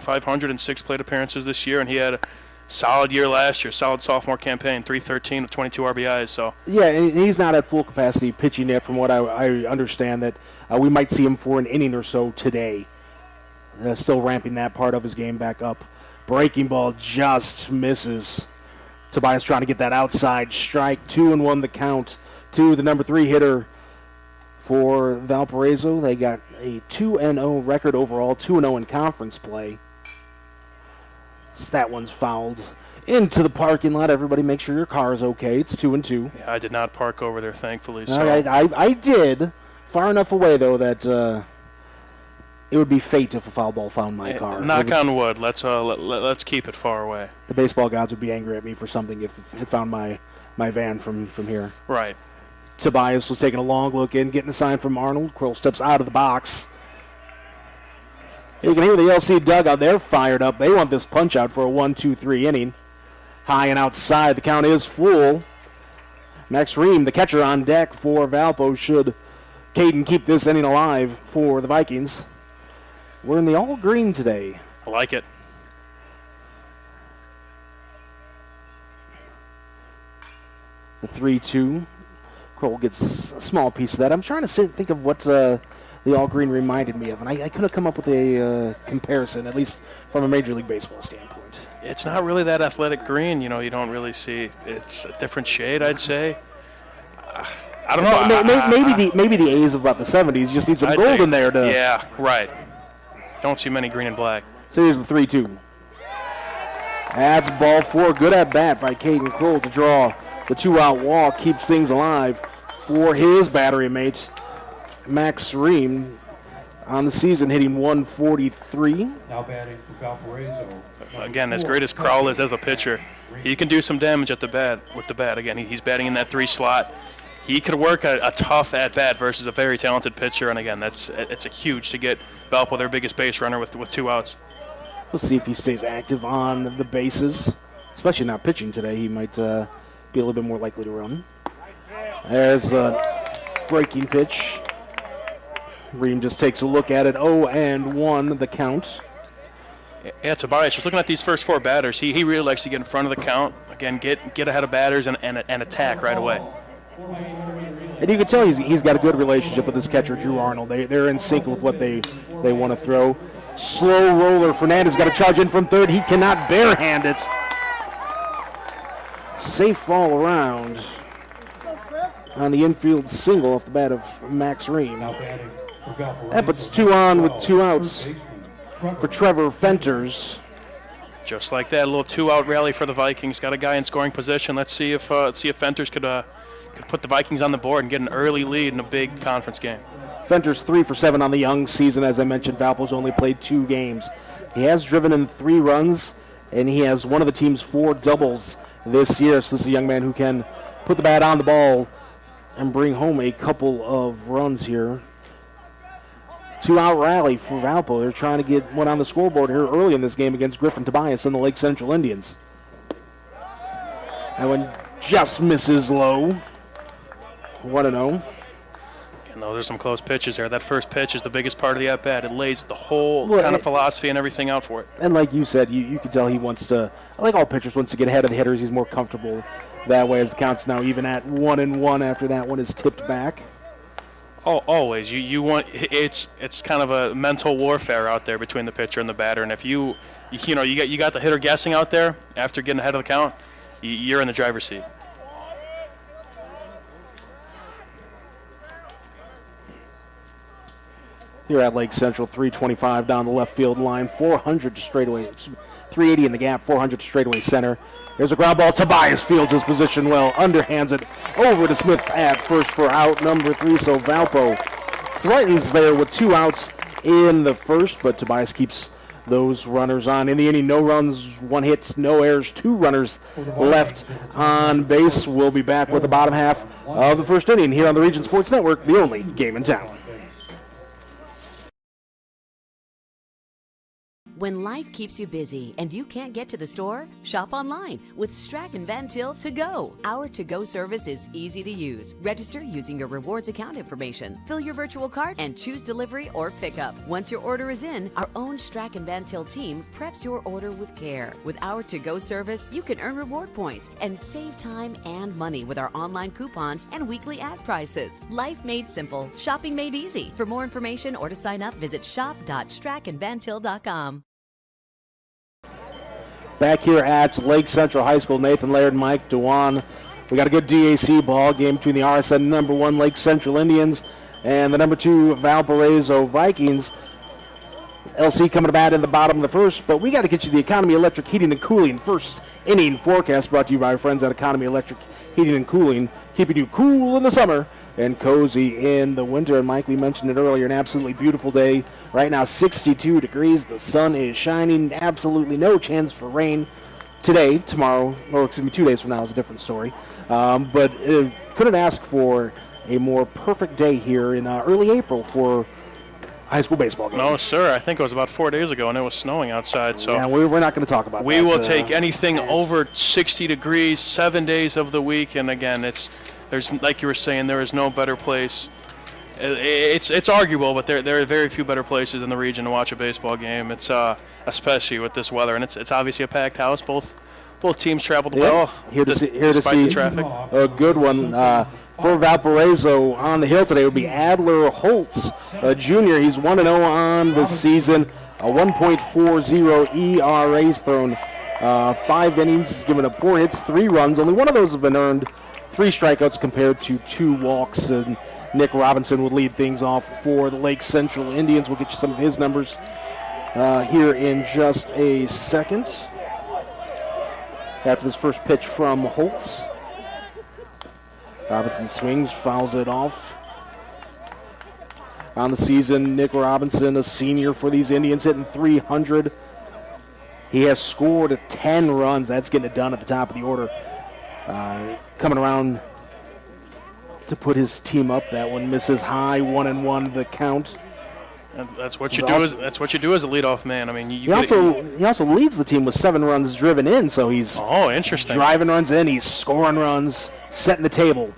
.500 in 6 plate appearances this year, and he had a solid year last year, solid sophomore campaign, .313 with 22 RBIs. So yeah, and he's not at full capacity pitching yet. From what I understand, that we might see him for an inning or so today. Still ramping that part of his game back up. Breaking ball just misses. Tobias trying to get that outside strike. 2-1 the count to the number 3 hitter for Valparaiso. They got a 2-0 record overall, 2-0 in conference play. So that one's fouled into the parking lot. Everybody make sure your car is okay. It's 2-2. Yeah, I did not park over there, thankfully. So. I did. Far enough away, though, that it would be fate if a foul ball found my car. Knock on wood. Let's keep it far away. The baseball gods would be angry at me for something if it found my van from here. Right. Tobias was taking a long look in, getting the sign from Arnold. Quill steps out of the box. You can hear the LC dugout. They're fired up. They want this punch out for a 1-2-3 inning. High and outside. The count is full. Max Ream, the catcher, on deck for Valpo. Should Caden keep this inning alive for the Vikings? We're in the all green today. I like it. The 3-2. Kroll gets a small piece of that. I'm trying to think of what the all green reminded me of, and I couldn't come up with a comparison, at least from a Major League Baseball standpoint. It's not really that athletic green. You don't really see. It's a different shade, I'd say. I don't know. Maybe the A's of about the 70s just need some gold in there. Yeah, right. Don't see many green and black. So here's the 3-2. That's ball 4. Good at bat by Caden Kroll to draw the 2-out walk. Keeps things alive for his battery mate, Max Ream, on the season hitting 143. Now batting for Valparaiso. Again, as great as Crowell is as a pitcher, he can do some damage at the bat with the bat. Again, he's batting in that 3 slot. He could work a tough at-bat versus a very talented pitcher, and again, it's a huge to get Valpo their biggest base runner with 2 outs. We'll see if he stays active on the bases, especially not pitching today. He might be a little bit more likely to run. There's a breaking pitch. Ream just takes a look at it. 0-1 the count. Yeah, Tobias, just looking at these first 4 batters, he really likes to get in front of the count. Again, get ahead of batters and attack right away. And you can tell he's got a good relationship with his catcher, Drew Arnold. They're in sync with what they want to throw. Slow roller. Fernandez got to charge in from third. He cannot barehand it. Safe all around on the infield single off the bat of Max Ream. That puts 2 on with 2 outs for Trevor Fenters. Just like that, a little 2-out rally for the Vikings. Got a guy in scoring position. Let's see if Fenters could put the Vikings on the board and get an early lead in a big conference game. Fenters 3 for 7 on the young season. As I mentioned, Valpo's only played 2 games. He has driven in 3 runs, and he has one of the team's 4 doubles this year. So this is a young man who can put the bat on the ball and bring home a couple of runs here. 2-out rally for Valpo. They're trying to get one on the scoreboard here early in this game against Griffin Tobias and the Lake Central Indians. That one just misses low. 1-0. And there's some close pitches there. That first pitch is the biggest part of the at-bat. It lays the whole kind of philosophy and everything out for it. And like you said, you can tell he wants to, like all pitchers, wants to get ahead of the hitters. He's more comfortable that way, as the count's now even at 1-1 after that one is tipped back. Oh, always. You want it's kind of a mental warfare out there between the pitcher and the batter. And if you got the hitter guessing out there after getting ahead of the count, you're in the driver's seat. Here at Lake Central, 325 down the left field line, 400 to straightaway, 380 in the gap, 400 to straightaway center. There's a ground ball. Tobias fields his position well, underhands it over to Smith at first for out number 3. So Valpo threatens there with 2 outs in the first, but Tobias keeps those runners on. In the inning, no runs, 1 hit, no errors, 2 runners left on base. We'll be back with the bottom half of the first inning here on the Region Sports Network, the only game in town. When life keeps you busy and you can't get to the store, shop online with Strack and Van Til To Go. Our to-go service is easy to use. Register using your rewards account information, fill your virtual cart, and choose delivery or pickup. Once your order is in, our own Strack and Van Til team preps your order with care. With our to-go service, you can earn reward points and save time and money with our online coupons and weekly ad prices. Life made simple, shopping made easy. For more information or to sign up, visit shop.strackandvantil.com. Back here at Lake Central High School, Nathan Laird, Mike Dewan. We got a good DAC ball game between the RSN number 1 Lake Central Indians and the number 2 Valparaiso Vikings. LC coming to bat in the bottom of the first, but we got to get you the Economy Electric Heating and Cooling first inning forecast brought to you by our friends at Economy Electric Heating and Cooling, keeping you cool in the summer and cozy in the winter. And Mike, we mentioned it earlier, an absolutely beautiful day. Right now, 62 degrees. The sun is shining. Absolutely no chance for rain today, tomorrow, or excuse me, 2 days from now is a different story. But couldn't ask for a more perfect day here in early April for high school baseball game. No, sir. I think it was about 4 days ago, and it was snowing outside. So yeah, we're not going to talk about that. We will take anything over 60 degrees 7 days of the week. And again, there's like you were saying, there is no better place. It's arguable, but there are very few better places in the region to watch a baseball game. It's especially with this weather, and it's obviously a packed house. Both teams traveled well. Here to see the traffic. A good one for Valparaiso on the hill today would be Adler Holtz, a junior. He's 1-0 on the season. A 1.40 ERA. He's thrown 5 innings. He's given up 4 hits, 3 runs. Only one of those have been earned. 3 strikeouts compared to 2 walks. And Nick Robinson would lead things off for the Lake Central Indians. We'll get you some of his numbers here in just a second. After this first pitch from Holtz. Robinson swings, fouls it off. On the season, Nick Robinson, a senior for these Indians, hitting .300. He has scored 10 runs. That's getting it done at the top of the order. Coming around to put his team up. That one misses high, 1-1 the count. And that's what you do. That's what you do as a leadoff man. I mean, he also leads the team with 7 runs driven in. So he's interesting. Driving runs in. He's scoring runs, setting the table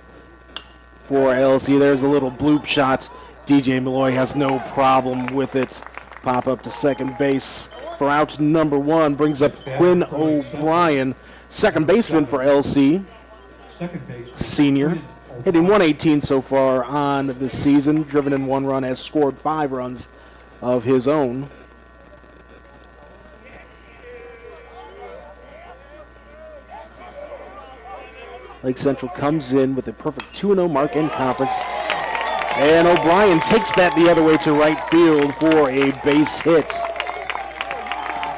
for LC. There's a little bloop shot. DJ Malloy has no problem with it. Pop up to second base for out number 1. Brings up Quinn O'Brien, second baseman for LC. Senior. Hitting .118 so far on the season. Driven in 1 run, has scored 5 runs of his own. Lake Central comes in with a perfect 2-0 mark in conference. And O'Brien takes that the other way to right field for a base hit.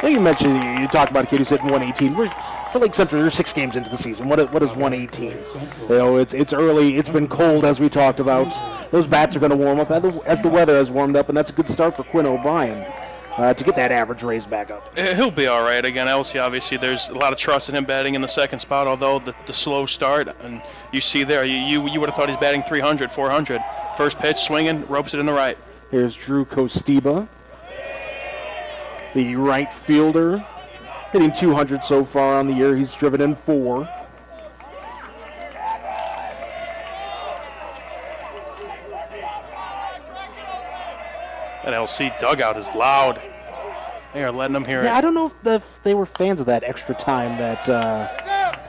Well, you mentioned, you talked about a kid who's hitting .118. For Lake Central, they're 6 games into the season. What is .118? You know, it's early. It's been cold, as we talked about. Those bats are going to warm up as the weather has warmed up, and that's a good start for Quinn O'Brien to get that average raised back up. He'll be all right. Again, LC, obviously, there's a lot of trust in him batting in the second spot, although the slow start, and you see there, you would have thought he's batting 300, 400. First pitch, swinging, ropes it in the right. Here's Drew Kostiba, the right fielder. Hitting .200 so far on the year. He's driven in 4. That LC dugout is loud. They are letting them hear it. Yeah, I don't know if they were fans of that extra time that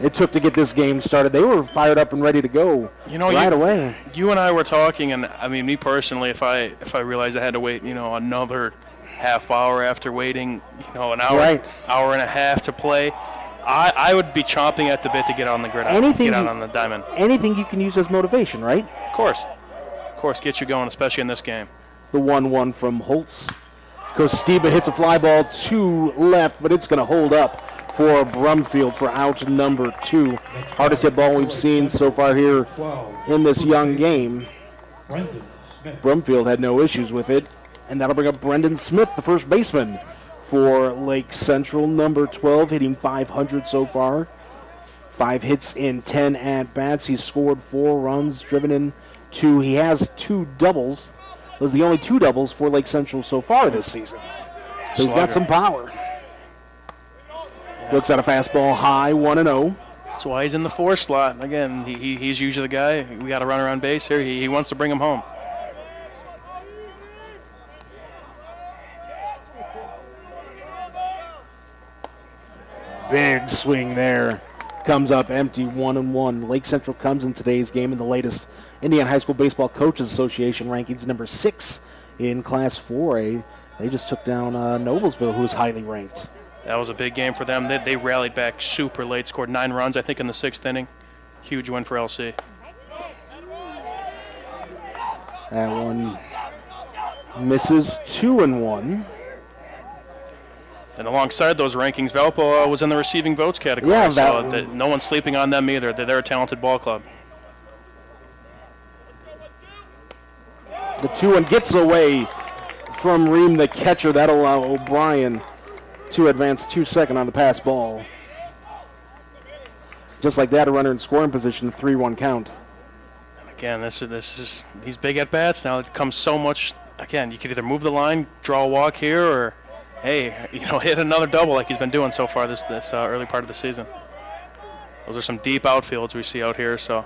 it took to get this game started. They were fired up and ready to go right away. You and I were talking, and I mean, me personally, if I realized I had to wait, another half hour after waiting, an hour, hour and a half to play, I would be chomping at the bit to get on the gridiron, get out on the diamond. Anything you can use as motivation, right? Of course, get you going, especially in this game. The 1-1 from Holtz. Kostiba hits a fly ball to left, but it's going to hold up for Brumfield for out number 2. Hardest hit ball we've seen so far here in this young game. Brumfield had no issues with it. And that'll bring up Brendan Smith, the first baseman for Lake Central, number 12, hitting .500 so far. 5 hits in 10 at-bats. He's scored 4 runs, driven in 2. He has 2 doubles. Those are the only 2 doubles for Lake Central so far this season. So he's got some power. Looks at a fastball high, 1-0. That's why he's in the 4 slot. Again, he's usually the guy. We got a runner on base here. He wants to bring him home. Big swing there. Comes up empty, 1-1. Lake Central comes in today's game in the latest Indiana High School Baseball Coaches Association rankings, number 6 in Class 4A. They just took down Noblesville, who is highly ranked. That was a big game for them. They rallied back super late, scored 9 runs, I think, in the 6th inning. Huge win for LC. That one misses, 2-1. And alongside those rankings, Valpo was in the receiving votes category, Yeah, so no one's sleeping on them either. They're a talented ball club. The 2-1 gets away from Ream, the catcher. That'll allow O'Brien to advance 2-2 on the pass ball. Just like that, a runner in scoring position, 3-1 count. Again, this is these big at bats. Now it comes so much. Again, you could either move the line, draw a walk here, or hey, hit another double like he's been doing so far this early part of the season. Those are some deep outfields we see out here, so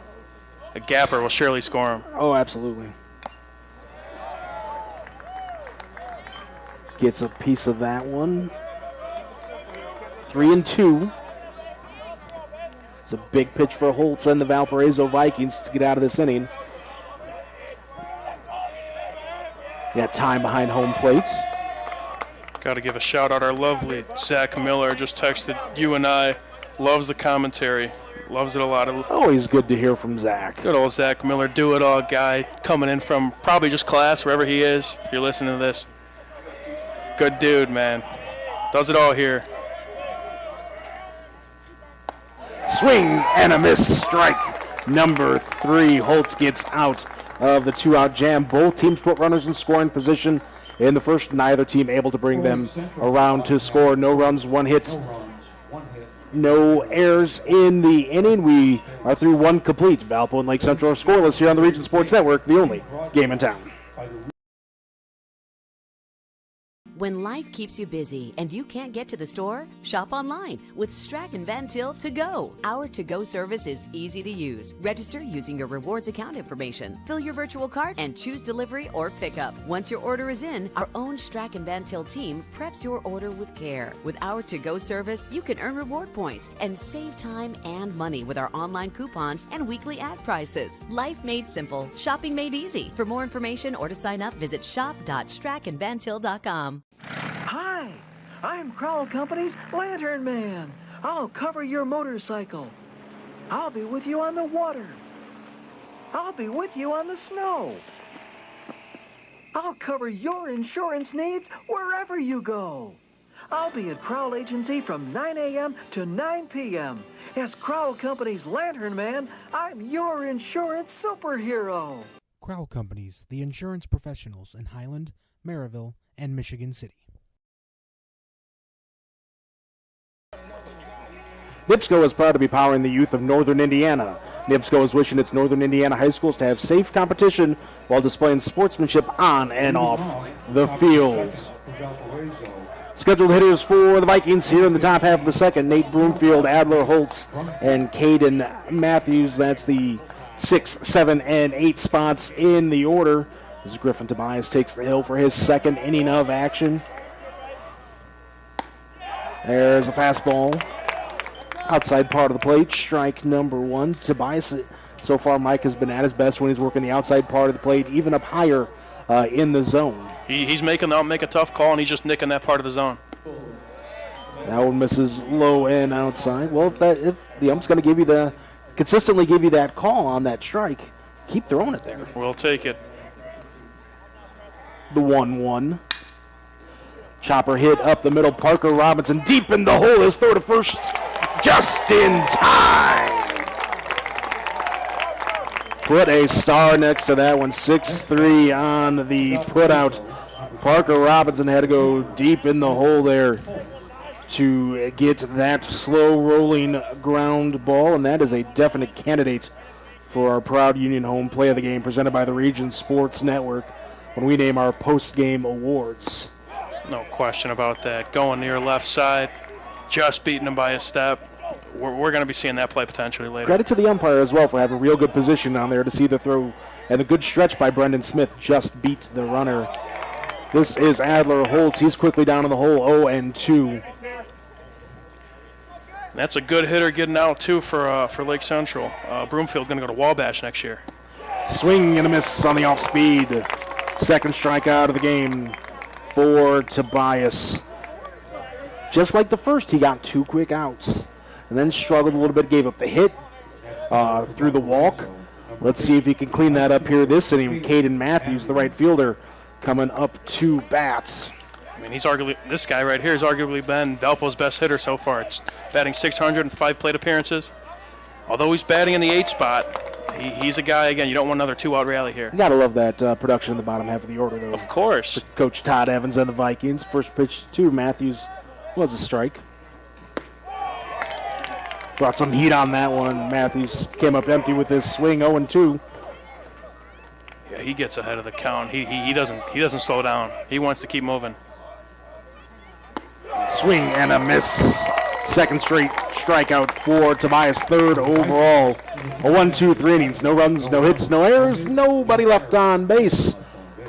a gapper will surely score him. Oh, absolutely. Gets a piece of that one. 3-2. It's a big pitch for Holtz and the Valparaiso Vikings to get out of this inning. Got time behind home plate. Got to give a shout out. Our lovely Zach Miller just texted you and I. Loves the commentary. Loves it a lot. Always good to hear from Zach. Good old Zach Miller, do-it-all guy, coming in from probably just class, wherever he is, if you're listening to this. Good dude, man. Does it all here. Swing and a miss, strike number 3. Holtz gets out of the 2-out jam. Both teams put runners in scoring position in the first. Neither team able to bring them around to score. No runs, 1 hit. No errors in the inning. We are through 1 complete. Valpo and Lake Central are scoreless here on the Region Sports Network, the only game in town. When life keeps you busy and you can't get to the store, shop online with Strachan Van Til To Go. Our to-go service is easy to use. Register using your rewards account information, fill your virtual card, and choose delivery or pickup. Once your order is in, our own Strachan Van Til team preps your order with care. With our to-go service, you can earn reward points and save time and money with our online coupons and weekly ad prices. Life made simple, shopping made easy. For more information or to sign up, visit shop.strachanvantil.com. Hi, I'm Crowell Company's Lantern Man. I'll cover your motorcycle. I'll be with you on the water. I'll be with you on the snow. I'll cover your insurance needs wherever you go. I'll be at Crowell Agency from 9 a.m. to 9 p.m. As Crowell Company's Lantern Man, I'm your insurance superhero. Crowell Companies, the insurance professionals in Highland, Maryville, and Michigan City. NIPSCO is proud to be powering the youth of Northern Indiana. NIPSCO is wishing its Northern Indiana high schools to have safe competition while displaying sportsmanship on and off the field. Scheduled hitters for the Vikings here in the top half of the second: Nate Broomfield, Adler Holtz, and Caden Matthews. That's the 6, 7, and 8 spots in the order. As Griffin Tobias takes the hill for his second inning of action. There's a fastball. Outside part of the plate, strike number 1. Tobias, so far, Mike has been at his best when he's working the outside part of the plate, even up higher in the zone. He's making out, make a tough call, and he's just nicking that part of the zone. That one misses low and outside. Well, if the ump's going to consistently give you that call on that strike, keep throwing it there. We'll take it. The 1-1. Chopper hit up the middle. Parker Robinson deep in the hole. His throw to first just in time. Put a star next to that one. 6-3 on the putout. Parker Robinson had to go deep in the hole there to get that slow rolling ground ball, and that is a definite candidate for our proud Union home play of the game presented by the Region Sports Network when we name our post-game awards. No question about that. Going near left side, just beating him by a step. We're going to be seeing that play potentially later. Credit to the umpire as well for having a real good position on there to see the throw. And a good stretch by Brendan Smith just beat the runner. This is Adler Holtz. He's quickly down in the hole, 0-2. That's a good hitter getting out, too, for Lake Central. Broomfield going to go to Wabash next year. Swing and a miss on the off-speed. Second strikeout of the game for Tobias. Just like the first, he got 2 quick outs and then struggled a little bit, gave up the hit through the walk. Let's see if he can clean that up here this inning. Caden Matthews, the right fielder, coming up to bats. I mean, this guy right here has arguably been Valpo's best hitter so far. It's batting .600 in 5 plate appearances. Although he's batting in the 8 spot, he's a guy, again, you don't want another 2-out rally here. You got to love that production in the bottom half of the order, though. Of course. Coach Todd Evans and the Vikings. First pitch to Matthews was a strike. Brought some heat on that one. Matthews came up empty with his swing, 0-2. Yeah, he gets ahead of the count. He doesn't slow down. He wants to keep moving. Swing and a miss. Second straight strikeout for Tobias, third overall. A 1-2, 3 innings. No runs, no hits, no errors, nobody left on base.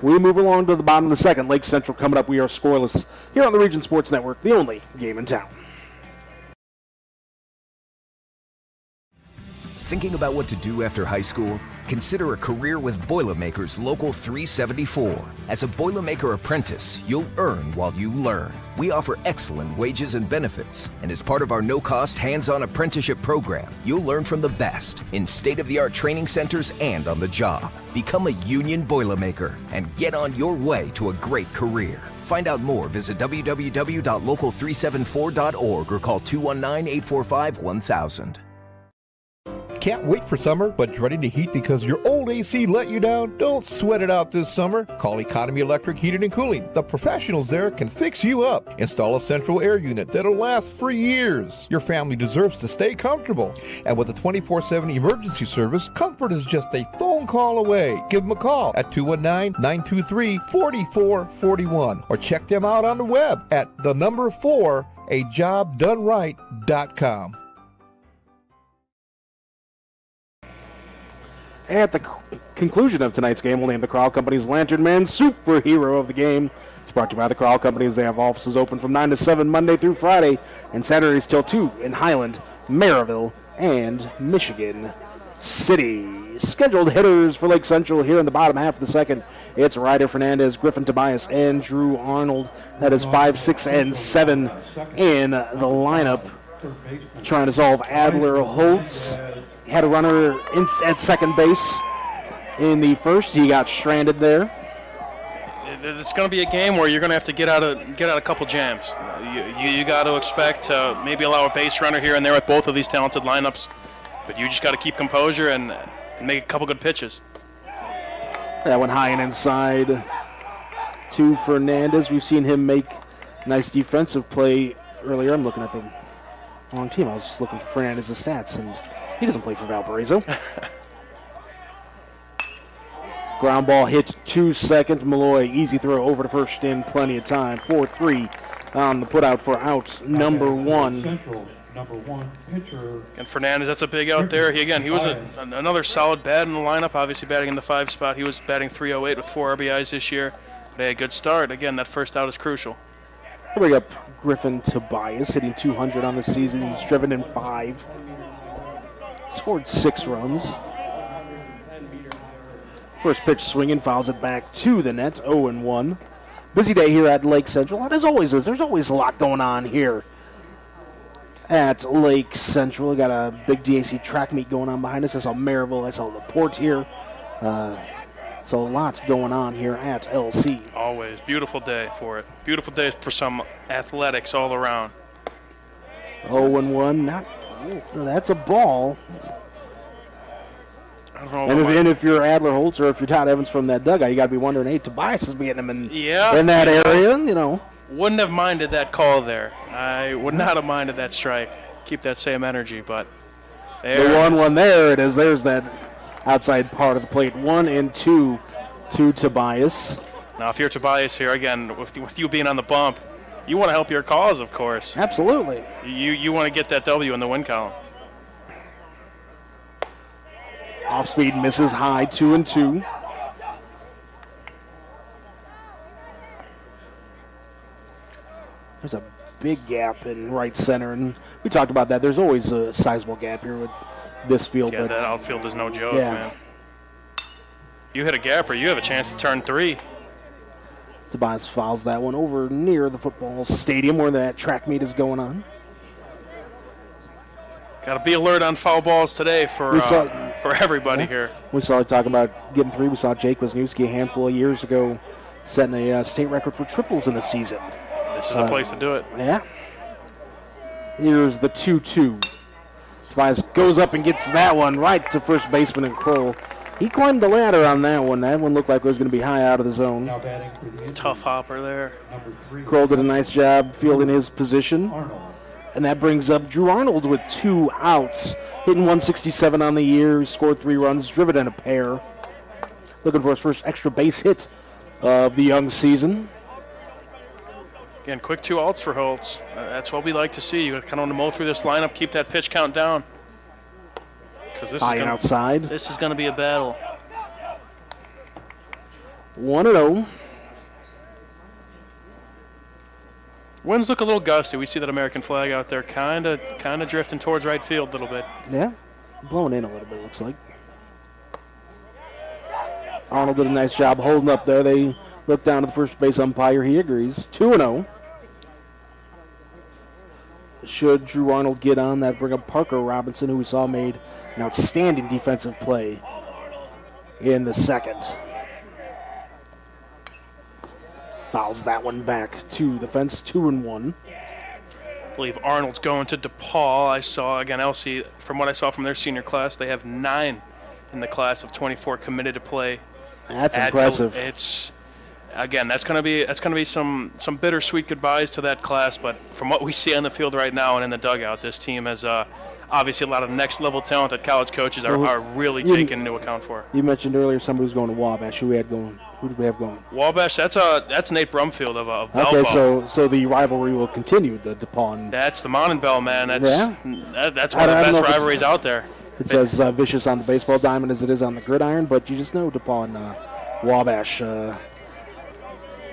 We move along to the bottom of the second. Lake Central coming up. We are scoreless here on the Region Sports Network, the only game in town. Thinking about what to do after high school? Consider a career with Boilermakers Local 374. As a Boilermaker apprentice, you'll earn while you learn. We offer excellent wages and benefits, and as part of our no-cost hands-on apprenticeship program, you'll learn from the best in state-of-the-art training centers and on the job. Become a union Boilermaker and get on your way to a great career. Find out more, visit www.local374.org or call 219-845-1000. Can't wait for summer, but dreading the heat because your old AC let you down? Don't sweat it out this summer. Call Economy Electric Heating and Cooling. The professionals there can fix you up. Install a central air unit that'll last for years. Your family deserves to stay comfortable. And with a 24/7 emergency service, comfort is just a phone call away. Give them a call at 219-923-4441 or check them out on the web at 4ajobdoneright.com. At the conclusion of tonight's game, we'll name the Crowell Company's Lantern Man Superhero of the Game. It's brought to you by the Crowell Companies. They have offices open from 9 to 7 Monday through Friday and Saturdays till 2 in Highland, Maryville, and Michigan City. Scheduled hitters for Lake Central here in the bottom half of the second. It's Ryder Fernandez, Griffin Tobias, and Drew Arnold. That is 5, 6, and 7 in the lineup. Trying to solve Adler Holtz. Had a runner at second base in the first. He got stranded there. It's going to be a game where you're going to have to get out a couple jams. You got to expect to maybe allow a base runner here and there with both of these talented lineups, but you just got to keep composure and make a couple good pitches. That went high and inside to Fernandez. We've seen him make nice defensive play earlier. I'm looking at the wrong team. I was just looking for Fernandez's stats, and he doesn't play for Valparaiso. Ground ball hit to second. Malloy, easy throw over to first in plenty of time. 4-3 on the putout for outs number 1. Central, number 1 pitcher. And Fernandez, that's a big out there. He was another solid bat in the lineup, obviously batting in the 5 spot. He was batting .308 with 4 RBIs this year. They had a good start. Again, that first out is crucial. We'll bring up Griffin Tobias, hitting .200 on the season. He's driven in 5. Scored 6 runs. First pitch swinging, fouls it back to the net, 0-1. Busy day here at Lake Central, and as always is, there's always a lot going on here at Lake Central. We got a big DAC track meet going on behind us. I saw Maryville, I saw LaPorte here. So a lot going on here at LC. Always. Beautiful day for it. Beautiful day for some athletics all around. 0-1, that's a ball. I don't know. And if you're Adler Holtz or if you're Todd Evans from that dugout, you got to be wondering, hey, Tobias is getting him in that area, you know. Wouldn't have minded that call there. I would not have minded that strike. Keep that same energy, but there the 1-1 there it is. There's that outside part of the plate. 1-2 to Tobias. Now, if you're Tobias here, again, with you being on the bump, you want to help your cause, of course. Absolutely. You want to get that W in the win column. Off speed misses high, 2-2. There's a big gap in right center, and we talked about that. There's always a sizable gap here with this field. Yeah, but that outfield is no joke, man. You hit a gapper, you have a chance to turn 3. Tobias fouls that one over near the football stadium where that track meet is going on. Got to be alert on foul balls today for everybody here. We saw talking about getting 3. We saw Jake Wisniewski a handful of years ago setting a state record for triples in the season. This is the place to do it. Yeah. Here's the 2-2. Tobias goes up and gets that one right to first baseman and Kroll. He climbed the ladder on that one. That one looked like it was going to be high out of the zone. Now batting for the Indians, Tough hopper there. number 3, Kroll did a nice job fielding his position. Arnold. And that brings up Drew Arnold with 2 outs. Hitting 167 on the year, scored 3 runs, driven in a pair. Looking for his first extra base hit of the young season. Again, quick 2 outs for Holtz. That's what we like to see. You kind of want to mow through this lineup, keep that pitch count down. Because this High and outside. This is going to be a battle. 1-0. Winds look a little gusty. We see that American flag out there kind of drifting towards right field a little bit. Yeah, blowing in a little bit, looks like. Arnold did a nice job holding up there. They look down to the first base umpire. He agrees. 2-0. Should Drew Arnold get on, that bring up Parker Robinson, who we saw made an outstanding defensive play in the second. Fouls that one back to the fence, 2-1. I believe Arnold's going to DePaul. I saw, again, LC, from what I saw from their senior class, they have 9 in the class of 24 committed to play. That's impressive. It's, again, that's going to be some bittersweet goodbyes to that class, but from what we see on the field right now and in the dugout, this team has obviously a lot of next-level talent that college coaches are really taking into account for. You mentioned earlier somebody was going to Wabash. Who did we have going? Wabash, that's Nate Brumfield of Valpo. Okay, so the rivalry will continue, the DePaul. That's the Mononbell, man. That's Yeah. one of the best rivalries out there. It's as vicious on the baseball diamond as it is on the gridiron, but you just know DePaul and Wabash.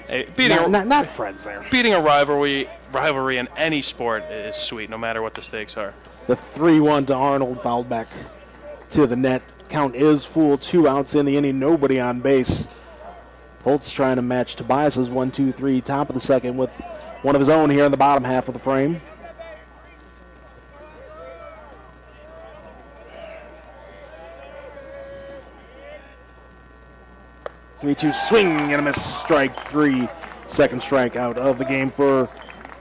Hey, not friends there. Beating a rivalry in any sport is sweet, no matter what the stakes are. The 3-1 to Arnold, fouled back to the net. Count is full, 2 outs in the inning, nobody on base. Holtz trying to match Tobias's 1-2-3, top of the second with one of his own here in the bottom half of the frame. Three-two swing and a miss, strike 3. Second strikeout of the game for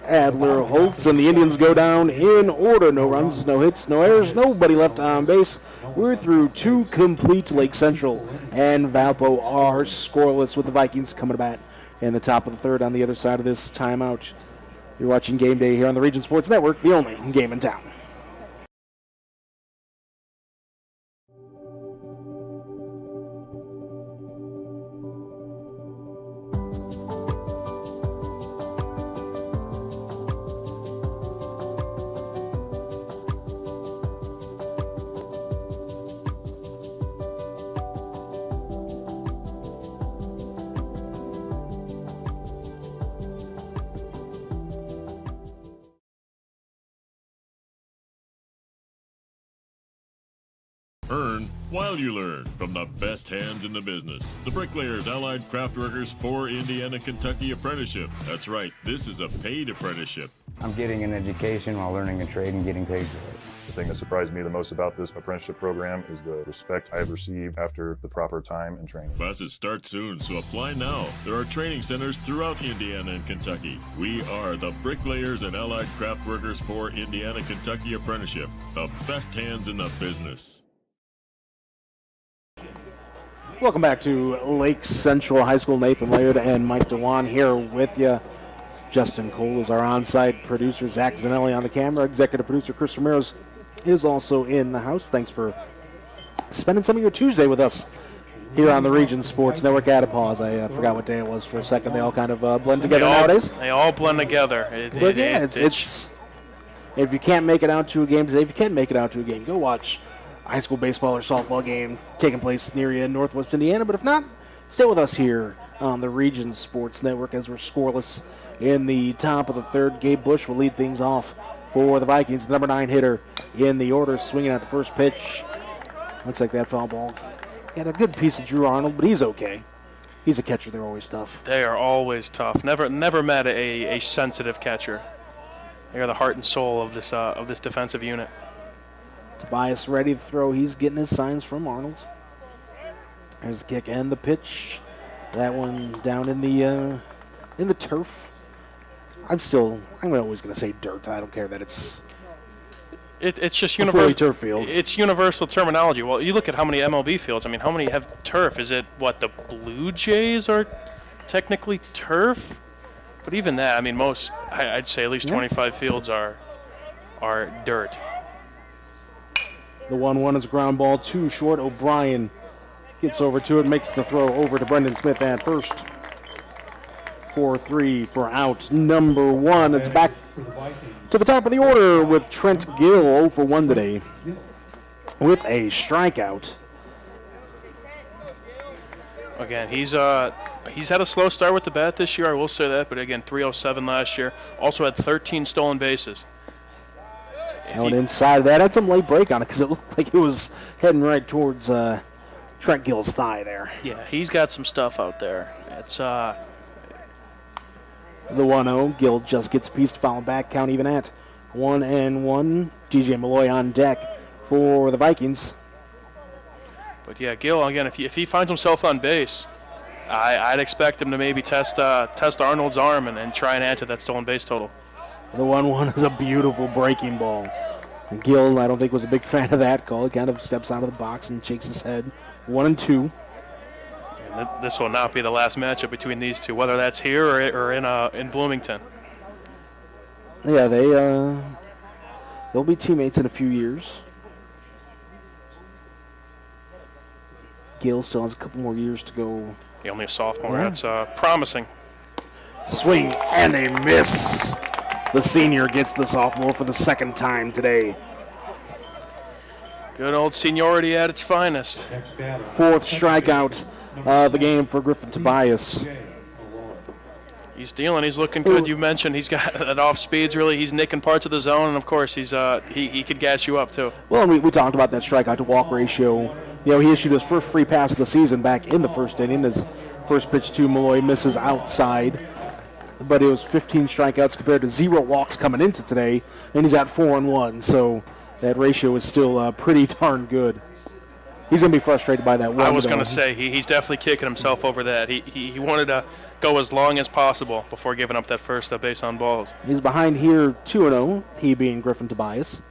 Adler Holtz, and the Indians go down in order. No runs, no hits, no errors, nobody left on base. We're through 2 complete. Lake Central and Valpo are scoreless with the Vikings coming to bat in the top of the third on the other side of this timeout. You're watching Game Day here on the Region Sports Network, the only game in town. Earn while you learn from the best hands in the business. The Bricklayers Allied Craft Workers for Indiana, Kentucky Apprenticeship. That's right, this is a paid apprenticeship. I'm getting an education while learning a trade and getting paid for it. The thing that surprised me the most about this apprenticeship program is the respect I have received after the proper time and training. Classes start soon, so apply now. There are training centers throughout Indiana and Kentucky. We are the Bricklayers and Allied Craft Workers for Indiana, Kentucky Apprenticeship. The best hands in the business. Welcome back to Lake Central High School. Nathan Laird and Mike DeWan here with you. Justin Cole is our on-site producer. Zach Zanelli on the camera. Executive producer Chris Ramirez is also in the house. Thanks for spending some of your Tuesday with us. here on the Region Sports Network. At a pause. I forgot what day it was for a second. They all kind of blend together nowadays. They all blend together. It's if you can't make it out to a game today, if you can make it out to a game, go watch a high school baseball or softball game taking place near you in Northwest Indiana. But if not, stay with us here on the Region Sports Network as we're scoreless in the top of the third. Gabe Bush will lead things off for the Vikings. The number 9 hitter in the order, swinging at the first pitch. Looks like that foul ball. Got a good piece of Drew Arnold, but he's okay. He's a catcher. They're always tough. They are always tough. Never met a sensitive catcher. They are the heart and soul of this defensive unit. Tobias ready to throw. He's getting his signs from Arnold. There's the kick and the pitch. That one down in the turf. I'm always going to say dirt. I don't care that it's just universal turf field. It's universal terminology. Well, you look at how many MLB fields. I mean, how many have turf? Is it what the Blue Jays are technically turf? But even that, I mean, most I'd say at least 25 fields are dirt. The 1-1 is a ground ball, too short. O'Brien gets over to it, makes the throw over to Brendan Smith at first. 4-3 for out number 1. It's back to the top of the order with Trent Gill 0 for 1 today with a strikeout. Again, he's had a slow start with the bat this year, I will say that, but again, 307 last year. Also had 13 stolen bases. And inside of that, had some late break on it because it looked like it was heading right towards Trent Gill's thigh there. Yeah, he's got some stuff out there. It's the 1-0. Gill just gets a piece to foul back. Count even at 1-1. DJ Malloy on deck for the Vikings. But yeah, Gill, again, if he finds himself on base, I'd expect him to maybe test Arnold's arm and try and add to that stolen base total. The 1-1 is a beautiful breaking ball. And Gill, I don't think, was a big fan of that call. He kind of steps out of the box and shakes his head. 1-2. And this will not be the last matchup between these two, whether that's here or in Bloomington. Yeah, they'll be teammates in a few years. Gill still has a couple more years to go. Only a sophomore. Yeah. That's promising. Swing and a miss. The senior gets the sophomore for the second time today. Good old seniority at its finest. Fourth strikeout of the game for Griffin Tobias. He's dealing. He's looking good. You mentioned he's got that off speeds. Really, he's nicking parts of the zone, and of course, he could gas you up too. Well, we talked about that strikeout to walk ratio. He issued his first free pass of the season back in the first inning. His first pitch to Malloy misses outside, but it was 15 strikeouts compared to 0 walks coming into today, and he's at 4-1. So that ratio is still pretty darn good. He's going to be frustrated by that one. I was going to say, he's definitely kicking himself over that. He wanted to go as long as possible before giving up that first base on balls. He's behind here 2-0, he being Griffin Tobias.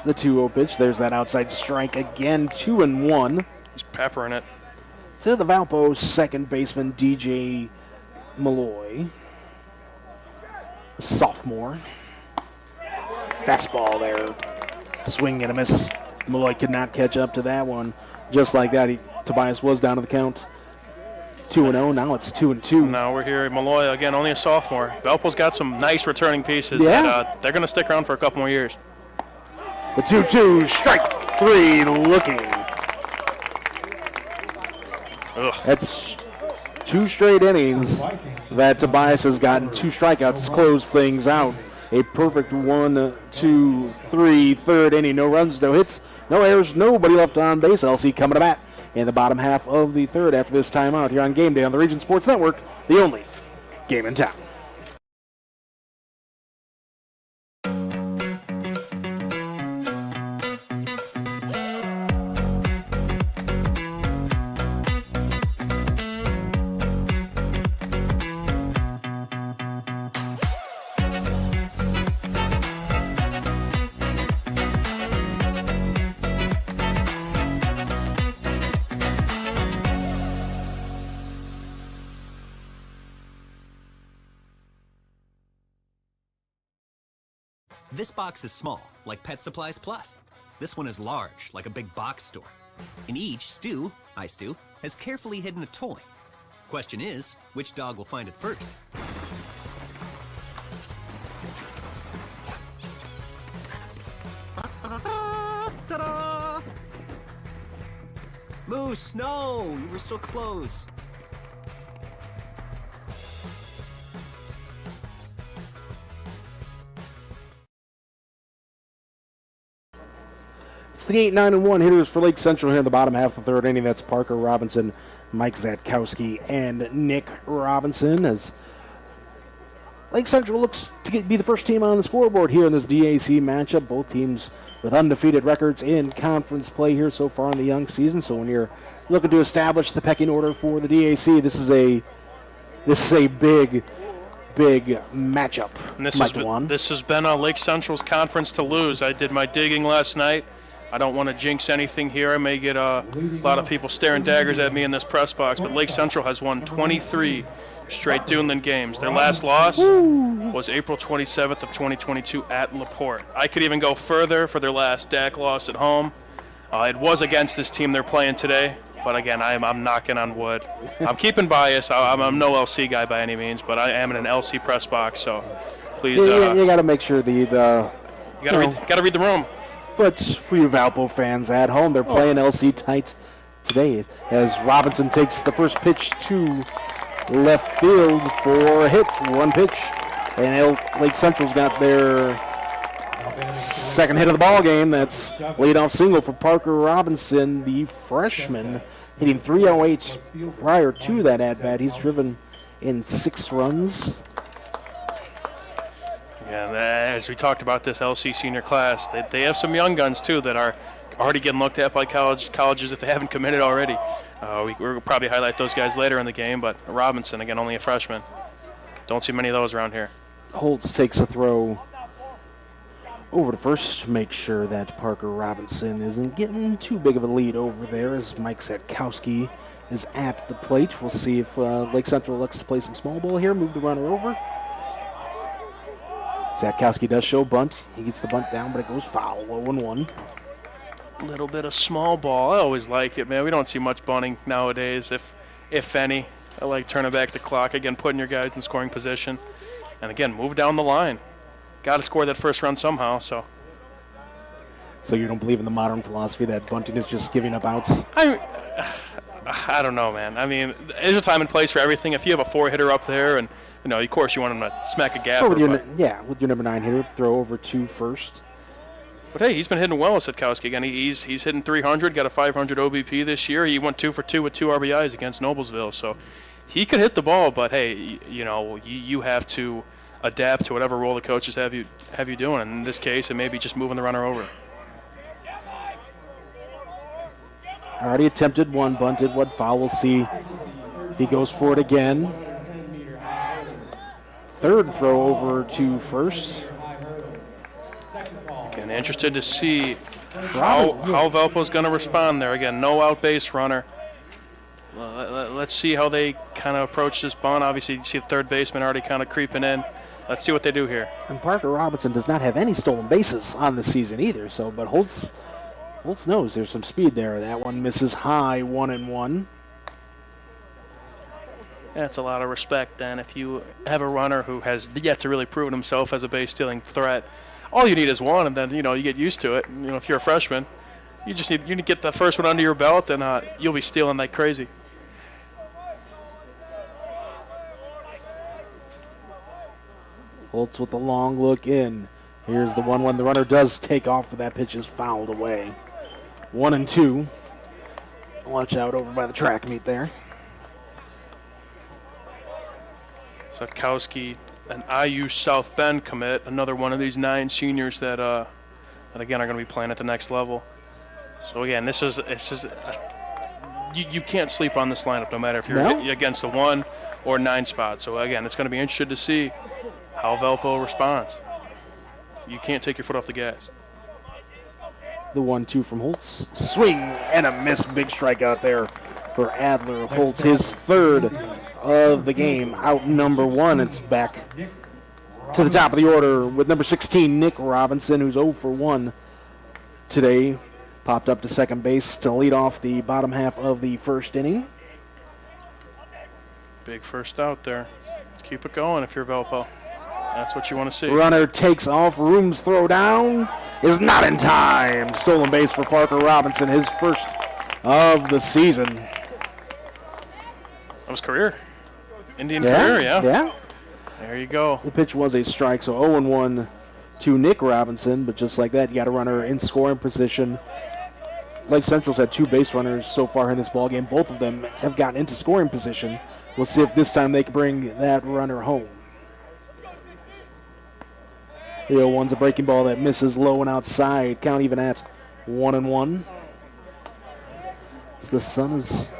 The 2-0 pitch, there's that outside strike again, 2-1. He's peppering it. To the Valpo second baseman, DJ Malloy. A sophomore. Fastball there. Swing and a miss. Malloy could not catch up to that one. Just like that, Tobias was down to the count. 2-0, now it's 2-2. Now we're here. Malloy, again, only a sophomore. Valpo's got some nice returning pieces. Yeah. That, they're going to stick around for a couple more years. The 2-2, strike 3 looking. Ugh. That's 2 straight innings that Tobias has gotten 2 strikeouts to close things out. A perfect 1, 2, 3, third inning. No runs, no hits, no errors, nobody left on base. LC coming to bat in the bottom half of the third after this timeout here on Game Day on the Region Sports Network, the only game in town. This box is small, like Pet Supplies Plus. This one is large, like a big box store. In each, Stu, hi Stu, has carefully hidden a toy. Question is, which dog will find it first? Ta-da! Moose, no! You were so close. It's the 8-9-1 hitters for Lake Central here in the bottom half of the third inning. That's Parker Robinson, Mike Zatkowski, and Nick Robinson, as Lake Central looks to be the first team on the scoreboard here in this DAC matchup. Both teams with undefeated records in conference play here so far in the young season. So when you're looking to establish the pecking order for the DAC, this is a big matchup. And this has been Lake Central's conference to lose. I did my digging last night. I don't want to jinx anything here. I may get a lot of people staring daggers at me in this press box, but Lake Central has won 23 straight Duneland games. Their last loss was April 27th of 2022 at LaPorte. I could even go further for their last DAC loss at home. It was against this team they're playing today, but again, I'm knocking on wood. I'm keeping bias. I'm no LC guy by any means, but I am in an LC press box, so please. You got to make sure you got to read the room. But for you Valpo fans at home, they're playing LC tight today as Robinson takes the first pitch to left field for a hit, one pitch. And Lake Central's got their second hit of the ball game. That's leadoff single for Parker Robinson, the freshman, hitting 308 prior to that at-bat. He's driven in 6 runs. Yeah, as we talked about this LC senior class, they have some young guns too that are already getting looked at by colleges if they haven't committed already. We'll probably highlight those guys later in the game, but Robinson, again, only a freshman. Don't see many of those around here. Holtz takes a throw over to first to make sure that Parker Robinson isn't getting too big of a lead over there as Mike Zatkowski is at the plate. We'll see if Lake Central elects to play some small ball here, move the runner over. Zatkowski does show bunt. He gets the bunt down, but it goes foul, 0-1. A little bit of small ball. I always like it, man. We don't see much bunting nowadays, if any. I like turning back the clock, again, putting your guys in scoring position. And again, move down the line. Got to score that first run somehow, so. So you don't believe in the modern philosophy that bunting is just giving up outs? I don't know, man. I mean, there's a time and place for everything. If you have a 4-hitter up there and, of course you want him to smack a gapper. With your number 9 hitter, throw over to first. But hey, he's been hitting well, Zatkowski. Again, he's hitting 300, got a 500 OBP this year. He went 2 for 2 with 2 RBIs against Noblesville. So he could hit the ball, but hey, you have to adapt to whatever role the coaches have you doing. And in this case, it may be just moving the runner over. Already attempted one, bunted one foul. We'll see if he goes for it again. Third throw over to first. Again, interested to see how Valpo's going to respond there. Again, no out base runner. Let's see how they kind of approach this bunt. Obviously, you see the third baseman already kind of creeping in. Let's see what they do here. And Parker Robinson does not have any stolen bases on the season either. So, but Holtz knows there's some speed there. That one misses high, 1-1. That's a lot of respect then. If you have a runner who has yet to really prove himself as a base stealing threat, all you need is one, and then you get used to it. If you're a freshman, you need to get the first one under your belt, and you'll be stealing like crazy. Holtz with the long look in. Here's the 1-1. The runner does take off, but that pitch is fouled away. 1-2. Watch out over by the track meet there. Zatkowski, an IU South Bend commit, another one of these 9 seniors that again are going to be playing at the next level. So again, this is you can't sleep on this lineup no matter if you're against the 1 or 9 spot. So again, it's going to be interesting to see how Valpo responds. You can't take your foot off the gas. The 1-2 from Holtz. Swing and a miss. Big strikeout there for Adler. Holtz, his third of the game. Out number 1. It's back to the top of the order with number 16, Nick Robinson, who's 0 for 1 today popped up to second base to lead off the bottom half of the first inning. Big first out there. Let's keep it going if you're Valpo. That's what you want to see. Runner takes off. Room's throw down is not in time. Stolen base for Parker Robinson, his first of the season. That was career. Indian career, yeah. Yeah. There you go. The pitch was a strike, so 0-1 to Nick Robinson, but just like that, you got a runner in scoring position. Lake Central's had 2 base runners so far in this ballgame. Both of them have gotten into scoring position. We'll see if this time they can bring that runner home. The 0-1's a breaking ball that misses low and outside. Count even at 1-1. The sun is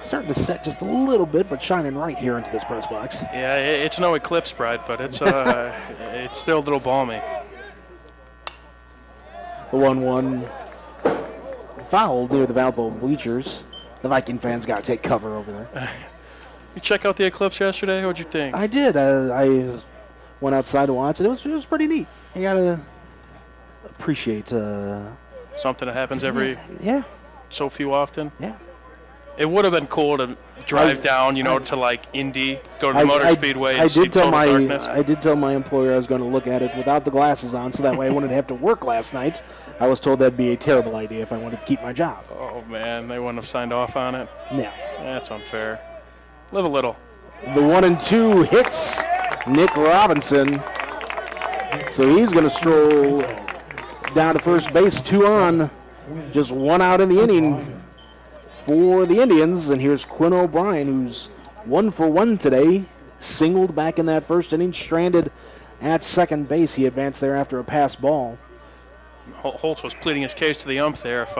starting to set just a little bit, but shining right here into this press box. Yeah, it's no eclipse, Brad, but it's it's still a little balmy. The 1-1 foul near the Valpo bleachers. The Viking fans got to take cover over there. You check out the eclipse yesterday? What'd you think? I did. I went outside to watch it. It was pretty neat. You got to appreciate something that happens every so few often. Yeah. It would have been cool to drive down, to like Indy, go to the Motor Speedway and see total darkness. I did tell my employer I was going to look at it without the glasses on, so that way I wouldn't have to work last night. I was told that'd be a terrible idea if I wanted to keep my job. Oh, man, they wouldn't have signed off on it. Yeah. That's unfair. Live a little. The 1-2 hits Nick Robinson. So he's going to stroll down to first base, 2 on. Just 1 out in the inning for the Indians. And here's Quinn O'Brien, who's 1 for 1 today. Singled back in that first inning, stranded at second base. He advanced there after a pass ball. Holtz was pleading his case to the ump there if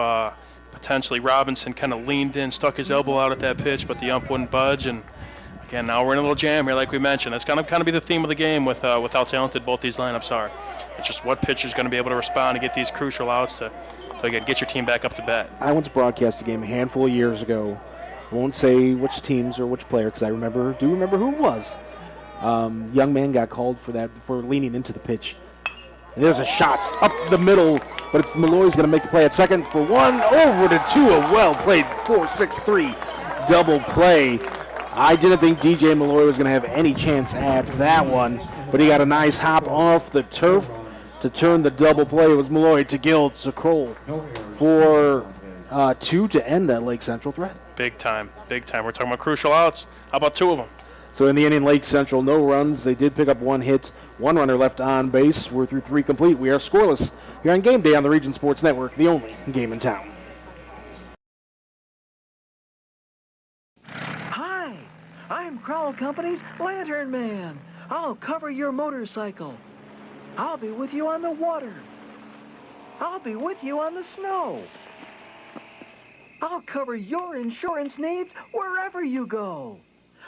potentially Robinson kind of leaned in, stuck his elbow out at that pitch, but the ump wouldn't budge. And again, now we're in a little jam here, like we mentioned. That's going to kind of be the theme of the game with how talented both these lineups are. It's just what pitcher's going to be able to respond and get these crucial outs to again, get your team back up to bat. I once broadcast a game a handful of years ago. I won't say which teams or which player because I do remember who it was. Young man got called for leaning into the pitch. And there's a shot up the middle, but it's Malloy's going to make the play at second for 1, over to 2. A well-played 4-6-3 double play. I didn't think DJ Malloy was going to have any chance at that one, but he got a nice hop off the turf to turn the double play. It was Malloy to Gill to Kroll for 2 to end that Lake Central threat. Big time, big time. We're talking about crucial outs. How about 2 of them? So in the inning, Lake Central, no runs. They did pick up 1 hit, 1 runner left on base. We're through 3 complete. We are scoreless here on Game Day on the Region Sports Network, the only game in town. Hi, I'm Crowell Company's Lantern Man. I'll cover your motorcycle. I'll be with you on the water. I'll be with you on the snow. I'll cover your insurance needs wherever you go.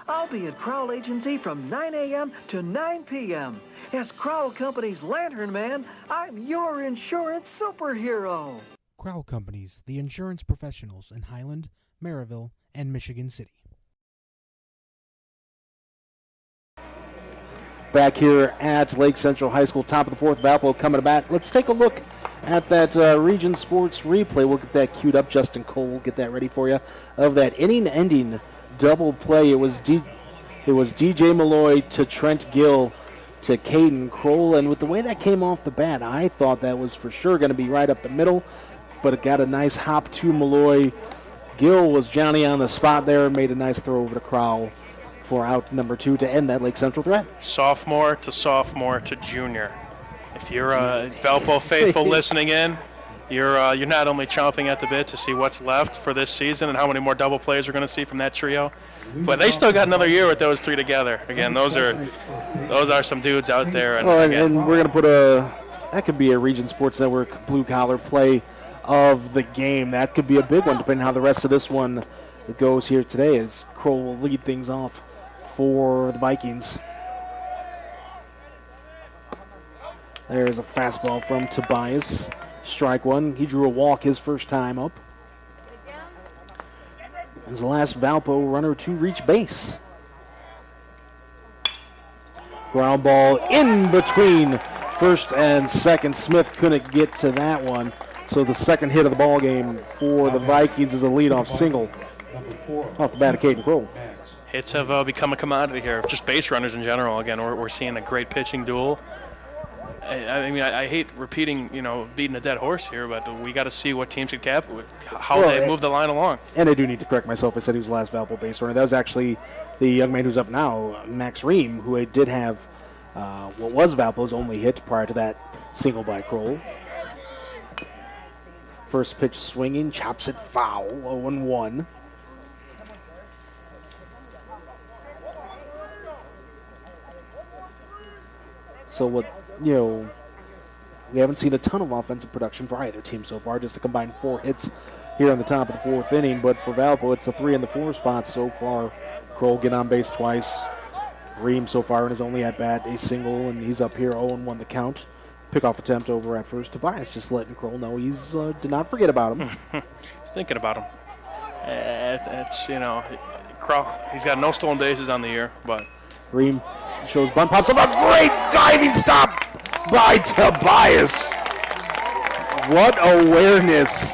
I'll be at Crowell Agency from 9 a.m. to 9 p.m. As Crowell Company's Lantern Man, I'm your insurance superhero. Crowell Companies, the insurance professionals in Highland, Maryville, and Michigan City. Back here at Lake Central High School, top of the 4th, Valpo coming to bat. Let's take a look at that Region Sports replay. We'll get that queued up. Justin Cole will get that ready for you. Of that inning-ending double play, it was DJ Malloy to Trent Gill to Caden Kroll. And with the way that came off the bat, I thought that was for sure going to be right up the middle. But it got a nice hop to Malloy. Gill was Johnny on the spot there and made a nice throw over to Crowell for out number 2 to end that Lake Central threat. Sophomore to junior. If you're a Valpo faithful listening in, you're not only chomping at the bit to see what's left for this season and how many more double plays we're going to see from that trio, but they still got another year with those 3 together. Again, those are some dudes out there. And we're going to put that could be a Region Sports Network blue collar play of the game. That could be a big one depending on how the rest of this one goes here today, as Kroll will lead things off for the Vikings. There's a fastball from Tobias. Strike 1. He drew a walk his first time up. As the last Valpo runner to reach base. Ground ball in between first and second. Smith couldn't get to that one. So the second hit of the ball game for the Vikings is a leadoff single off the bat of Caden Kroll. Hits have become a commodity here. Just base runners in general. Again, we're seeing a great pitching duel. I mean, I hate repeating, beating a dead horse here, but we got to see what teams can cap, how they move the line along. And I do need to correct myself. I said he was the last Valpo base runner. That was actually the young man who's up now, Max Ream, who did have what was Valpo's only hit prior to that single by Kroll. First pitch swinging, chops it foul, 0-1. So we haven't seen a ton of offensive production for either team so far, just a combined 4 hits here on the top of the 4th inning. But for Valpo, it's the 3 and the 4 spots so far. Kroll get on base twice. Ream so far in his only at bat, a single, and he's up here 0-1 the count. Pickoff attempt over at first. Tobias just letting Kroll know he's did not forget about him. He's thinking about him. Kroll, he's got no stolen bases on the year, but Ream shows bunt, pops up a great diving stop by Tobias. What awareness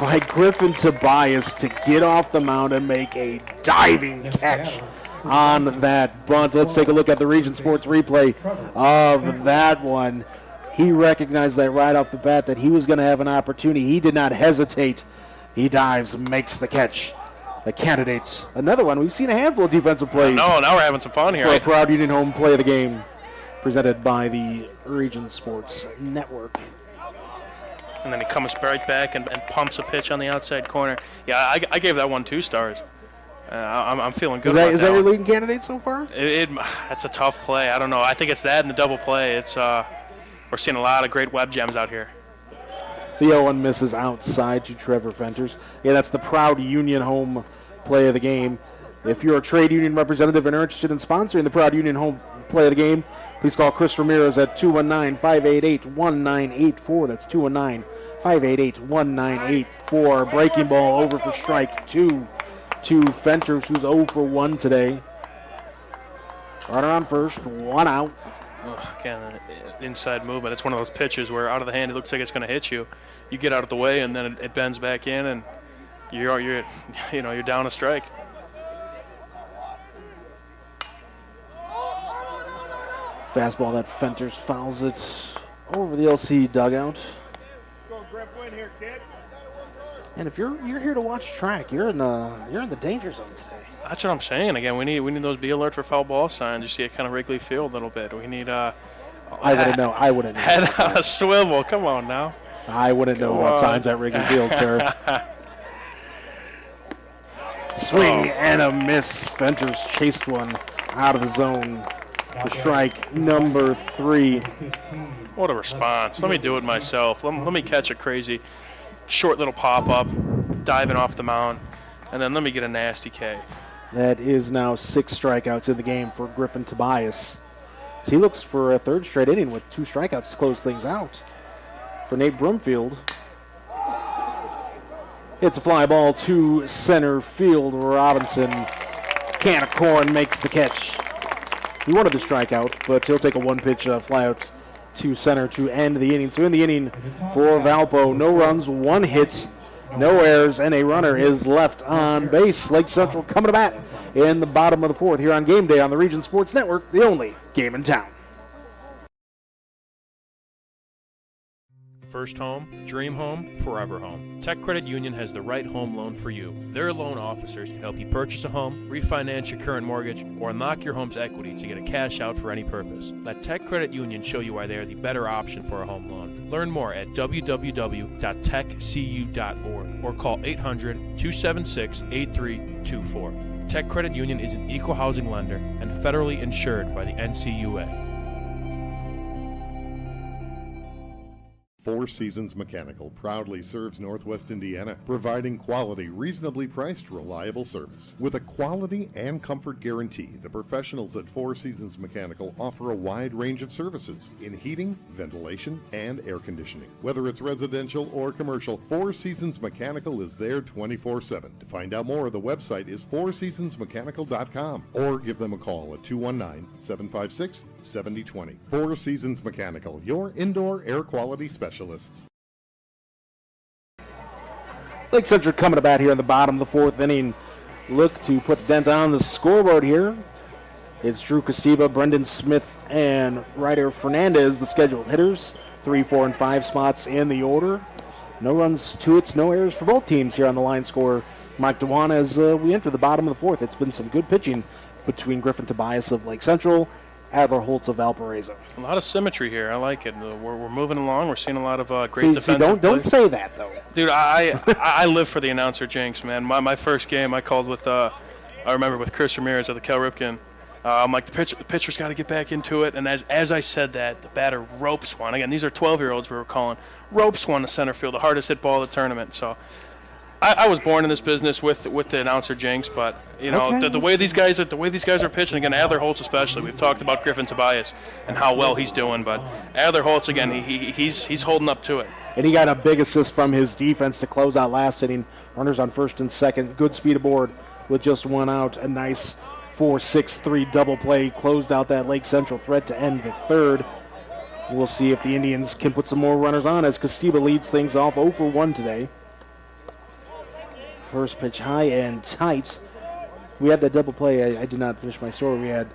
by Griffin Tobias to get off the mound and make a diving catch on that bunt. Let's take a look at the Region Sports replay of that one. He recognized that right off the bat that he was going to have an opportunity. He did not hesitate. He dives, makes the catch. The candidates, another one. We've seen a handful of defensive plays. No, now we're having some fun here. For a Proud Union home play of the game, presented by the Region Sports Network. And then he comes right back and pumps a pitch on the outside corner. Yeah, I gave that one 2 stars. I'm feeling good about that. Is that your leading candidate so far? That's a tough play. I don't know. I think it's that and the double play. We're seeing a lot of great web gems out here. The 0-1 misses outside to Trevor Fenters. Yeah, that's the Proud Union home play of the game. If you're a trade union representative and are interested in sponsoring the Proud Union home play of the game, please call Chris Ramirez at 219-588-1984. That's 219-588-1984. Breaking ball over for strike 2 to Fenters, who's 0 for 1 today. Runner on first, 1 out. Again, inside movement. It's one of those pitches where out of the hand it looks like it's going to hit you. You get out of the way and then it bends back in and you're down a strike. Fastball that Fenters fouls it over the LC dugout. And if you're here to watch track, you're in the danger zone today. That's what I'm saying. Again, we need those be alert for foul ball signs. You see it kind of Wrigley Field a little bit. We need I wouldn't know. Head on a swivel. Come on now. I wouldn't know what signs at Wrigley Field, sir. Swing and a miss. Fenters chased one out of the zone for strike number 3. What a response. Let me do it myself. Let me catch a crazy short little pop-up, diving off the mound, and then let me get a nasty K. That is now 6 strikeouts in the game for Griffin Tobias. So he looks for a 3rd straight inning with 2 strikeouts to close things out. For Nate Broomfield, it's a fly ball to center field. Robinson, can of corn, makes the catch. He wanted the strikeout, but he'll take a 1-pitch fly out to center to end the inning. So in the inning for Valpo, no runs, 1 hit, no errors, and a runner is left on base. Lake Central coming to bat in the bottom of the 4th here on Game Day on the Region Sports Network, the only game in town. First home, dream home, forever home. Tech Credit Union has the right home loan for you. Their loan officers can help you purchase a home, refinance your current mortgage, or unlock your home's equity to get a cash out for any purpose. Let Tech Credit Union show you why they are the better option for a home loan. Learn more at www.techcu.org or call 800-276-8324. Tech Credit Union is an equal housing lender and federally insured by the NCUA. Four Seasons Mechanical proudly serves Northwest Indiana, providing quality, reasonably priced, reliable service. With a quality and comfort guarantee, the professionals at Four Seasons Mechanical offer a wide range of services in heating, ventilation, and air conditioning. Whether it's residential or commercial, Four Seasons Mechanical is there 24/7. To find out more, the website is fourseasonsmechanical.com or give them a call at 219-756-7020. Four Seasons Mechanical, your indoor air quality specialists. Lake Central coming to bat here in the bottom of the fourth inning. Look to put the dent on the scoreboard here. It's Drew Costiba, Brendan Smith, and Ryder Fernandez, the scheduled hitters. 3, 4, and 5 spots in the order. No runs, 2 hits, no errors for both teams here on the line score. Mike Dewan, as we enter the bottom of the fourth. It's been some good pitching between Griffin Tobias of Lake Central, Adler Holtz of Valparaiso. A lot of symmetry here. I like it. We're moving along. We're seeing a lot of great defensive Don't say that, though. Dude, I live for the announcer jinx, man. My first game I called with, I remember with Chris Ramirez at the Cal Ripken. I'm like, the pitcher's got to get back into it. And as I said that, the batter ropes one. Again, these are 12-year-olds we were calling. Ropes one to center field, the hardest hit ball of the tournament. So I was born in this business with the announcer jinx, but you know the way these guys are pitching. Again, Adler Holtz especially. We've talked about Griffin Tobias and how well he's doing, but Adler Holtz again, he's holding up to it. And he got a big assist from his defense to close out last inning. Runners on first and second. Good speed aboard with just one out. A nice 4-6-3 double play closed out that Lake Central threat to end the third. We'll see if the Indians can put some more runners on as Costiba leads things off 0 for 1 today. First pitch high and tight. We had that double play. I did not finish my story. We had,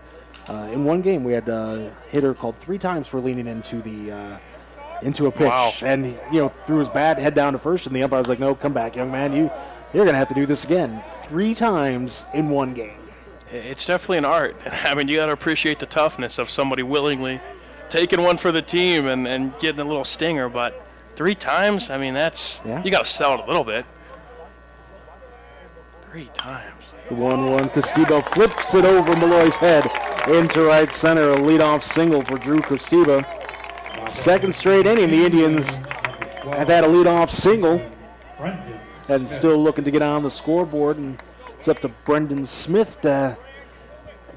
in one game, we had a hitter called 3 times for leaning into a pitch. Wow. And, threw his bat, head down to first, and the umpire was like, no, come back, young man. You're going to have to do this again. 3 times in one game. It's definitely an art. I mean, you got to appreciate the toughness of somebody willingly taking one for the team and getting a little stinger. But 3 times, I mean, you got to sell it a little bit. 3 times. The 1-1, Costiba flips it over Malloy's head into right center. A leadoff single for Drew Costiba. Second straight inning, the Indians have had a leadoff single and still looking to get on the scoreboard. And it's up to Brendan Smith to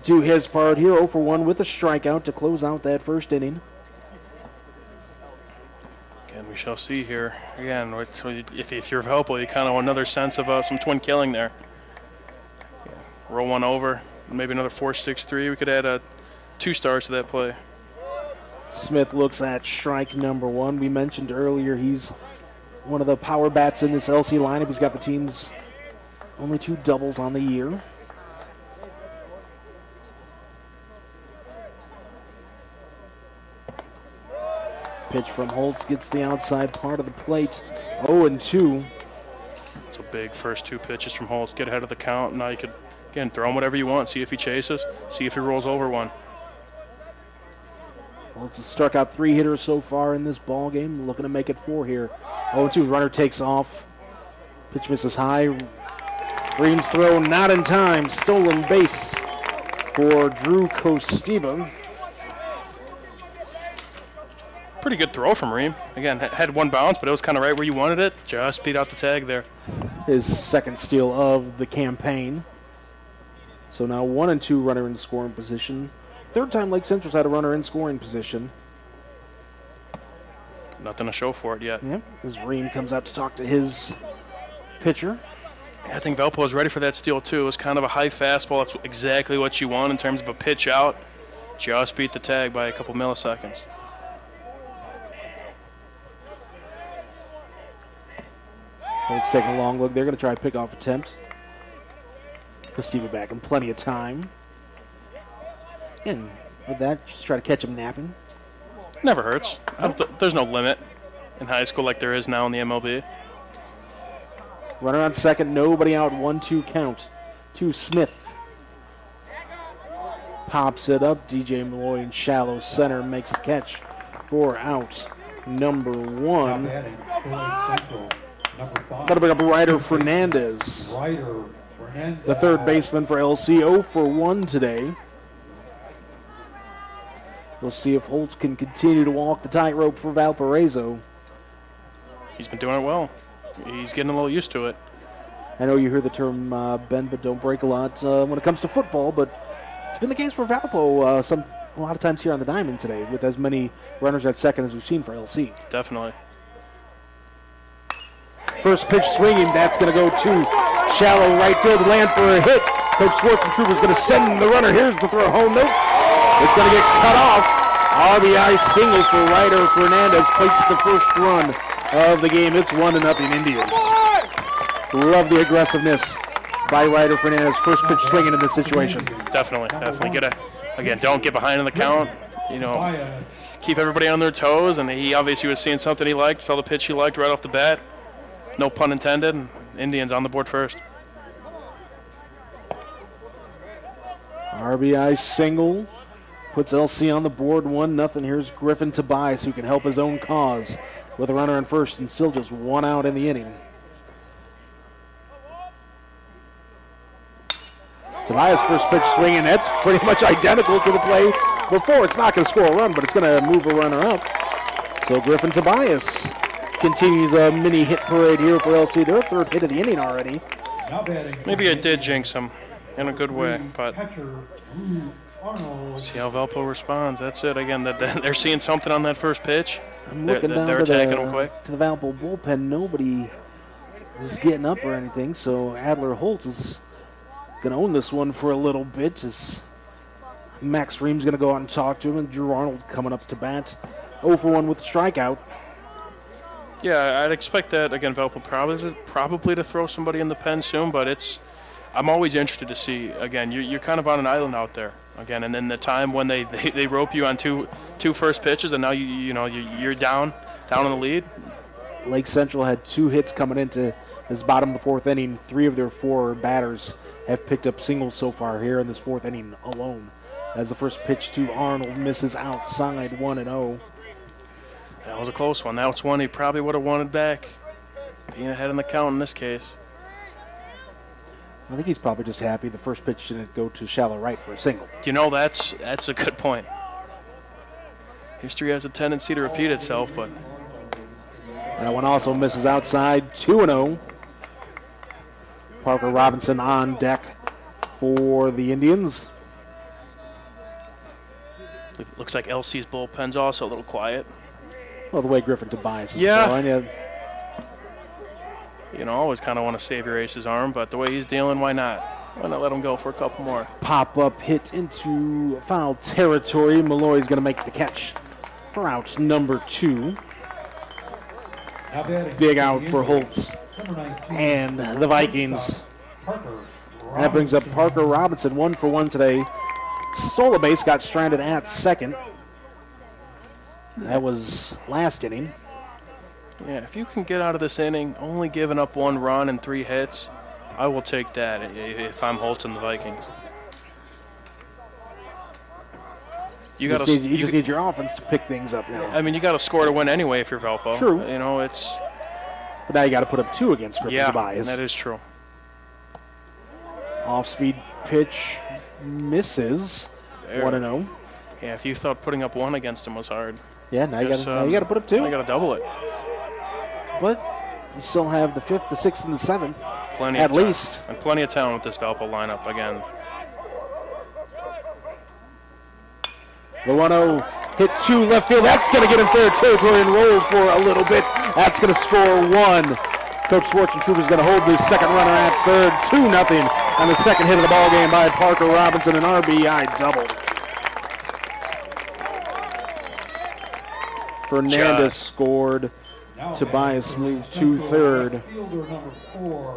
do his part here. 0 for 1 with a strikeout to close out that first inning. Again, we shall see here. Again, if you're Valpo, you kind of want another sense of some twin killing there. Yeah. Roll one over, maybe another 4-6-3. We could add 2 stars to that play. Smith looks at strike number 1. We mentioned earlier he's one of the power bats in this LC lineup. He's got the team's only 2 doubles on the year. Pitch from Holtz gets the outside part of the plate. 0-2. It's a big first 2 pitches from Holtz. Get ahead of the count. Now you could, again, throw him whatever you want. See if he chases. See if he rolls over one. Holtz has struck out 3 hitters so far in this ball game. Looking to make it 4 here. 0-2. Runner takes off. Pitch misses high. Ream's throw not in time. Stolen base for Drew Costiba. Pretty good throw from Ream. Again, had 1 bounce, but it was kind of right where you wanted it. Just beat out the tag there. His second steal of the campaign. So now 1-2 runner in scoring position. Third time Lake Central's had a runner in scoring position. Nothing to show for it yet. Yep, as Ream comes out to talk to his pitcher. I think Valpo was ready for that steal too. It was kind of a high fastball. That's exactly what you want in terms of a pitch out. Just beat the tag by a couple milliseconds. Holtz taking a long look. They're going to try a pickoff attempt. Costiba back in plenty of time. And with that, just try to catch him napping. Never hurts. There's no limit in high school like there is now in the MLB. Runner on second, nobody out, 1-2 count to Smith. Pops it up, DJ Malloy in shallow center makes the catch for out number 1. That'll bring up Ryder Fernandez. The third baseman for LC, 0 for 1 today. We'll see if Holtz can continue to walk the tightrope for Valparaiso. He's been doing it well. He's getting a little used to it. I know you hear the term bend but don't break a lot when it comes to football, but it's been the case for Valpo a lot of times here on the diamond today with as many runners at second as we've seen for LC. Definitely. First pitch swinging, that's going to go to shallow right field, land for a hit. Coach Schwarzentrooper is going to send the runner. Here's the throw home. Nope. It's going to get cut off. RBI single for Ryder Fernandez. Plates the first run of the game. It's 1-0 Indians. Love the aggressiveness by Ryder Fernandez. First pitch swinging in this situation. Definitely. Again, don't get behind in the count. Keep everybody on their toes, and he obviously was seeing something he liked, saw the pitch he liked right off the bat. No pun intended. And Indians on the board first. RBI single puts LC on the board 1-0. Here's Griffin Tobias, who can help his own cause with a runner on first and still just 1 out in the inning. Tobias' first pitch swinging. That's pretty much identical to the play before. It's not going to score a run, but it's going to move a runner up. So Griffin Tobias continues a mini hit parade here for LC. Their third hit of the inning already. Maybe it did jinx him in a good way, but see how Valpo responds. That's it. Again, they're seeing something on that first pitch. I'm looking down they're attacking him quick. To the Valpo bullpen. Nobody is getting up or anything, so Adler Holtz is going to own this one for a little bit. As Max Ream's going to go out and talk to him, and Drew Arnold coming up to bat. 0-for-1 with a strikeout. Yeah, I'd expect that, again, Valpo probably to throw somebody in the pen soon, but I'm always interested to see, again, you're kind of on an island out there, again, and then the time when they rope you on two first pitches, and now you're down in the lead. Lake Central had 2 hits coming into this bottom of the 4th inning. 3 of their 4 batters have picked up singles so far here in this 4th inning alone. As the first pitch to Arnold misses outside, 1-0. That was a close one. That's one he probably would have wanted back. Being ahead in the count in this case. I think he's probably just happy the first pitch didn't go to shallow right for a single. That's a good point. History has a tendency to repeat itself, but that one also misses outside, 2-0. Parker Robinson on deck for the Indians. it looks like LC's bullpen's also a little quiet. Well, the way Griffin Tobias is throwing. Always kind of want to save your ace's arm, but the way he's dealing, why not? Why not let him go for a couple more? Pop-up hit into foul territory. Malloy's going to make the catch for out number 2. Big out for Holtz and the Vikings. That brings up Parker Robinson, 1-for-1 today. Stole a base, got stranded at second. That was last inning. Yeah, if you can get out of this inning only giving up 1 run and 3 hits, I will take that if I'm Holtz and the Vikings. You just need your offense to pick things up now. I mean, you got to score to win anyway if you're Valpo. True. But now you got to put up 2 against Griffin Tobias. Yeah, that is true. Off-speed pitch misses. 1-0. Yeah, if you thought putting up 1 against him was hard. Yeah, now you got to put up 2. Now you got to double it. But you still have the 5th, the 6th, and the 7th. Plenty at of least. And plenty of talent with this Valpo lineup again. The 1-0 hit to left field. That's going to get him fair territory and roll for a little bit. That's going to score 1. Coach Schwarzentrooper is going to hold the second runner at third. 2-0 on the second hit of the ball game by Parker Robinson, an RBI double. Fernandez scored. Tobias moved to third.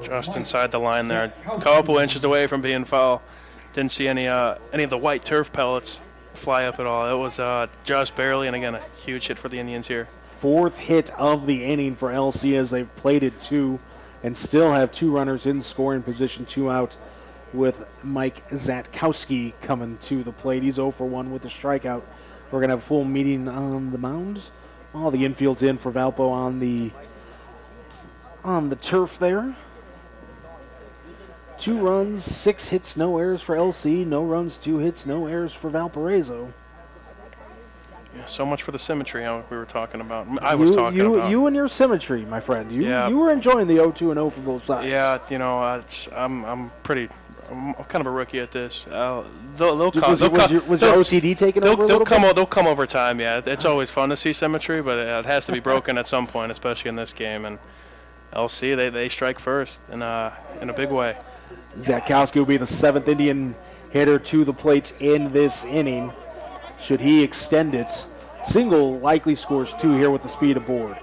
Just inside the line there. A couple inches away from being foul. Didn't see any of the white turf pellets fly up at all. It was just barely, and again, a huge hit for the Indians here. 4th hit of the inning for LC as they've plated 2 and still have 2 runners in scoring position, 2 out, with Mike Zatkowski coming to the plate. He's 0-for-1 with a strikeout. We're going to have a full meeting on the mound. All the infield's in for Valpo on the turf there. 2 runs, 6 hits, no errors for LC. No runs, 2 hits, no errors for Valparaiso. Yeah, so much for the symmetry we were talking about. I was talking about. You and your symmetry, my friend. You were enjoying the 0-2-0 for both sides. Yeah, I'm kind of a rookie at this. Was your OCD taken over? They'll come over time. Yeah, it's always fun to see symmetry, but it has to be broken at some point, especially in this game. And LC, they strike first in a big way. Zatkowski will be the 7th Indian hitter to the plate in this inning. Should he extend it, single likely scores 2 here with the speed aboard.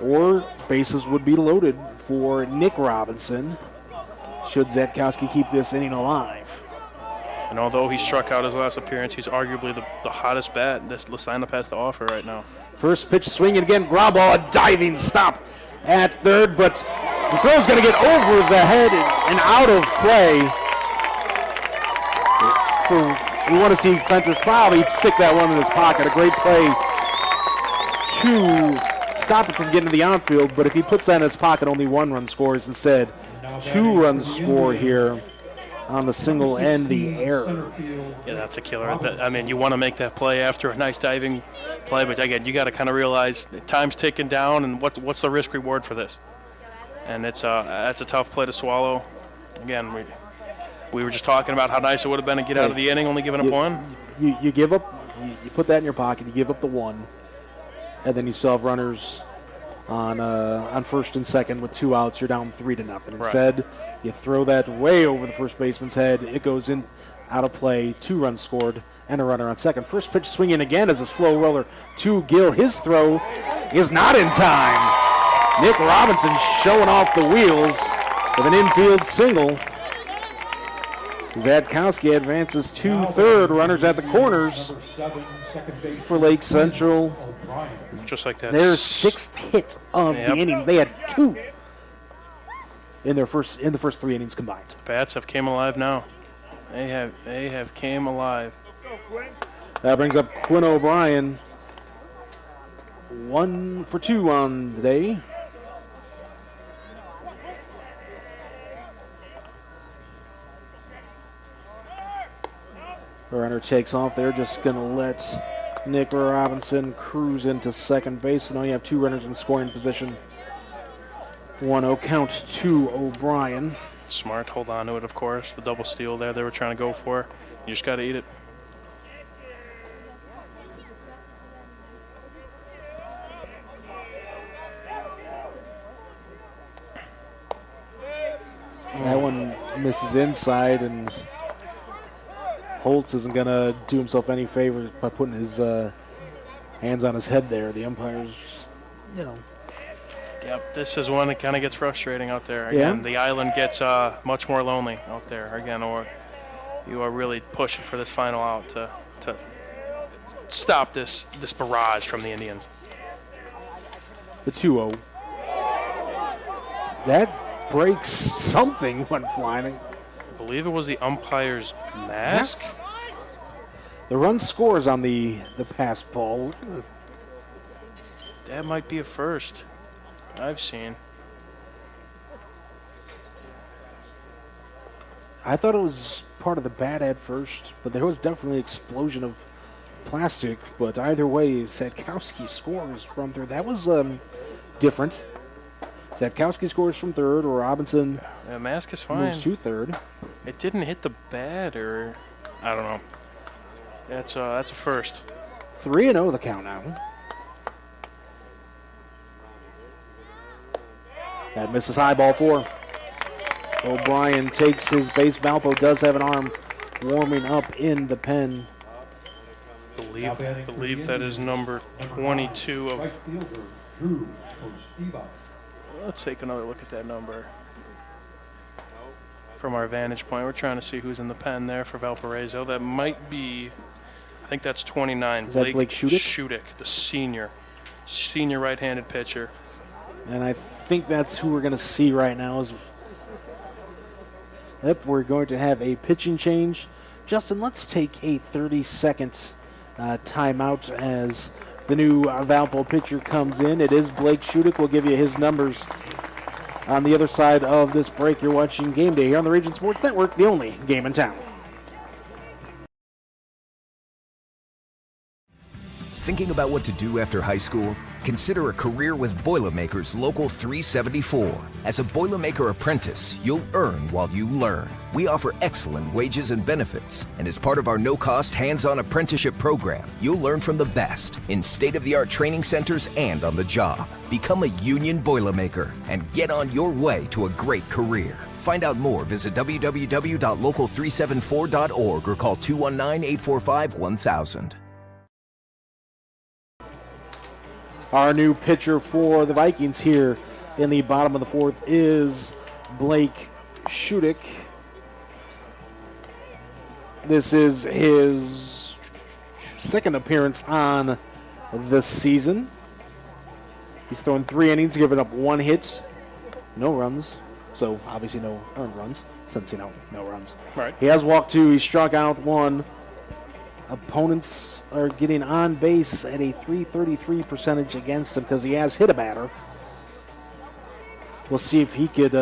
Or bases would be loaded for Nick Robinson, should Zadkowski keep this inning alive. And although he struck out his last appearance, he's arguably the hottest bat this lineup has to offer right now. First pitch swinging again, ground ball, a diving stop at third, but the throw's going to get over the head and out of play. We want to see Fenter's probably stick that one in his pocket. A great play to stop it from getting to the outfield, but if he puts that in his pocket, only 1 run scores instead. 2 runs score here on the single and the error. Yeah, that's a killer. I mean, you want to make that play after a nice diving play, but again, you got to kind of realize time's ticking down, and what's the risk reward for this? And that's a tough play to swallow. Again, we were just talking about how nice it would have been to get out of the inning, only giving up 1. You give up. You put that in your pocket. You give up the 1, and then you still have runners on first and second with 2 outs. You're down 3-0. Instead, you throw that way over the first baseman's head. It goes in, out of play. 2 runs scored and a runner on second. First pitch swinging again as a slow roller to Gill. His throw is not in time. Nick Robinson showing off the wheels with an infield single. Zadkowski advances to third. Runners at the corners for Lake Central. Just like that. Their 6th hit of the inning. They had 2 in the first 3 innings combined. Bats have came alive now. They have came alive. That brings up Quinn O'Brien. 1 for 2 on the day. The runner takes off. They're just going to let Nick Robinson cruise into second base. And now you have 2 runners in scoring position. 1-0 count to O'Brien. Smart. Hold on to it, of course. The double steal there they were trying to go for. You just got to eat it. That one misses inside, and Holtz isn't going to do himself any favors by putting his hands on his head there. The umpire's, Yep, this is one that kind of gets frustrating out there. Again, the island gets much more lonely out there. Again, or you are really pushing for this final out to stop this barrage from the Indians. The 2-0. That breaks something when flying. I believe it was the umpire's mask. The run scores on the pass ball. That might be a first I've seen. I thought it was part of the bat at first, but there was definitely an explosion of plastic. But either way, Zadkowski scores from third. That was different. Zadkowski scores from third, or Robinson mask is fine. Moves to third. It didn't hit the bat, or I don't know. That's a first. 3-0 the count now. That misses high, ball 4. O'Brien takes his base. Valpo does have an arm warming up in the pen. Believe that is number 22 of. Let's take another look at that number. From our vantage point, we're trying to see who's in the pen there for Valparaiso. That might be, I think that's 29. Is that Blake Shudik? Shudik, the senior right-handed pitcher. And I think that's who we're going to see right now. Yep, we're going to have a pitching change. Justin, let's take a 30-second timeout as the new Valpo pitcher comes in. It is Blake Shudik. We'll give you his numbers on the other side of this break. You're watching Game Day here on the Region Sports Network, the only game in town. Thinking about what to do after high school? Consider a career with Boilermakers Local 374. As a Boilermaker apprentice, you'll earn while you learn. We offer excellent wages and benefits, and as part of our no-cost hands-on apprenticeship program, you'll learn from the best in state-of-the-art training centers and on the job. Become a union Boilermaker and get on your way to a great career. Find out more, visit www.local374.org or call 219-845-1000. Our new pitcher for the Vikings here in the bottom of the fourth is Blake Shudik. This is his second appearance on the season. He's thrown 3 innings, giving up 1 hit, no runs. So obviously no earned runs, since no runs. Right. He has walked 2. He struck out 1. Opponents are getting on base at a .333 percentage against him because he has hit a batter. We'll see if he could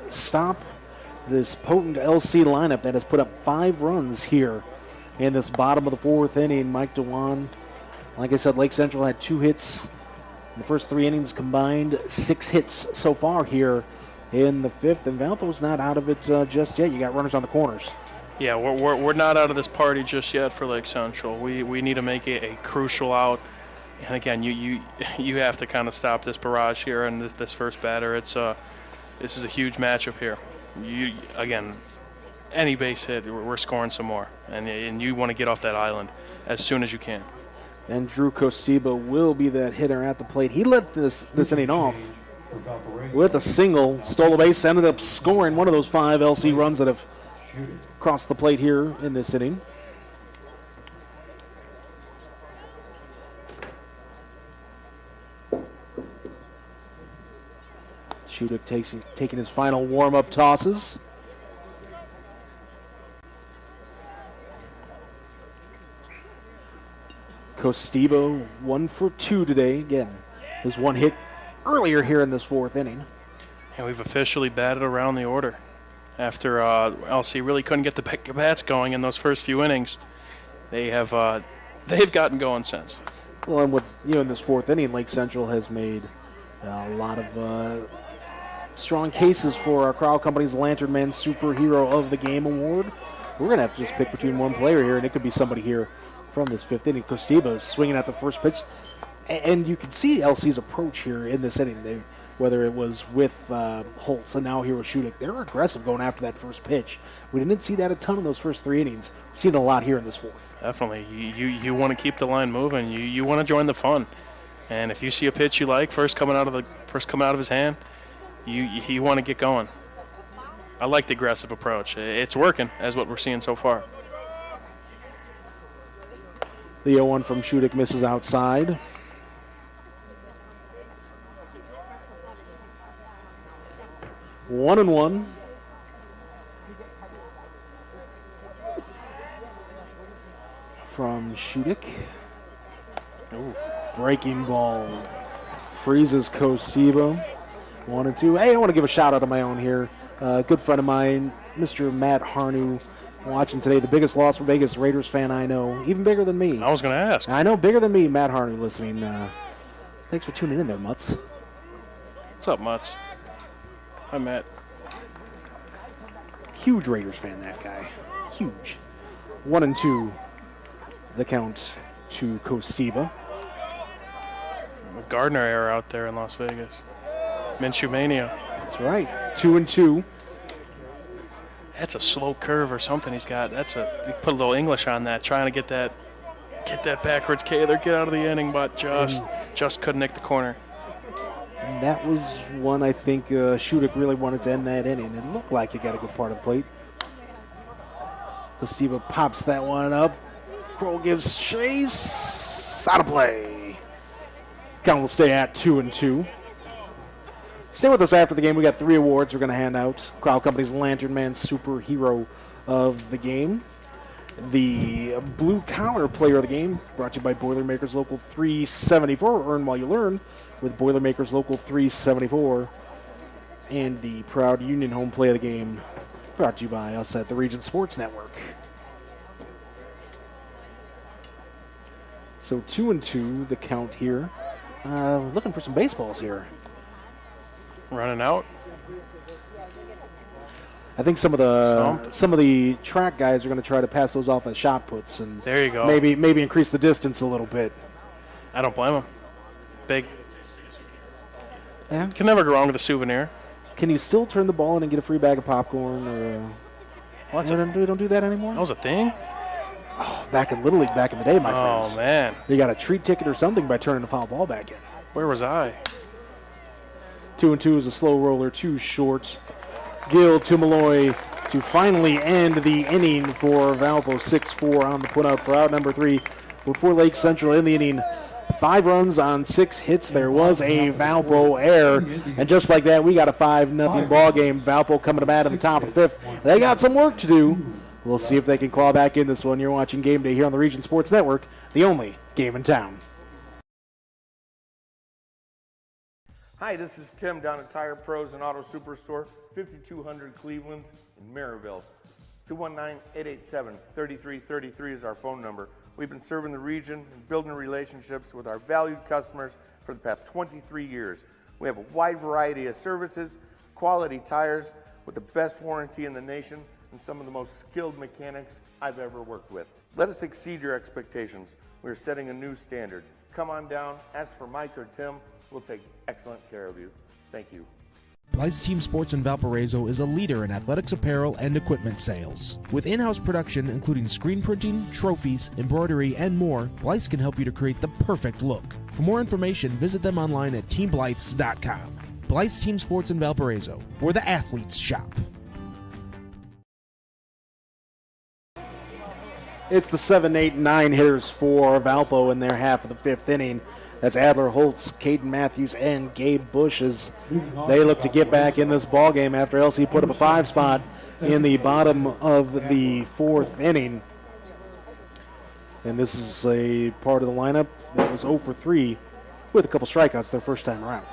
stop this potent LC lineup that has put up 5 runs here in this bottom of the fourth inning. Mike Dewan, like I said, Lake Central had 2 hits in the first 3 innings combined, 6 hits so far here in the fifth, and Valpo's not out of it just yet. You got runners on the corners. Yeah, we're not out of this party just yet for Lake Central. We need to make it a crucial out. And again, you have to kind of stop this barrage here and this first batter. This is a huge matchup here. Again, any base hit, we're scoring some more, and you want to get off that island as soon as you can. And Drew Costiba will be that hitter at the plate. He let this inning off with a single, stole a base, ended up scoring one of those 5 LC runs that have crossed the plate here in this inning. Shudik taking his final warm-up tosses. Costiba 1 for 2 today. Again, his 1 hit earlier here in this 4th inning. And we've officially batted around the order after LC really couldn't get the bats going in those first few innings. They've gotten going since. Well, and what's in this 4th inning, Lake Central has made a lot of strong cases for our Crowell Company's Lantern Man Superhero of the Game award. We're going to have to just pick between one player here, and it could be somebody here from this 5th inning. Costiba is swinging at the first pitch, and you can see LC's approach here in this inning. Whether it was with Holtz and now here with Shudik, they're aggressive going after that first pitch. We didn't see that a ton in those first 3 innings. We've seen it a lot here in this 4th. Definitely. You want to keep the line moving. You want to join the fun. And if you see a pitch you like first coming out of his hand, you want to get going. I like the aggressive approach. It's working, as what we're seeing so far. The 0-1 from Shudik misses outside. One and one. From Shudik. Ooh, breaking ball. Freezes Costiba. 1 and 2. Hey, I want to give a shout out to my own here. Good friend of mine, Mr. Matt Harnew, watching today. The biggest Las Vegas Raiders fan I know. Even bigger than me. I was going to ask. I know, bigger than me. Matt Harnew listening. Thanks for tuning in there, Mutz. What's up, Mutz? Hi, Matt. Huge Raiders fan, that guy. Huge. 1 and 2. The count to Costiba. Gardner era out there in Las Vegas. Minshew Mania. That's right. 2 and 2. That's a slow curve or something he's got. You put a little English on that, trying to get that backwards Kaler, get out of the inning, but just couldn't nick the corner. And that was one I think Shudik really wanted to end that inning. It looked like he got a good part of the plate. Costiba pops that one up. Kroll gives chase. Out of play. Count will stay at 2 and 2. Stay with us after the game. We got 3 awards we're going to hand out. Crowell Company's Lantern Man Superhero of the Game. The Blue Collar Player of the Game, brought to you by Boilermakers Local 374. Earn while you learn with Boilermakers Local 374. And the Proud Union Home Play of the Game, brought to you by us at the Region Sports Network. So 2 and 2, the count here. Looking for some baseballs here. Running out. I think some of the track guys are going to try to pass those off as shot puts, and there you go. Maybe increase the distance a little bit. I don't blame them. Big. Yeah. Can never go wrong with a souvenir. Can you still turn the ball in and get a free bag of popcorn? Or don't do that anymore? That was a thing? Oh, back in Little League back in the day, my friends. Oh, man. You got a treat ticket or something by turning the foul ball back in. Where was I? 2-2 is a slow roller, too short. Gill to Malloy to finally end the inning for Valpo. 6-4 on the putout for out number 3 before Lake Central in the inning. 5 runs on 6 hits. There was a Valpo error. And just like that, we got a 5-0 ball game. Valpo coming to bat in the top of the 5th. They got some work to do. We'll see if they can claw back in this one. You're watching Game Day here on the Region Sports Network, the only game in town. Hi, this is Tim down at Tire Pros and Auto Superstore, 5200 Cleveland in Maryville. 219-887-3333 is our phone number. We've been serving the region and building relationships with our valued customers for the past 23 years. We have a wide variety of services, quality tires with the best warranty in the nation, and some of the most skilled mechanics I've ever worked with. Let us exceed your expectations. We're setting a new standard. Come on down, ask for Mike or Tim. We'll take excellent care of you. Thank you. Blythe's Team Sports in Valparaiso is a leader in athletics apparel and equipment sales. With in-house production including screen printing, trophies, embroidery, and more, Blythe's can help you to create the perfect look. For more information, visit them online at teamblythes.com. Blythe's Team Sports in Valparaiso, where the athletes shop. It's the 7, 8, 9 hitters for Valpo in their half of the 5th inning. That's Adler Holtz, Caden Matthews, and Gabe Bush as they look to get back in this ball game after LC put up a 5 spot in the bottom of the 4th inning. And this is a part of the lineup that was 0 for 3 with a couple strikeouts their first time around.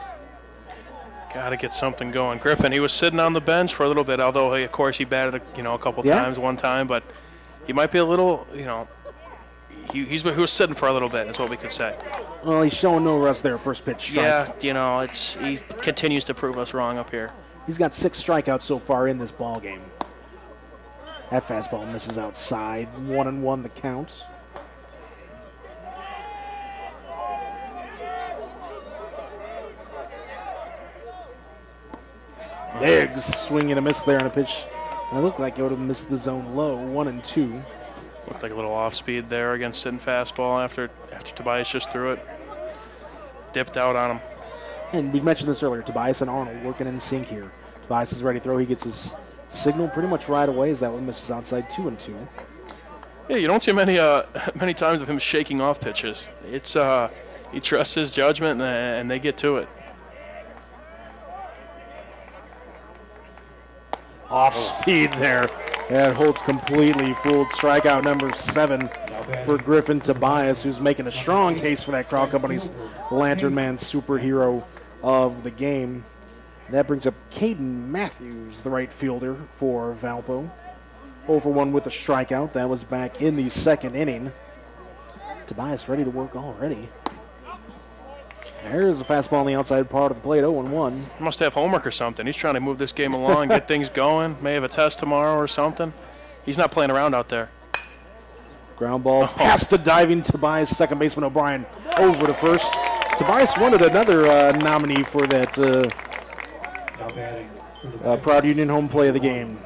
Got to get something going. Griffin, he was sitting on the bench for a little bit, although, of course, he batted a couple times one time, but he might be a little, he was sitting for a little bit, is what we could say. Well, he's showing no rust there, first pitch strike. Yeah, he continues to prove us wrong up here. He's got 6 strikeouts so far in this ball game. That fastball misses outside. 1-1 the count. Big swing and a miss there on a pitch. It looked like it would have missed the zone low. 1-2. Looked like a little off speed there against sitting fastball after Tobias just threw it. Dipped out on him. And we mentioned this earlier. Tobias and Arnold working in sync here. Tobias is ready to throw. He gets his signal pretty much right away as that one misses outside. 2-2. Yeah, you don't see many times of him shaking off pitches. It's he trusts his judgment and they get to it. Off speed there. That Holtz completely fooled. Strikeout number 7 for Griffin Tobias, who's making a strong case for that Crowell Company's Lantern Man superhero of the game. That brings up Caden Matthews, the right fielder for Valpo. 0 for 1 with a strikeout. That was back in the 2nd inning. Tobias ready to work already. There's a fastball on the outside part of the plate, 0-1. He must have homework or something. He's trying to move this game along, get things going. May have a test tomorrow or something. He's not playing around out there. Ground ball past to diving Tobias, second baseman O'Brien over to first. Tobias wanted another nominee for that Proud Union home play of the game.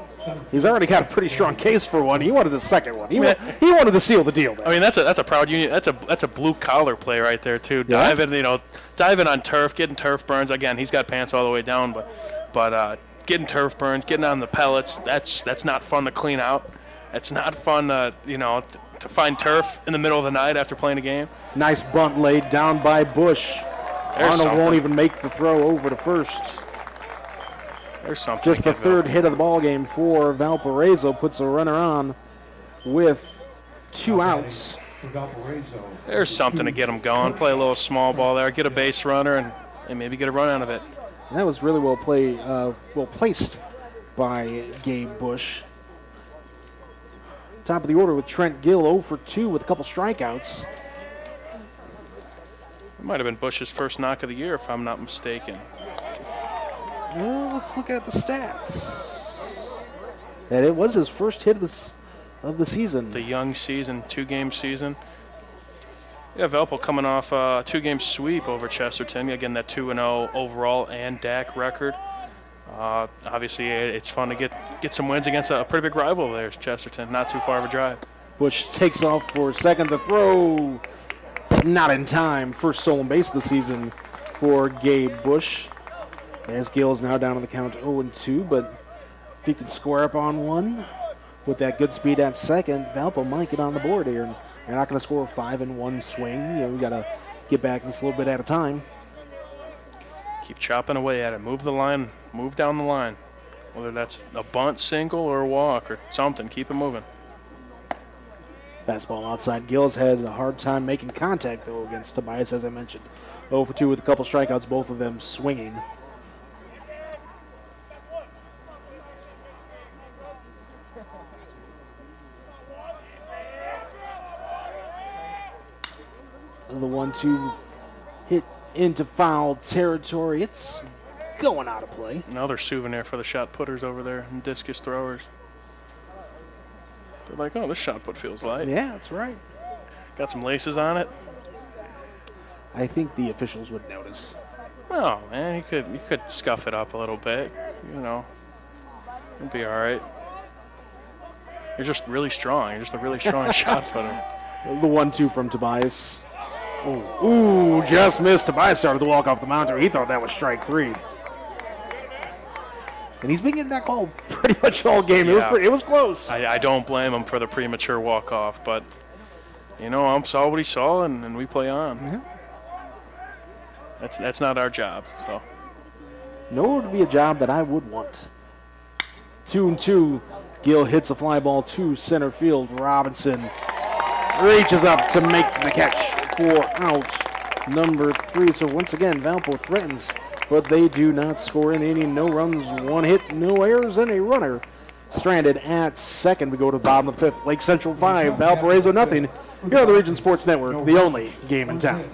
He's already got a pretty strong case for one. He wanted the second one. He wanted to seal the deal there. I mean, that's a Proud Union. That's a blue collar play right there too. Yeah. Diving on turf, getting turf burns. Again, he's got pants all the way down, but getting turf burns, getting on the pellets. That's not fun to clean out. It's not fun to find turf in the middle of the night after playing a game. Nice bunt laid down by Bush. Arnold won't even make the throw over to first. There's something. Just the 3rd hit of the ball game for Valparaiso puts a runner on with 2 outs. There's something to get him going. Play a little small ball there, get a base runner, and maybe get a run out of it. And that was really well placed by Gabe Bush. Top of the order with Trent Gill, 0 for 2 with a couple strikeouts. It might have been Bush's first knock of the year, if I'm not mistaken. Well, let's look at the stats. And it was his first hit of the season. The young season, 2-game season. Yeah, Valpo coming off a 2-game sweep over Chesterton. Again, that 2-0 overall and DAC record. Obviously, it's fun to get some wins against a pretty big rival there, Chesterton. Not too far of a drive. Bush takes off for second. The throw not in time. First stolen base of the season for Gabe Bush. As Gill's now down on the count 0-2, but if he can square up on one with that good speed at second, Valpo might get on the board here. And you're not going to score 5 in one swing. You got to get back this a little bit at a time. Keep chopping away at it. Move the line. Move down the line. Whether that's a bunt, single, or a walk or something, keep it moving. Fastball outside. Gill's had a hard time making contact, though, against Tobias, as I mentioned. 0-2 with a couple strikeouts, both of them swinging. The 1-2 hit into foul territory. It's going out of play. Another souvenir for the shot putters over there and discus throwers. They're like, oh, this shot put feels light. Yeah, that's right. Got some laces on it. I think the officials would notice. Oh, man, you could scuff it up a little bit. You know, it'll be all right. You're just really strong. You're just a really strong shot putter. The 1-2 from Tobias. Ooh, just missed. Tobias started to walk off the mound. He thought that was strike 3. And he's been getting that call pretty much all game. Yeah. It was close. I don't blame him for the premature walk-off, but, you know, saw what he saw, and we play on. Yeah. That's not our job, so. Nor would be a job that I would want. 2-2. Gill hits a fly ball to center field. Robinson reaches up to make the catch for out number 3. So once again, Valpo threatens, but they do not score in the inning. No runs, 1 hit, no errors, and a runner stranded at second. We go to the bottom of the 5th. Lake Central 5, Valparaiso nothing. Here on the Region Sports Network, the only game in town.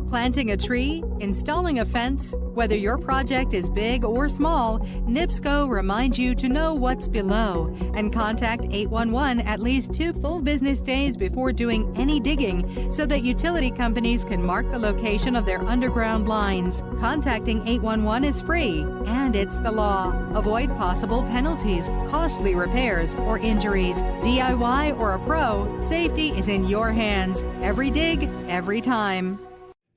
Planting a tree, installing a fence, whether your project is big or small, NIPSCO reminds you to know what's below and contact 811 at least 2 full business days before doing any digging so that utility companies can mark the location of their underground lines. Contacting 811 is free and it's the law. Avoid possible penalties, costly repairs, or injuries. DIY or a pro, safety is in your hands. Every dig, every time.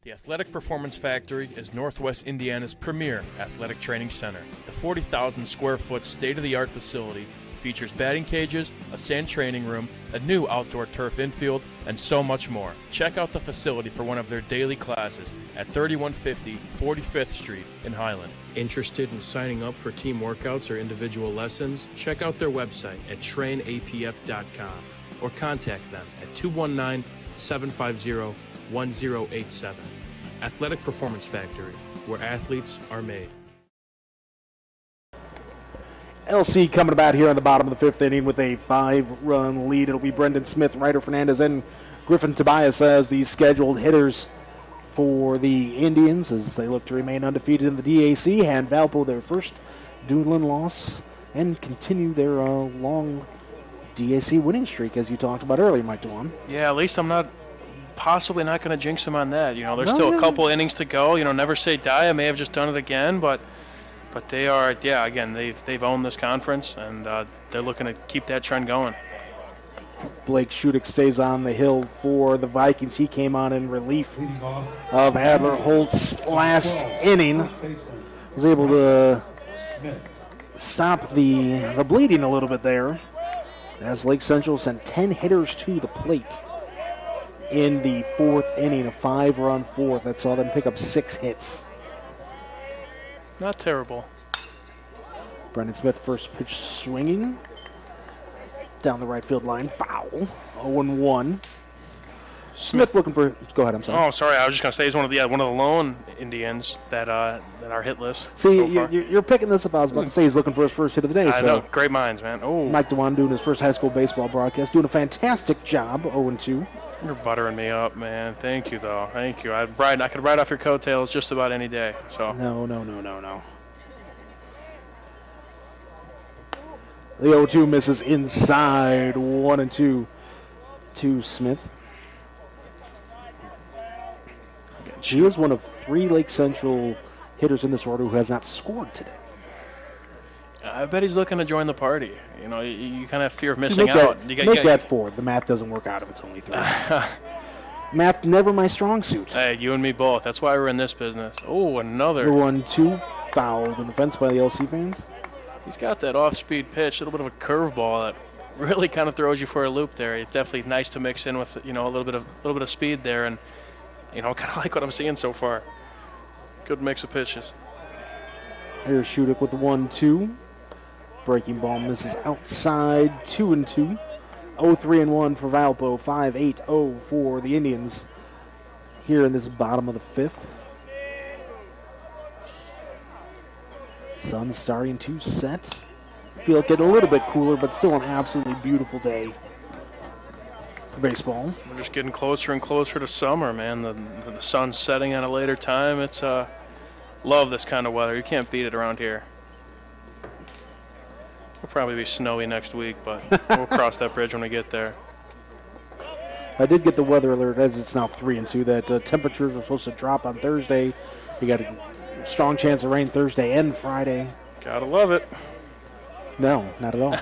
The Athletic Performance Factory is Northwest Indiana's premier athletic training center. The 40,000 square foot state-of-the-art facility features batting cages, a sand training room, a new outdoor turf infield, and so much more. Check out the facility for one of their daily classes at 3150 45th Street in Highland. Interested in signing up for team workouts or individual lessons? Check out their website at trainapf.com or contact them at 219-750-1087. Athletic Performance Factory, where athletes are made. LC coming about here on the bottom of the 5th inning with a 5-run lead. It'll be Brendan Smith, Ryder Fernandez, and Griffin Tobias as the scheduled hitters for the Indians as they look to remain undefeated in the DAC. Hand Valpo their first Duneland loss and continue their long DAC winning streak, as you talked about earlier, Mike DeWan. Yeah, at least I'm possibly not going to jinx them on that. You know, there's still a couple innings to go. You know, never say die. I may have just done it again, but they are, yeah, again, they've owned this conference, and they're looking to keep that trend going. Blake Shudick stays on the hill for the Vikings. He came on in relief of Adler Holt's last inning. Was able to stop the bleeding a little bit there as Lake Central sent 10 hitters to the plate in the 4th inning, a 5-run 4th. That saw them pick up 6 hits. Not terrible. Brendan Smith, first pitch swinging down the right field line. Foul. 0-1. Smith looking for. Go ahead. I'm sorry. Oh, sorry. I was just gonna say he's one of the lone Indians that are hitless. See, so you're picking this up. I was about to say he's looking for his first hit of the day. I know. Great minds, man. Oh, Mike DeWan doing his first high school baseball broadcast, doing a fantastic job. 0-2. You're buttering me up, man. Thank you, though. Thank you. I could ride off your coattails just about any day. So. No. The 0-2 misses inside. 1-2 to Smith. She is one of 3 Lake Central hitters in this order who has not scored today. I bet he's looking to join the party. You know, you kind of fear of missing out. Make that 4. The math doesn't work out if it's only 3. Math, never my strong suit. Hey, you and me both. That's why we're in this business. Oh, another. The 1-2 fouled in defense by the LC fans. He's got that off-speed pitch, a little bit of a curveball that really kind of throws you for a loop there. It's definitely nice to mix in with, you know, a little bit of speed there, and you know, kind of like what I'm seeing so far. Good mix of pitches. Here's Shudik with the 1-2. Breaking ball misses outside. 2-2. 0-3-1 for Valpo. 5-8-0 for the Indians here in this bottom of the fifth. Sun starting to set. Feel it getting a little bit cooler, but still an absolutely beautiful day for baseball. We're just getting closer and closer to summer, man. The sun's setting at a later time. It's love this kind of weather. You can't beat it around here. It'll probably be snowy next week, but we'll cross that bridge when we get there. I did get the weather alert, as it's now 3-2, that temperatures are supposed to drop on Thursday. You got a strong chance of rain Thursday and Friday. Gotta love it. No, not at all.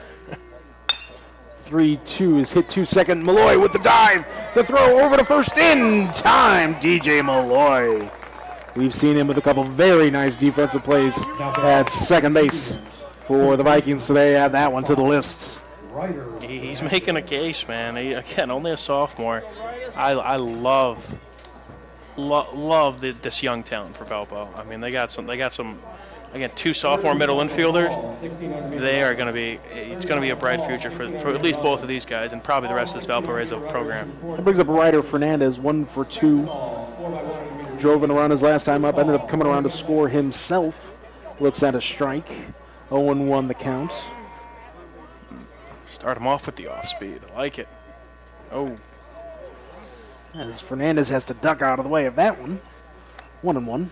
3-2 is hit 2-2. Malloy with the dive. The throw over to first in time. DJ Malloy. We've seen him with a couple very nice defensive plays at second base for the Vikings today. Add that one to the list. He's making a case, man. Again, only a sophomore. I love this young talent for Valpo. I mean, they got some. Again, 2 sophomore middle infielders. They are going to be. It's going to be a bright future for at least both of these guys, and probably the rest of this Valparaiso program. That brings up Ryder Fernandez, 1 for 2. Drove in around his last time up. Ended up coming around to score himself. Looks at a strike. 0-1 the count. Start him off with the off speed. I like it. Oh. As Fernandez has to duck out of the way of that one. 1-1.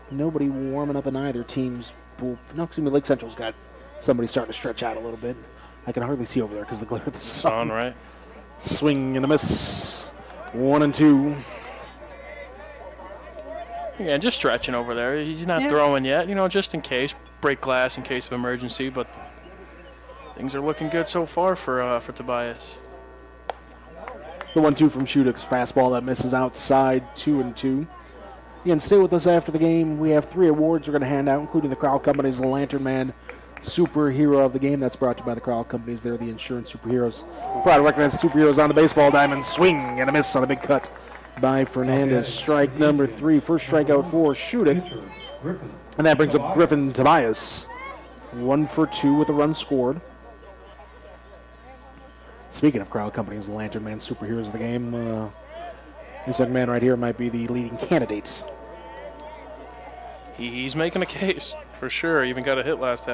Nobody warming up in either team's bull. No, excuse me, Lake Central's got somebody starting to stretch out a little bit. I can hardly see over there because of the glare of the sun. Right? Swing and a miss. 1-2. Yeah, just stretching over there. He's not throwing yet, you know, just in case. Break glass in case of emergency, but things are looking good so far for Tobias. The 1-2 from Shudik's fastball that misses outside. 2-2. Again, stay with us after the game. We have 3 awards we're going to hand out, including the Crowell Company's Lantern Man Superhero of the Game. That's brought to you by the Crowell Companies. They're the insurance superheroes. Proud to recognize superheroes on the baseball diamond. Swing and a miss on a big cut by Fernandez. Strike number 3. First strikeout for Shudik. And that brings up Griffin Tobias. 1 for 2 with a run scored. Speaking of Crowell Company's Lantern Man Superheroes of the Game, this young man right here might be the leading candidate. He's making a case, for sure. Even got a hit last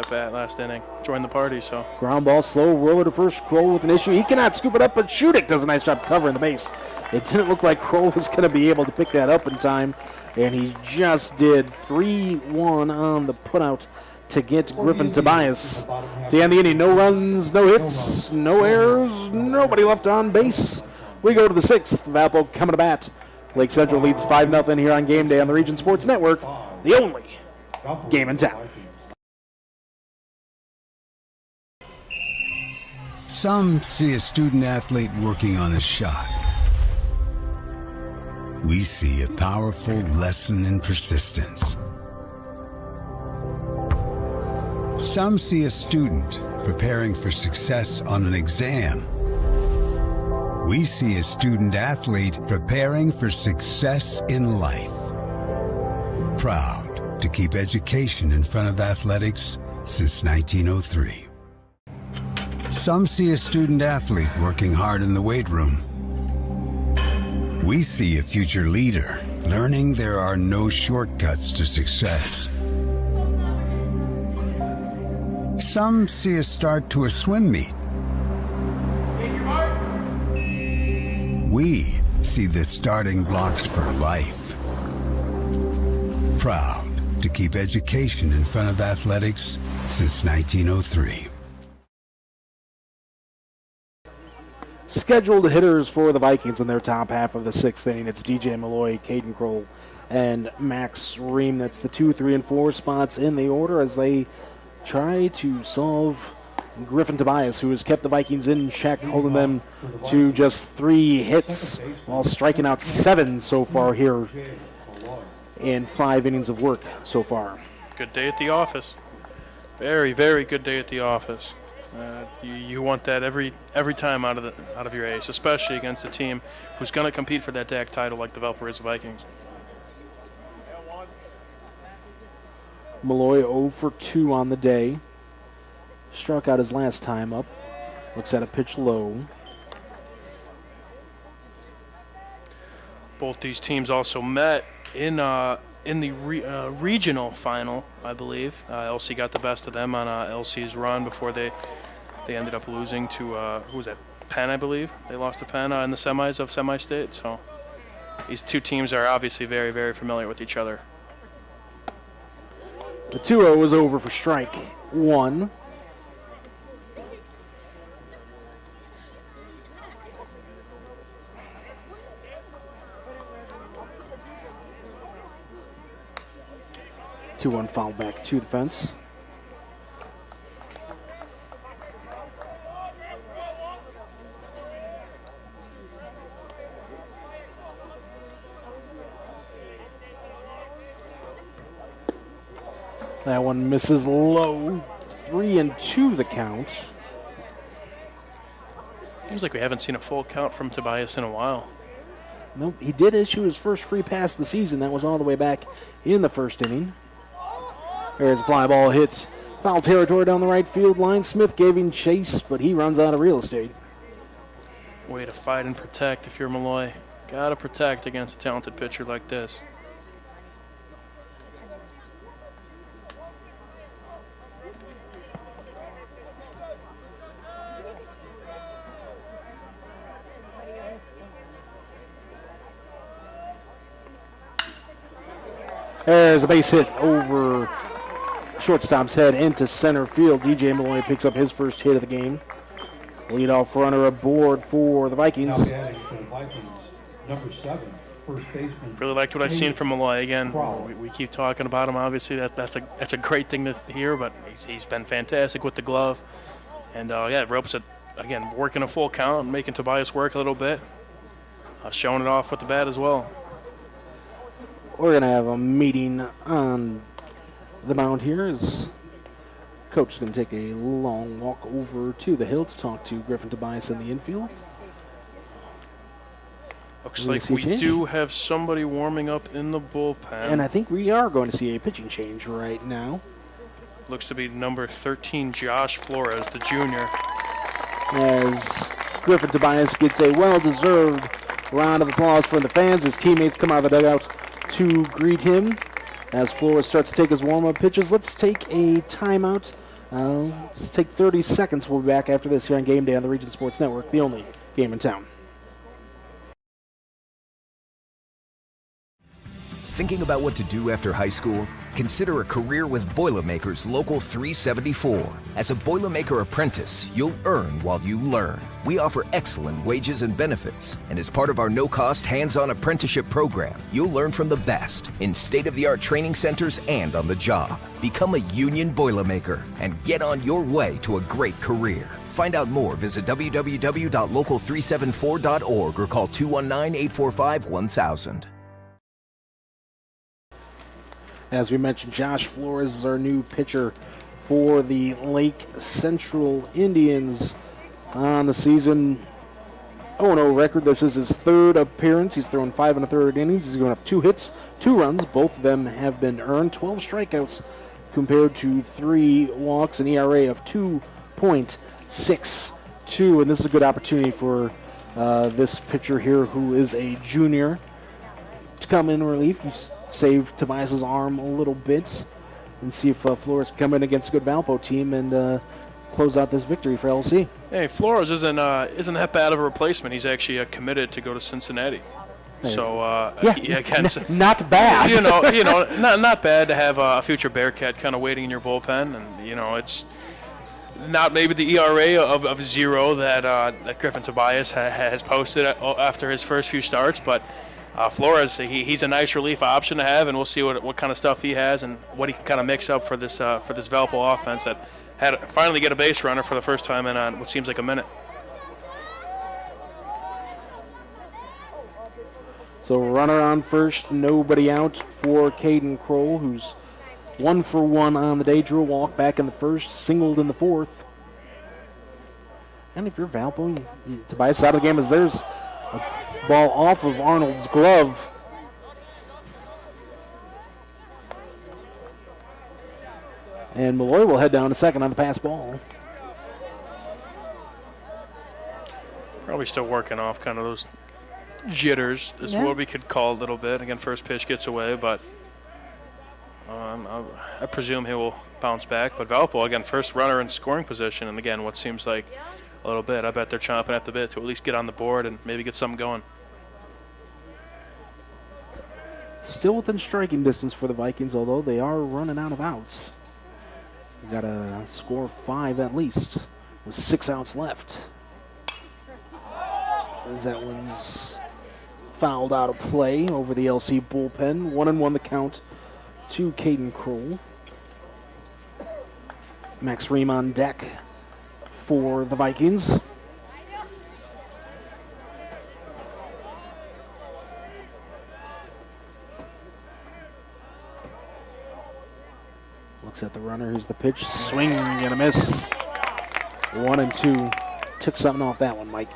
inning. Joined the party, so. Ground ball, slow roller to first. Kroll with an issue. He cannot scoop it up, but Shudik does a nice job covering the base. It didn't look like Kroll was going to be able to pick that up in time, and he just did. 3-1 on the putout to get Griffin Tobias to end the inning. No runs, no hits, no errors, nobody left on base. We go to the 6th. Valpo coming to bat. Lake Central leads 5-0 here on game day on the Region Sports Network, the only game in town. Some see a student athlete working on a shot. We see a powerful lesson in persistence. Some see a student preparing for success on an exam. We see a student athlete preparing for success in life. Proud to keep education in front of athletics since 1903. Some see a student athlete working hard in the weight room. We see a future leader learning there are no shortcuts to success. Some see a start to a swim meet. We see the starting blocks for life. Proud to keep education in front of athletics since 1903. Scheduled hitters for the Vikings in their top half of the 6th inning. It's DJ Malloy, Caden Kroll, and Max Ream. That's the 2, 3, and 4 spots in the order as they try to solve Griffin Tobias, who has kept the Vikings in check, holding them to just 3 hits while striking out 7 so far here in 5 innings of work so far. Good day at the office. Very, very good day at the office. You want that every time out of your ace, especially against a team who's going to compete for that DAC title like the Valparaiso Vikings. Malloy 0 for 2 on the day. Struck out his last time up. Looks at a pitch low. Both these teams also met in the regional final, I believe. LC got the best of them on LC's run before they ended up losing to, who was that, Penn, I believe. They lost to Penn in the semis of semi-state. So these two teams are obviously very, very familiar with each other. The 2-0 was over for strike 1. Two-1 foul back to the fence. That one misses low. 3-2 the count. Seems like we haven't seen a full count from Tobias in a while. Nope, he did issue his first free pass of the season. That was all the way back in the first inning. There's a fly ball, hits foul territory down the right field line. Smith gave him chase, but he runs out of real estate. Way to fight and protect if you're Malloy. Gotta protect against a talented pitcher like this. There's a base hit over shortstop's head into center field. DJ Malloy picks up his first hit of the game. Leadoff runner aboard for the Vikings. Now batting for the Vikings, number 7, first baseman. Really liked what I've seen from Malloy. Again, we keep talking about him. Obviously, that's a great thing to hear. But he's been fantastic with the glove, and ropes it again, working a full count, making Tobias work a little bit, showing it off with the bat as well. We're going to have a meeting on the mound here as coach is going to take a long walk over to the hill to talk to Griffin Tobias in the infield. Looks like we do have somebody warming up in the bullpen. And I think we are going to see a pitching change right now. Looks to be number 13, Josh Flores, the junior. As Griffin Tobias gets a well-deserved round of applause from the fans. His teammates come out of the dugout to greet him as Flores starts to take his warm-up pitches. Let's take a timeout. Let's take 30 seconds. We'll be back after this here on Game Day on the Region Sports Network, the only game in town. Thinking about what to do after high school? Consider a career with Boilermakers Local 374. As a Boilermaker apprentice, you'll earn while you learn. We offer excellent wages and benefits, and as part of our no-cost hands-on apprenticeship program, you'll learn from the best in state-of-the-art training centers and on the job. Become a union Boilermaker and get on your way to a great career. Find out more, visit www.local374.org or call 219-845-1000. As we mentioned, Josh Flores is our new pitcher for the Lake Central Indians on the season. 0-0 record. This is his 3rd appearance. He's thrown 5 1/3 innings. He's going up 2 hits, 2 runs. Both of them have been earned. 12 strikeouts compared to 3 walks, an ERA of 2.62. And this is a good opportunity for this pitcher here, who is a junior, to come in relief. Save Tobias's arm a little bit and see if Flores can come in against a good Valpo team and close out this victory for LC. Hey, Flores isn't that bad of a replacement. He's actually committed to go to Cincinnati. So not bad. not bad to have a future Bearcat kind of waiting in your bullpen, and it's not maybe the ERA of 0 that Griffin Tobias has posted after his first few starts, but. Flores, he's a nice relief option to have, and we'll see what kind of stuff he has and what he can kind of mix up for this Valpo offense that finally get a base runner for the first time in what seems like a minute. So runner on first, nobody out for Caden Kroll, who's 1 for 1 on the day. Drew a walk back in the first, singled in the fourth. And if you're Valpo, Tobias out of the game as there's a ball off of Arnold's glove. And Malloy will head down to second on the pass ball. Probably still working off kind of those jitters is what we could call a little bit. Again, first pitch gets away, but I presume he will bounce back. But Valpo, again, first runner in scoring position, and again, what seems like a little bit. I bet they're chomping at the bit to at least get on the board and maybe get something going. Still within striking distance for the Vikings, although they are running out of outs. We got to score 5 at least with 6 outs left. As that one's fouled out of play over the LC bullpen. 1-1 the count to Caden Kroll. Max Ream on deck for the Vikings. Looks at the runner. Here's the pitch. Swing and a miss. 1-2. Took something off that one, Mike.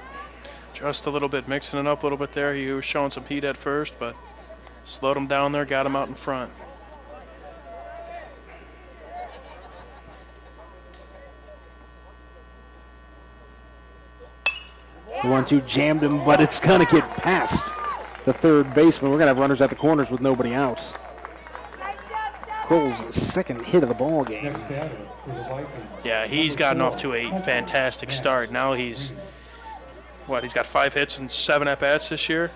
Just a little bit, mixing it up a little bit there. He was showing some heat at first, but slowed him down there, got him out in front. The 1-2 jammed him, but it's going to get past the third baseman. We're going to have runners at the corners with nobody out. Kroll's second hit of the ball game. Yeah, he's gotten off to a fantastic start. Now he's got 5 hits and 7 at-bats this year?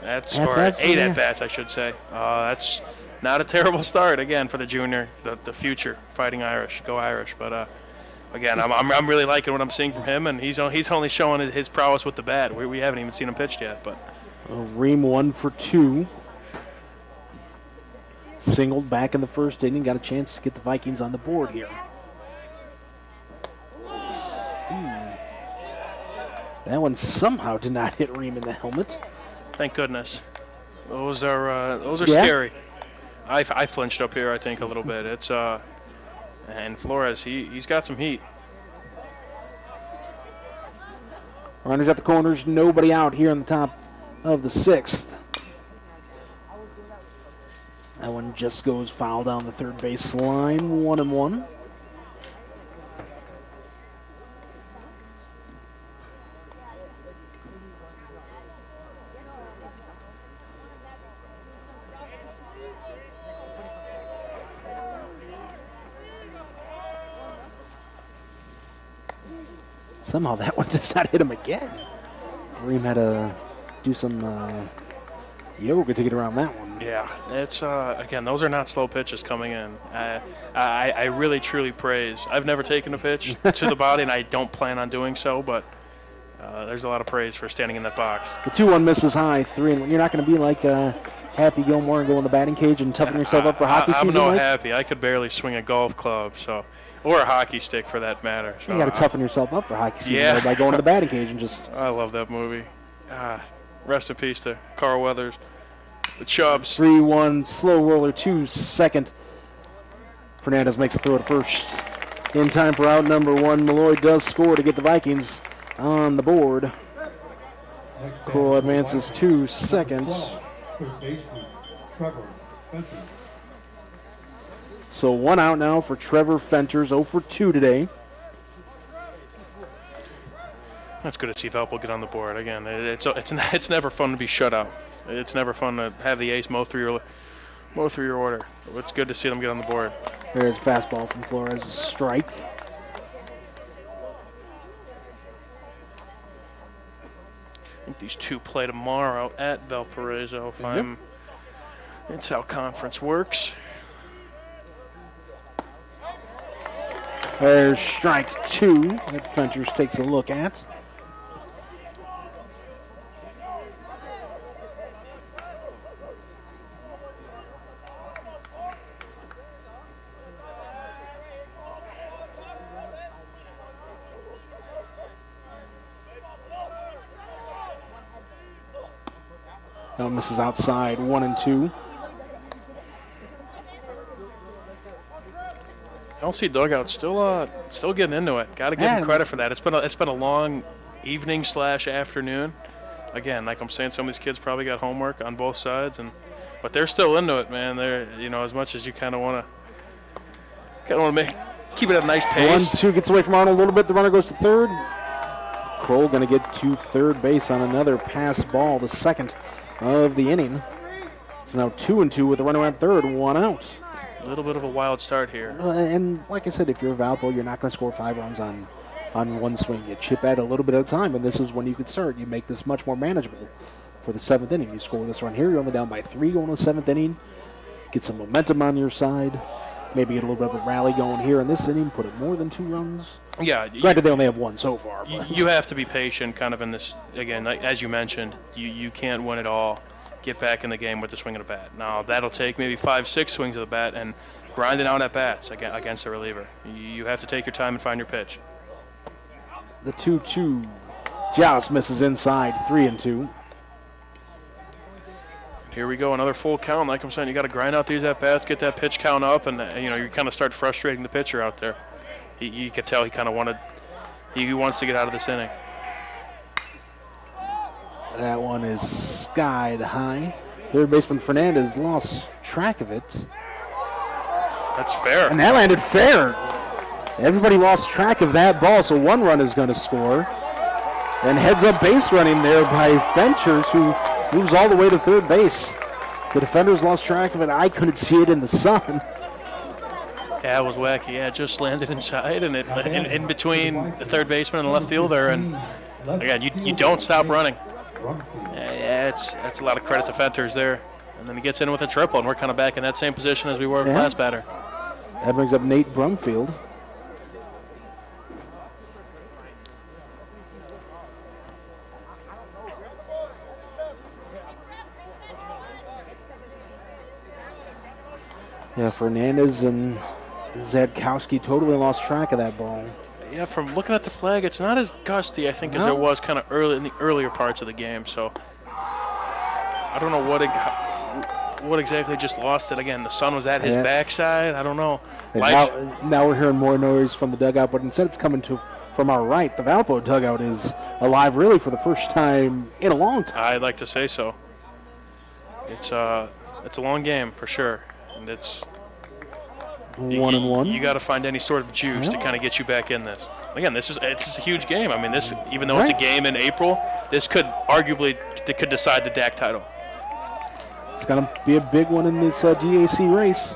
Or 8 at-bats, I should say. That's not a terrible start, again, for the junior, the future Fighting Irish. Go Irish. But, again, I'm really liking what I'm seeing from him, and he's only showing his prowess with the bat. We haven't even seen him pitched yet. But Ream 1 for 2. Singled back in the first inning. Got a chance to get the Vikings on the board here. That one somehow did not hit Ream in the helmet. Thank goodness. Those are scary. I flinched up here, I think, a little bit. It's and Flores, he's got some heat. Runners at the corners, nobody out here on the top of the 6th. That one just goes foul down the third base line. 1-1. Somehow that one does not hit him again. Ream had to do some yoga to get around that one. Yeah, it's again, those are not slow pitches coming in. I really truly praise. I've never taken a pitch to the body, and I don't plan on doing so. But there's a lot of praise for standing in that box. The 2-1 misses high. 3-1. You're not going to be like Happy Gilmore and go in the batting cage and toughen yourself up for hockey season. I'm no Happy. I could barely swing a golf club, or a hockey stick for that matter. So, you got to toughen yourself up for hockey season by going to the batting cage and just. I love that movie. Rest in peace to Carl Weathers. The Chubbs. 3-1 slow roller to second. Fernandez makes a throw to first. In time for out number 1. Malloy does score to get the Vikings on the board. Kroll advances to second. So 1 out now for Trevor Fenters, 0 for 2 today. That's good to see Valpo get on the board again. It's never fun to be shut out. It's never fun to have the ace mow through your order. It's good to see them get on the board. There's a fastball from Flores, strike. I think these two play tomorrow at Valparaiso. That's how conference works. There's strike 2 that Fenters takes a look at. No, misses outside, 1-2. LC dugout still getting into it. Got to give him credit for that. It's been a long evening / afternoon. Again, like I'm saying, some of these kids probably got homework on both sides, but they're still into it, man. They're as much as you kind of want to keep it at a nice pace. 1-2 gets away from Arnold a little bit. The runner goes to third. Kroll going to get to third base on another pass ball, the second of the inning. It's now 2-2 with the runner at third, 1 out. A little bit of a wild start here. And like I said, if you're Valpo, you're not going to score 5 runs on one swing. You chip at a little bit at a time, and this is when you could start. You make this much more manageable for the 7th inning. You score this run here, you're only down by 3 going to the 7th inning. Get some momentum on your side. Maybe get a little bit of a rally going here in this inning. Put it more than 2 runs. Yeah. Granted, they only have 1 so far. You have to be patient kind of in this. Again, like, as you mentioned, you can't win it all. Get back in the game with the swing of the bat. Now, that'll take maybe 5-6 swings of the bat and grinding out at bats against the reliever. You have to take your time and find your pitch. The 2-2 just misses inside, 3-2. Here we go, another full count. Like I'm saying, you got to grind out these at bats, get that pitch count up, and you kind of start frustrating the pitcher out there. You could tell he kind of he wants to get out of this inning. That one is skied high. Third baseman Fernandez lost track of it. That's fair. And that landed fair. Everybody lost track of that ball, so 1 run is going to score. And heads up base running there by Ventures, who moves all the way to third base. The defenders lost track of it. I couldn't see it in the sun. Yeah, it was wacky. Yeah, it just landed inside, and it in between the third baseman and the left fielder. And again, you don't stop running. Yeah, that's a lot of credit to Venters there. And then he gets in with a triple, and we're kind of back in that same position as we were with last batter. That brings up Nate Brumfield. Yeah, Fernandez and Zadkowski totally lost track of that ball. Yeah, from looking at the flag, it's not as gusty, I think, as it was kind of early in the earlier parts of the game. So I don't know what exactly just lost it. Again, the sun was at his backside. I don't know. Now we're hearing more noise from the dugout, but instead it's coming from our right. The Valpo dugout is alive really for the first time in a long time. I'd like to say so. It's a long game for sure. And it's 1-1. You got to find any sort of juice to kind of get you back in this. Again, it's a huge game. I mean, this, even though it's a game in April, this could decide the DAC title. It's going to be a big one in this DAC race.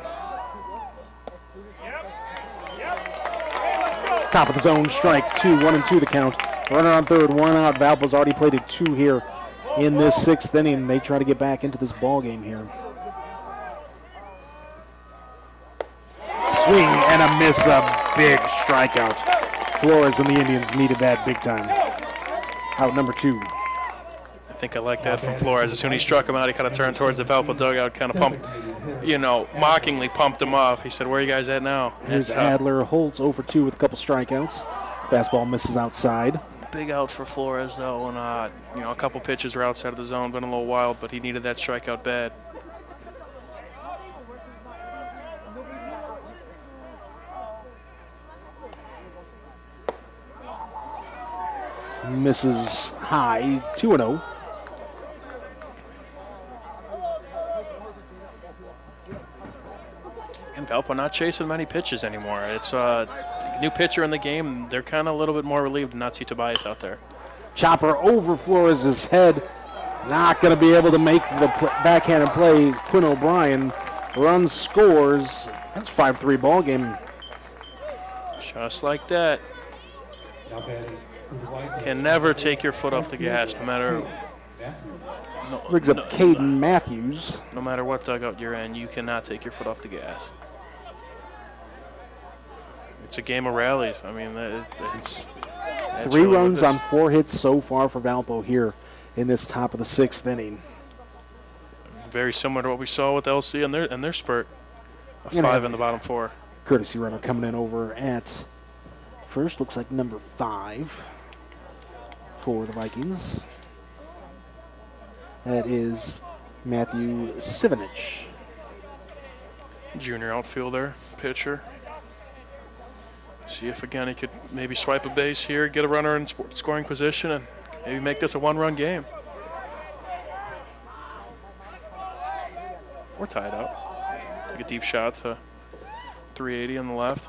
Top of the zone, strike 2, 1-2 the count. Runner on third, 1 out. Valpo's already played at 2 here in this 6th inning. They try to get back into this ball game here. Swing and a miss, a big strikeout. Flores and the Indians needed that big time. Out number 2. I think I like that from Flores. As soon as he struck him out, he kind of turned towards the Valpo dugout, kind of pumped, mockingly pumped him off. He said, "Where are you guys at now?" Here's Adler. Holtz 0 for 2 with a couple strikeouts. Fastball misses outside. Big out for Flores, though, and a couple pitches were outside of the zone, been a little wild, but he needed that strikeout bad. Misses high, 2-0. And Valpo not chasing many pitches anymore. It's a new pitcher in the game. They're kind of a little bit more relieved to not see Tobias out there. Chopper over Flores' head. Not going to be able to make the backhanded play. Quinn O'Brien runs, scores. That's a 5-3 ball game. Just like that. Can never take your foot off the gas, no matter. Brings up Caden Matthews. No matter what dugout you're in, you cannot take your foot off the gas. It's a game of rallies. I mean, it's 3 runs on 4 hits so far for Valpo here in this top of the 6th inning. Very similar to what we saw with LC and their spurt. A 5 in the bottom 4. Courtesy runner coming in over at first. Looks like number 5 for the Vikings. That is Matthew Sivanich. Junior outfielder, pitcher. See if, again, he could maybe swipe a base here, get a runner in scoring position, and maybe make this a one-run game. Or tie it up. Take a deep shot to 380 on the left.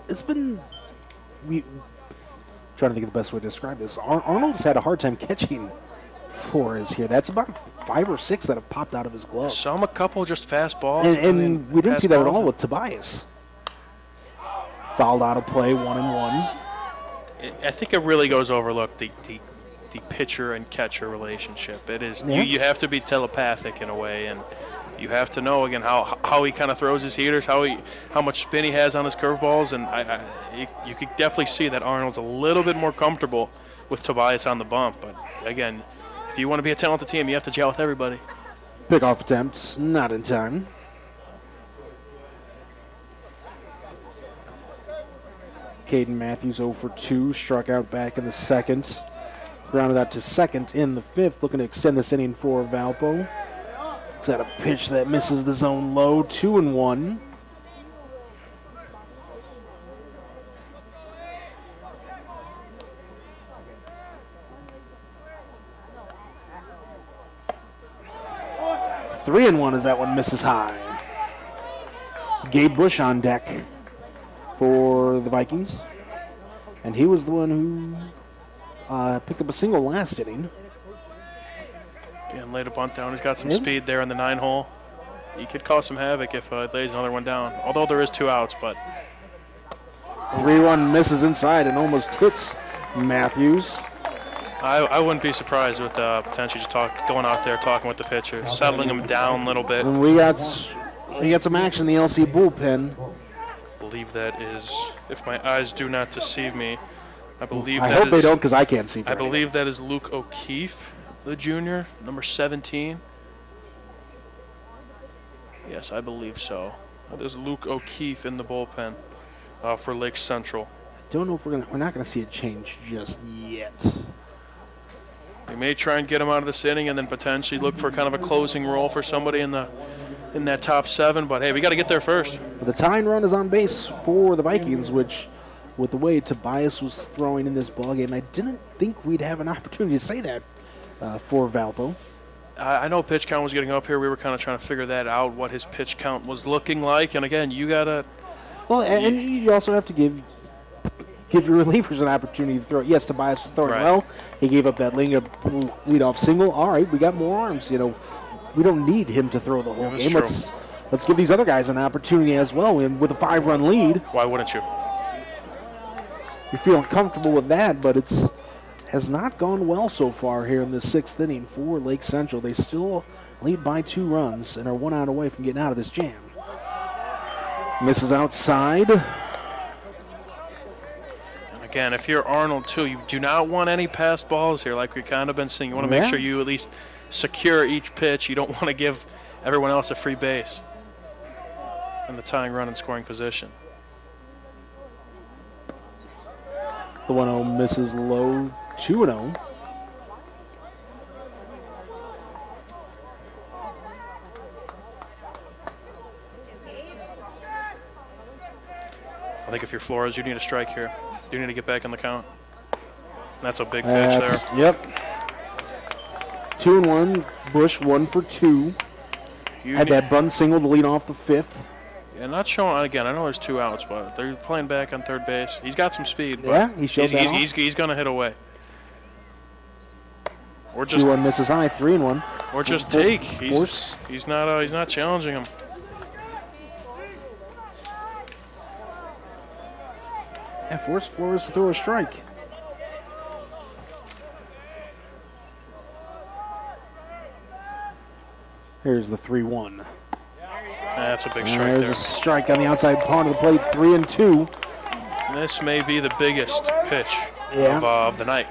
It's been... trying to think of the best way to describe this. Arnold's had a hard time catching Flores here. That's about 5 or 6 that have popped out of his glove. Some, a couple just fast balls. And we didn't see that at all with Tobias. Fouled out of play, 1-1. I think it really goes overlooked, the pitcher and catcher relationship. It is, Yeah. you have to be telepathic in a way, and you have to know, again, how he kind of throws his heaters, how much spin he has on his curveballs, and you could definitely see that Arnold's a little bit more comfortable with Tobias on the bump. But again, if you want to be a talented team, you have to gel with everybody. Pickoff attempts, not in time. Caden Matthews 0 for 2, struck out back in the second. Grounded out to second in the fifth, looking to extend this inning for Valpo. Is that a pitch that misses the zone low, 2-1. Three and 1 as that one misses high. Gabe Bush on deck for the Vikings. And he was the one who picked up a single last inning. And laid a bunt down. He's got some speed there in the 9-hole. He could cause some havoc if he lays another one down. Although there is 2 outs, but 3-1 misses inside and almost hits Matthews. I wouldn't be surprised with potentially just going out there, talking with the pitcher, settling him down a little bit. And we got some action in the LC bullpen. I believe that is, if my eyes do not deceive me, I hope they don't, because I can't see. I believe that is Luke O'Keefe, the junior, number 17. Yes, I believe so. That is Luke O'Keefe in the bullpen for Lake Central. Don't know if we're not gonna see a change just yet. We may try and get him out of this inning and then potentially look for kind of a closing role for somebody in that top 7. But hey, we got to get there first. The tying run is on base for the Vikings, which, with the way Tobias was throwing in this ballgame, I didn't think we'd have an opportunity to say that for Valpo. I know pitch count was getting up here. We were kind of trying to figure that out, what his pitch count was looking like. And again, you got to... Well, and you also have to give your relievers an opportunity to throw. Yes, Tobias was throwing well. He gave up that leadoff single. All right, we got more arms. We don't need him to throw the whole game. Let's give these other guys an opportunity as well. And with a 5-run lead, why wouldn't you? You're feeling comfortable with that, but it has not gone well so far here in the 6th inning for Lake Central. They still lead by 2 runs and are 1 out away from getting out of this jam. Misses outside. Again, if you're Arnold, too, you do not want any pass balls here like we've kind of been seeing. You want to make sure you at least secure each pitch. You don't want to give everyone else a free base in the tying run and scoring position. The 1-0 misses low, 2-0. I think if you're Flores, you need a strike here. You need to get back in the count. That's a big pitch there. Yep. 2-1. Bush 1 for 2. Had that bunt single to lead off the 5th. Yeah, not showing again. I know there's 2 outs, but they're playing back on third base. He's got some speed. But he showed that. He's going to hit away. Or just 2-1 misses high. 3-1. Or just take. He's not challenging him. Force Flores to throw a strike. Here's the 3-1. That's a big strike there. There's a strike on the outside part of the plate, 3-2. And this may be the biggest pitch of the night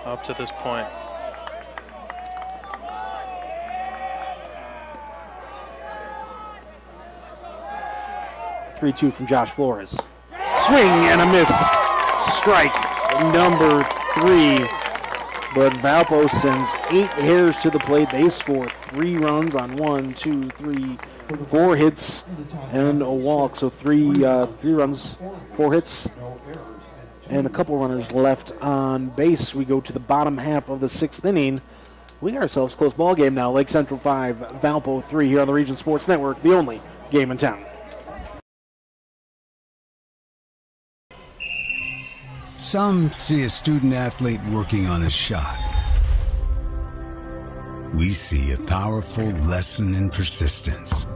up to this point. Three-two from Josh Flores. Swing and a miss. Strike number 3. But Valpo sends 8 hitters to the plate. They score 3 runs on 1, 2, 3, 4 hits and a walk. So 3 runs, 4 hits, and a couple runners left on base. We go to the bottom half of the 6th inning. We got ourselves a close ball game now. Lake Central 5, Valpo 3 here on the Region Sports Network, the only game in town. Some see a student athlete working on a shot. We see a powerful lesson in persistence.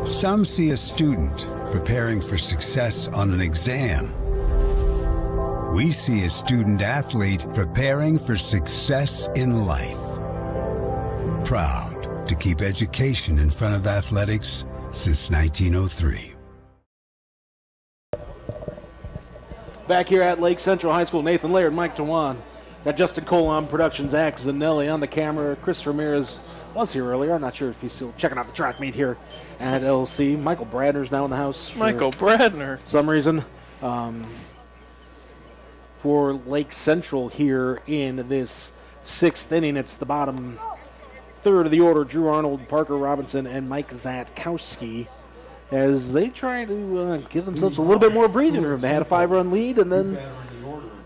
Some see a student preparing for success on an exam. We see a student athlete preparing for success in life. Proud to keep education in front of athletics since 1903. Back here at Lake Central High School, Nathan Laird, Mike Dewan. Got Justin Cole on production, Zach Zanelli on the camera. Chris Ramirez was here earlier. I'm not sure if he's still checking out the track meet here at LC. Michael Bradner's now in the house. Michael Bradner. Some reason. For Lake Central here in this 6th inning, it's the bottom third of the order. Drew Arnold, Parker Robinson, and Mike Zatkowski, as they try to give themselves a little bit more breathing room. They had a 5-run lead, and then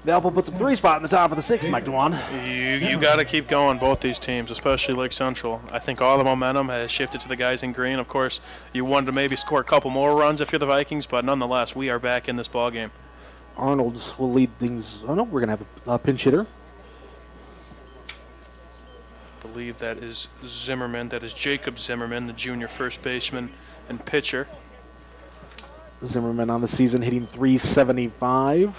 Valpo puts a 3 spot in the top of the 6th, Mike Dewan. You got to keep going, both these teams, especially Lake Central. I think all the momentum has shifted to the guys in green. Of course, you wanted to maybe score a couple more runs if you're the Vikings, but nonetheless, we are back in this ballgame. Arnold will lead things. Oh, no, we're going to have a pinch hitter. I believe that is Zimmerman. That is Jacob Zimmerman, the junior first baseman and pitcher. Zimmerman on the season hitting .375.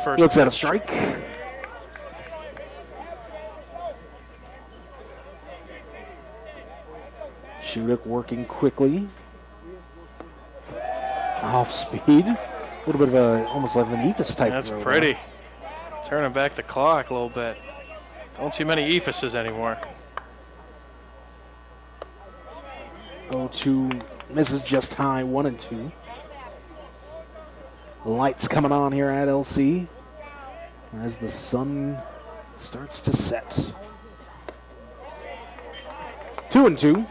First looks pitch. at a strike. Shudik working quickly. Off speed. A little bit of a, almost like an Ephus type. That's throw pretty. there. Turning back the clock a little bit. Don't see many Ephuses anymore. 0-2 misses just high, 1-2. Lights coming on here at LC as the sun starts to set. 2-2.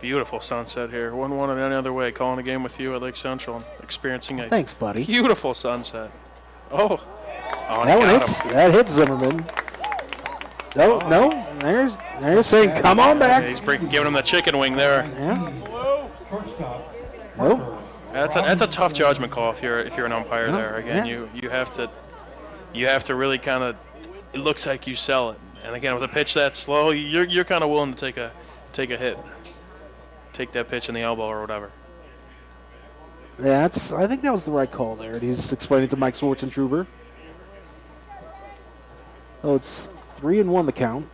Beautiful sunset here. 1-1 in any other way. Calling a game with you at Lake Central and experiencing a Thanks, buddy. beautiful sunset. Oh, that one hits. That hits Zimmerman. No, no. There's saying, come on back. He's giving him the chicken wing there. Yeah. Nope. That's a tough judgment call if you're an umpire there. Again, yeah. you have to really kind of. It looks like you sell it, and again with a pitch that slow, you're kind of willing to take a hit, take that pitch in the elbow or whatever. Yeah, I think that was the right call there. And he's explaining to Mike Schwartzentruber. Oh, it's 3-1 the count.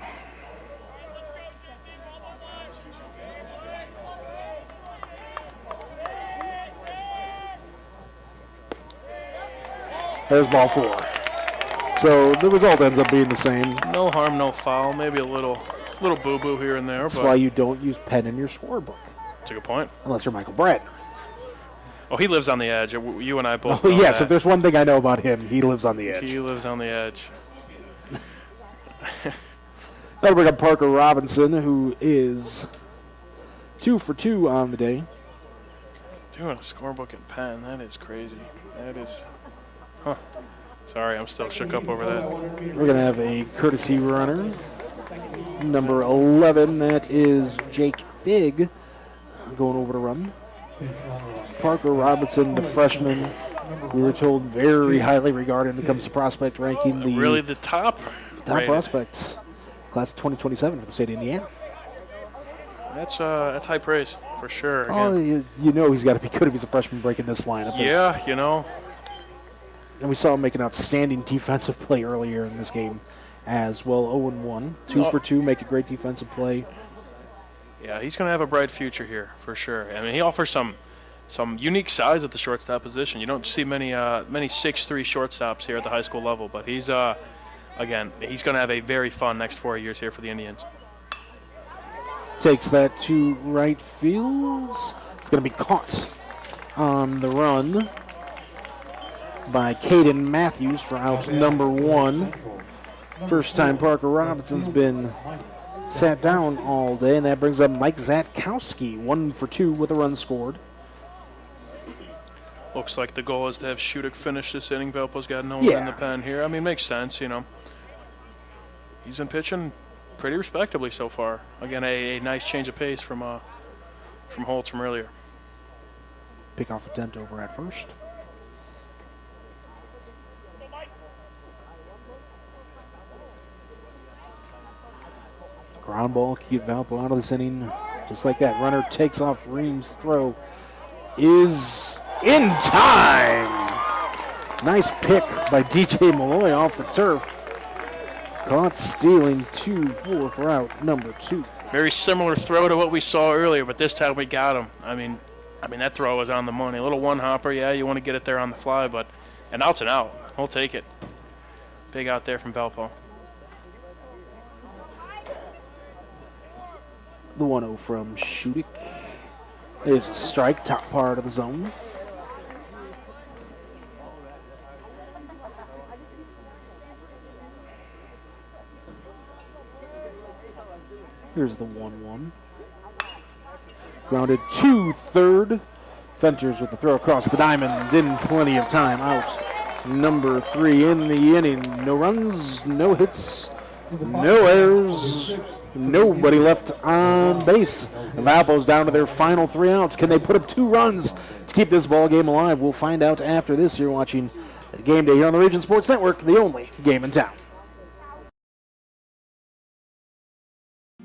There's ball 4. So the result ends up being the same. No harm, no foul. Maybe a little boo-boo here and there. That's but why you don't use pen in your scorebook. That's a good point. Unless you're Michael Brett. Oh, he lives on the edge. You and I both Oh, know yes, that. if there's one thing I know about him, he lives on the edge. He lives on the edge. That'll bring up Parker Robinson, who is 2 for 2 on the day. Doing a scorebook and pen, that is crazy. That is, huh. Sorry, I'm still shook up over that. We're going to have a courtesy runner. Number 11, that is Jake Figg, going over to run. Parker Robinson, the freshman, we were told very highly regarded when it comes to prospect ranking. Really the top rated. Prospects. Class of 2027 for the state of Indiana. That's high praise, for sure. Oh, you know he's got to be good if he's a freshman breaking this lineup. Yeah, you know. And we saw him make an outstanding defensive play earlier in this game as well. 0-1. 2 for 2, make a great defensive play. Yeah, he's going to have a bright future here, for sure. I mean, he offers some unique size at the shortstop position. You don't see many 6'3" shortstops here at the high school level, but he's, again, he's going to have a very fun next 4 years here for the Indians. Takes that to right field. It's going to be caught on the run by Caden Matthews for out number 1. First time Parker Robinson's been sat down all day, and that brings up Mike Zatkowski, 1 for 2 with a run scored. Looks like the goal is to have Shudik finish this inning. Valpo's got no one in the pen here. I mean, makes sense, you know. He's been pitching pretty respectably so far. Again, a nice change of pace from Holtz from earlier. Pickoff attempt over at first. Ground ball, keep Valpo out of this inning. Just like that, runner takes off. Reams' throw is in time. Nice pick by DJ Malloy off the turf. Caught stealing 2-4 for out number 2. Very similar throw to what we saw earlier, but this time we got him. I mean that throw was on the money. A little one hopper, yeah, you want to get it there on the fly, but an out's an out. We'll take it. Big out there from Valpo. The 1-0 from Shudik is a strike, top part of the zone. Here's the 1-1. Grounded to third. Ventures with the throw across the diamond in plenty of time. Out number 3 in the inning. No runs, no hits, no errors. Nobody left on base. And Valpo's down to their final 3 outs. Can they put up 2 runs to keep this ball game alive? We'll find out after this. You're watching Game Day here on the Region Sports Network, the only game in town.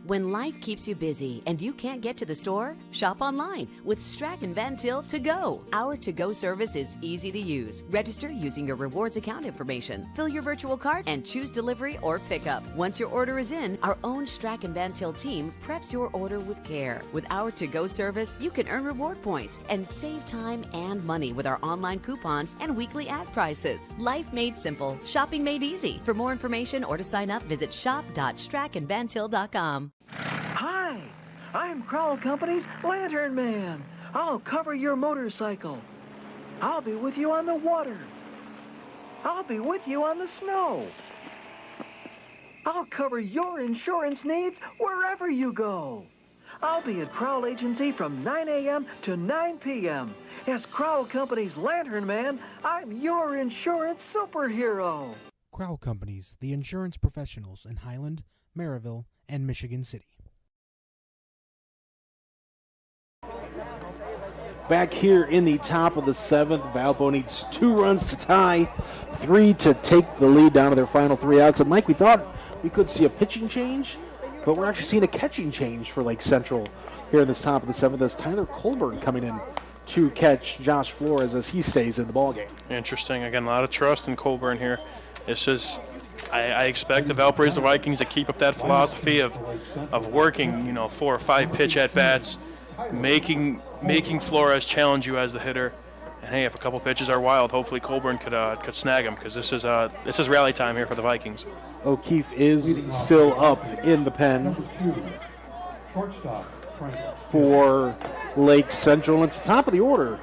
When life keeps you busy and you can't get to the store, shop online with Strachan Van Til To Go. Our to-go service is easy to use. Register using your rewards account information, fill your virtual card, and choose delivery or pickup. Once your order is in, our own Strachan Van Til team preps your order with care. With our to-go service, you can earn reward points and save time and money with our online coupons and weekly ad prices. Life made simple, shopping made easy. For more information or to sign up, visit shop.strachanvantil.com. Hi, I'm Crowell Company's Lantern Man. I'll cover your motorcycle. I'll be with you on the water. I'll be with you on the snow. I'll cover your insurance needs wherever you go. I'll be at Crowell Agency from 9 a.m. to 9 p.m. As Crowell Company's Lantern Man, I'm your insurance superhero. Crowell Companies, the insurance professionals in Highland, Maryville, and Michigan City. Back here in the top of the 7th, Valpo needs 2 runs to tie, 3 to take the lead down to their final 3 outs. And Mike, we thought we could see a pitching change, but we're actually seeing a catching change for Lake Central here in this top of the 7th as Tyler Colburn coming in to catch Josh Flores as he stays in the ballgame. Interesting. Again, a lot of trust in Colburn here. It's just I expect the Valparaiso Vikings to keep up that philosophy of working, 4 or 5 pitch at bats, making Flores challenge you as the hitter. And hey, if a couple pitches are wild, hopefully Colburn could snag him, because this is rally time here for the Vikings. O'Keefe is still up in the pen for Lake Central. It's top of the order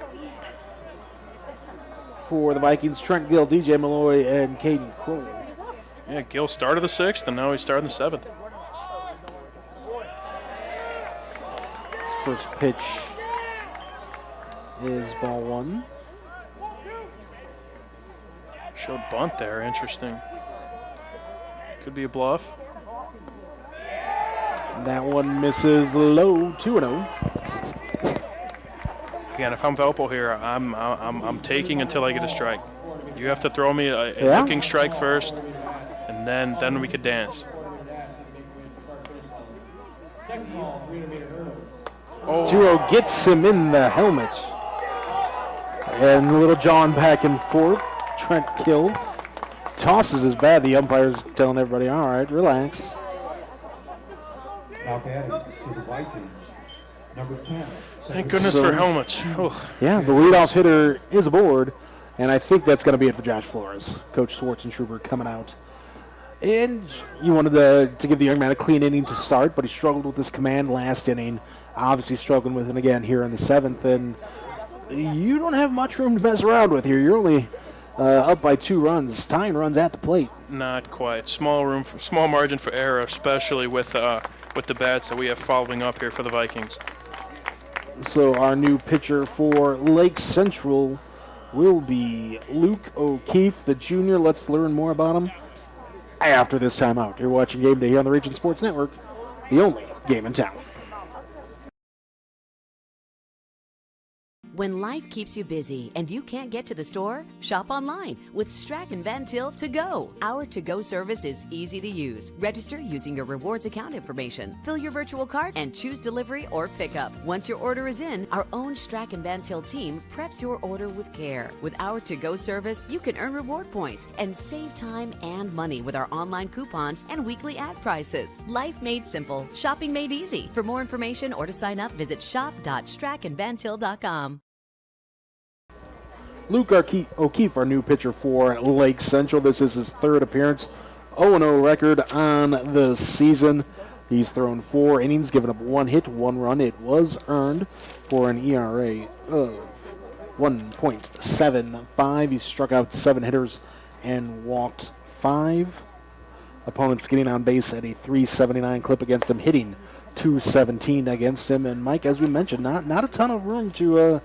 for the Vikings. Trent Gill, DJ Malloy, and Caden Crowell. Yeah, Gill started the 6th, and now he's starting the 7th. His first pitch is ball 1. Showed bunt there, interesting. Could be a bluff. That one misses low, 2-0. Again, if I'm Valpo here, I'm taking until I get a strike. You have to throw me a looking strike first, and then we could dance. Turo gets him in the helmet. And a little John back and forth. Trent Gill tosses his bat. The umpire's telling everybody, all right, relax. Now batting for the Vikings, number 10. Thank goodness for helmets. Oh. Yeah, the leadoff hitter is aboard, and I think that's going to be it for Josh Flores. Coach Schwartz and Schubert coming out And you wanted to give the young man a clean inning to start, but he struggled with his command last inning. Obviously struggling with it again here in the 7th, and you don't have much room to mess around with here. You're only up by 2 runs, tying runs at the plate. Not quite. Small margin for error, especially with the bats that we have following up here for the Vikings. So our new pitcher for Lake Central will be Luke O'Keefe, the junior. Let's learn more about him after this timeout. You're watching Game Day here on the Region Sports Network, the only game in town. When life keeps you busy and you can't get to the store, shop online with Strachan Van Til To Go. Our to-go service is easy to use. Register using your rewards account information, fill your virtual cart, and choose delivery or pickup. Once your order is in, our own Strachan Van Til team preps your order with care. With our to-go service, you can earn reward points and save time and money with our online coupons and weekly ad prices. Life made simple, shopping made easy. For more information or to sign up, visit shop.strachanvantil.com. Luke O'Keefe, our new pitcher for Lake Central. This is his 3rd appearance. 0-0 record on the season. He's thrown 4 innings, given up 1 hit, 1 run. It was earned for an ERA of 1.75. He struck out 7 hitters and walked 5. Opponents getting on base at a 379 clip against him, hitting 217 against him. And Mike, as we mentioned, not a ton of room to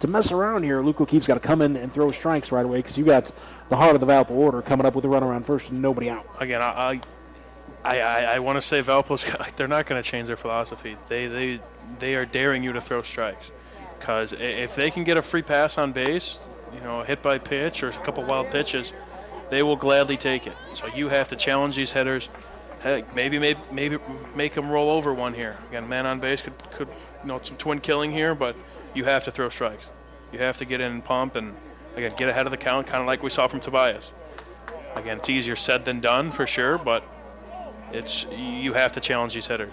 mess around here. Luke O'Keefe's got to come in and throw strikes right away because you got the heart of the Valpo order coming up with a runner on first and nobody out. Again, I want to say Valpo's, they're not going to change their philosophy. They are daring you to throw strikes because if they can get a free pass on base, hit by pitch or a couple wild pitches, they will gladly take it. So you have to challenge these hitters. Heck, maybe make them roll over one here. Again, man on base could some twin killing here, but you have to throw strikes. You have to get in and pump and, again, get ahead of the count, kind of like we saw from Tobias. Again, it's easier said than done for sure, but you have to challenge these hitters.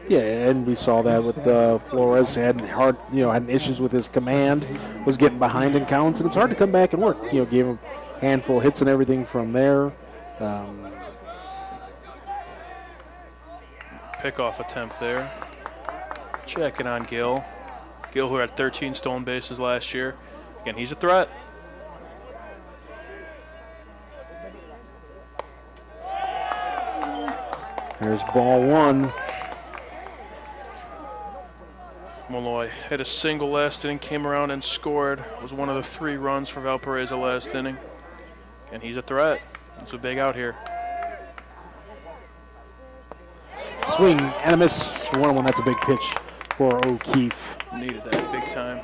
Yeah, and we saw that with Flores. Had issues with his command, was getting behind in counts, and it's hard to come back and work. Gave him a handful of hits and everything from there. Pickoff attempt there. Checking on Gill. Gill, who had 13 stolen bases last year. Again, he's a threat. There's ball 1. Malloy hit a single last inning, came around and scored. Was one of the 3 runs for Valparaiso last inning. And he's a threat. It's a big out here. Swing and a miss. 1-1. That's a big pitch for O'Keefe. Needed that big time.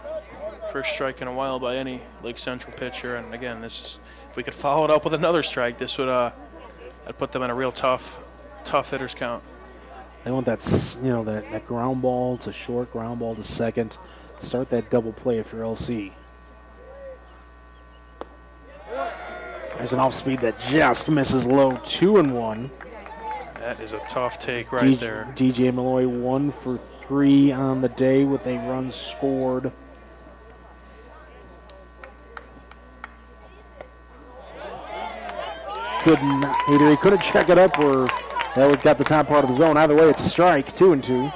First strike in a while by any Lake Central pitcher. And again, if we could follow it up with another strike, this would I'd put them in a real tough hitters count. They want that ground ball to short, ground ball to second. Start that double play if you're LC. There's an off speed that just misses low. 2-1. That is a tough take right there. DJ Malloy 1 for 3 on the day with a run scored. Either he couldn't check it up or that got the top part of the zone. Either way, it's a strike. 2-2.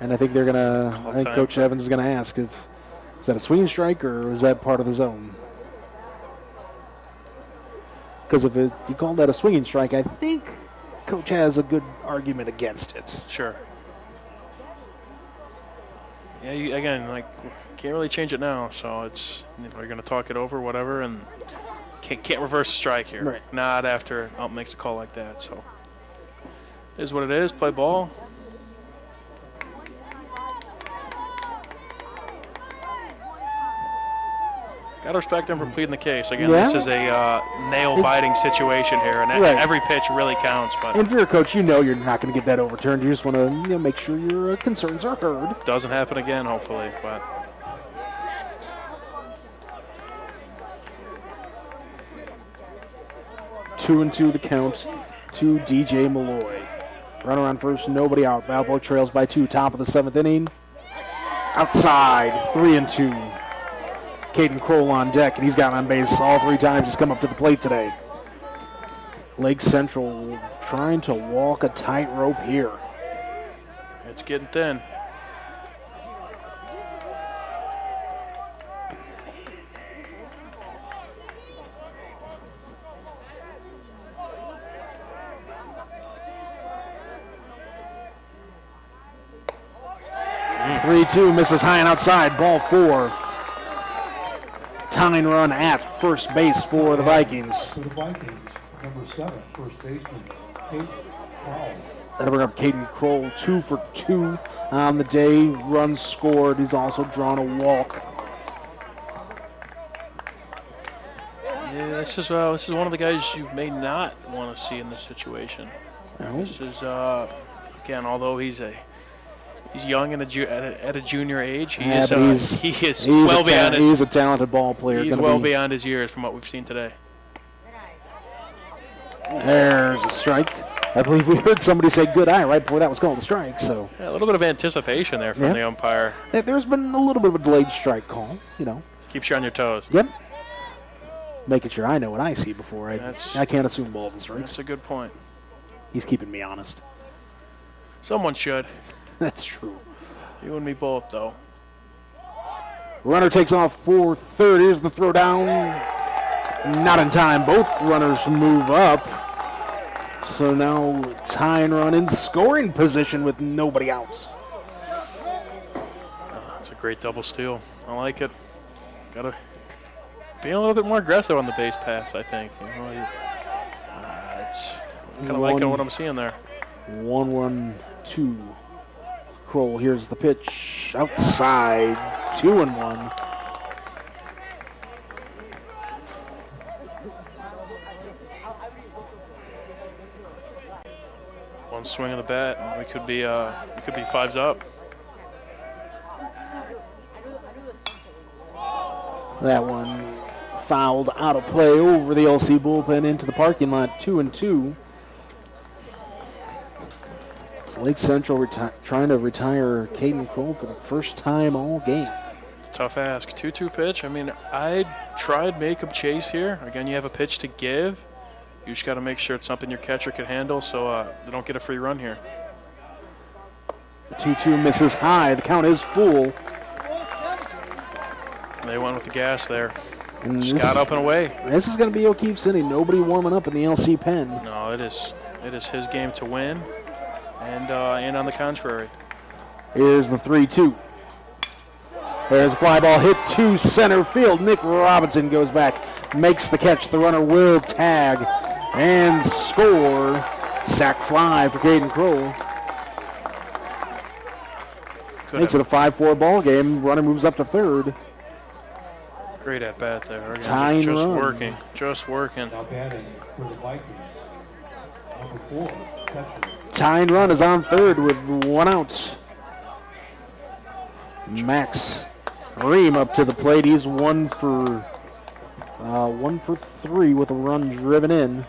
And I think I think Coach Evans is gonna ask is that a swinging strike or is that part of the zone? Because if you call that a swinging strike, I think Coach has a good argument against it. Sure. Yeah, can't really change it now, so it's you're going to talk it over, whatever, and can't reverse a strike here. Right. Not after Ump makes a call like that, so it is what it is. Play ball. Got to respect them for pleading the case. Again, This is a nail-biting situation here, and every pitch really counts. But if you're a coach, you're not going to get that overturned. You just want to make sure your concerns are heard. Doesn't happen again, hopefully. But 2-2 the count to DJ Malloy. Runner on first, nobody out. Valpo trails by 2. Top of the 7th inning. Outside, 3-2. Caden Kroll on deck, and he's got on base all 3 times he's come up to the plate today. Lake Central trying to walk a tightrope here. It's getting thin. Mm. 3-2 misses high and outside. Ball 4. Tying run at first base for the Vikings. For the Vikings, number 7, first baseman, Caden Kroll. That'll bring up Caden Kroll, 2 for 2 on the day. Runs scored. He's also drawn a walk. Yeah, this is one of the guys you may not want to see in this situation. No. This is again, although he's young and at a junior age, he is well beyond it. He's a talented ball player. He's well beyond his years from what we've seen today. There's a strike. I believe we heard somebody say good eye right before that was called a strike. So yeah, a little bit of anticipation there from the umpire. There's been a little bit of a delayed strike call. Keeps you on your toes. Yep. Making sure I know what I see before I can't assume balls and strikes. That's a good point. He's keeping me honest. Someone should. That's true. You and me both, though. Runner takes off for third. Here's the throw down. Not in time. Both runners move up. So now tying run in scoring position with nobody out. It's a great double steal. I like it. Gotta be a little bit more aggressive on the base paths, I think. It's kind of liking what I'm seeing there. 1-1-2. Kroll, here's the pitch. Outside. 2-1. One swing of the bat, and we could be 5s up. That one fouled out of play over the LC bullpen into the parking lot. 2-2. So Lake Central trying to retire Caden Kroll for the first time all game. Tough ask. 2-2 pitch. I mean, I tried make him chase here. Again, you have a pitch to give. You just got to make sure it's something your catcher can handle so they don't get a free run here. The 2-2 misses high. The count is full. They went with the gas there. And just got up and away. This is going to be O'Keefe's inning. Nobody warming up in the LC pen. No, it is his game to win. And on the contrary. Here's the 3-2. There's a fly ball hit to center field. Nick Robinson goes back, makes the catch. The runner will tag and score. Sack fly for Caden Kroll. Makes it a 5-4 ball game. Runner moves up to third. Great at bat there. Tying just run. Just working. Now batting for the Vikings, number 4, catcher. Tying run is on third with 1 out. Max Ream up to the plate. He's 1 for 3 with a run driven in.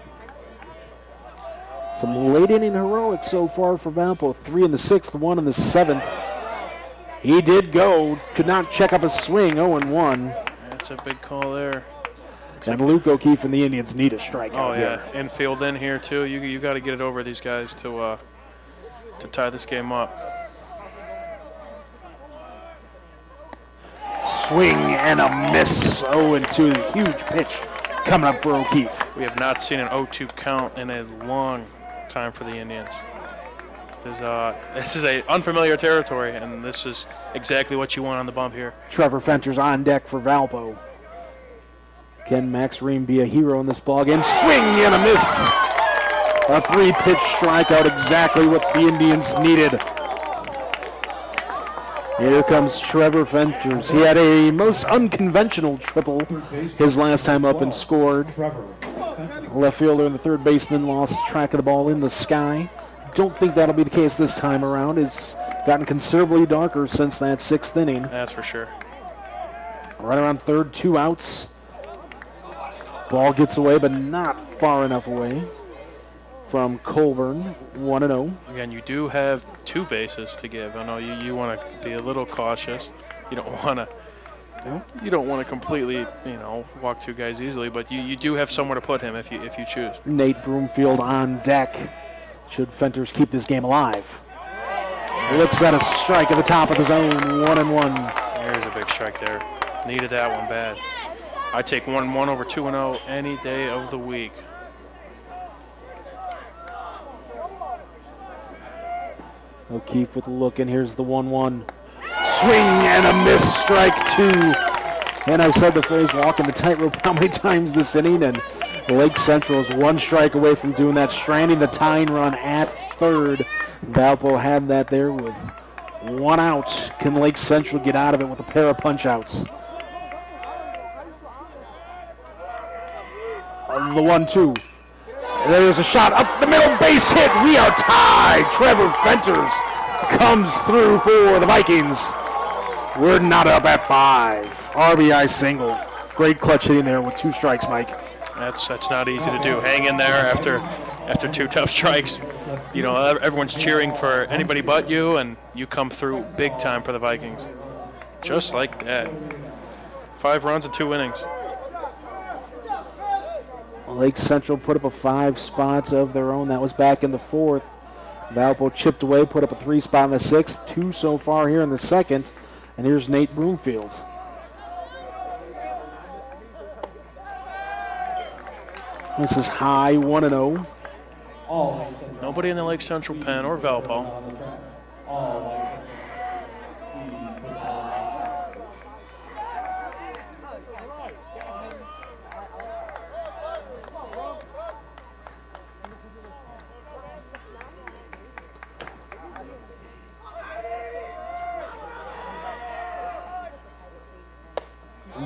Some late inning heroics so far for Valpo. 3 in the 6th, 1 in the 7th. He did go. Could not check up a swing. 0-1. That's a big call there. And Luke O'Keefe and the Indians need a strikeout. Oh yeah, here. infield in here too. You got to get it over these guys to tie this game up. Swing and a miss. 0-2. Huge pitch coming up for O'Keefe. We have not seen an 0-2 count in a long time for the Indians. This is a unfamiliar territory, and this is exactly what you want on the bump here. Trevor Fenter's on deck for Valpo. Can Max Ream be a hero in this ballgame? Swing and a miss. A 3-pitch strikeout, exactly what the Indians needed. Here comes Trevor Fenters. He had a most unconventional triple his last time up and scored. Left fielder and the third baseman lost track of the ball in the sky. Don't think that'll be the case this time around. It's gotten considerably darker since that 6th inning. That's for sure. Right around third, 2 outs. Ball gets away, but not far enough away from Colburn. 1-0. Again, you do have 2 bases to give. I know you want to be a little cautious. You don't want to You don't want to completely, walk two guys easily, but you do have somewhere to put him if you choose. Nate Broomfield on deck. Should Fenters keep this game alive? Looks at a strike at the top of the zone, 1-1. There's a big strike there. Needed that one bad. I take 1-1 over 2-0 any day of the week. O'Keefe with a look, and here's the 1-1. Swing and a miss, strike 2. And I've said the phrase walking the tightrope how many times this inning, and Lake Central is one strike away from doing that, stranding the tying run at third. Valpo had that there with one out. Can Lake Central get out of it with a pair of punch-outs? The 1-2. There's a shot up the middle, base hit. We are tied. Trevor Fenters comes through for the Vikings. We're not up at 5. RBI single. Great clutch hitting there with 2 strikes, Mike. That's not easy to do. Hang in there after 2 tough strikes. Everyone's cheering for anybody but you, and you come through big time for the Vikings. Just like that. 5 runs in 2 innings. Lake Central put up a 5 spots of their own. That was back in the 4th. Valpo chipped away, put up a 3 spot in the 6th. 2 so far here in the 2nd. And here's Nate Broomfield. This is high, 1-0. Nobody in the Lake Central pen or Valpo.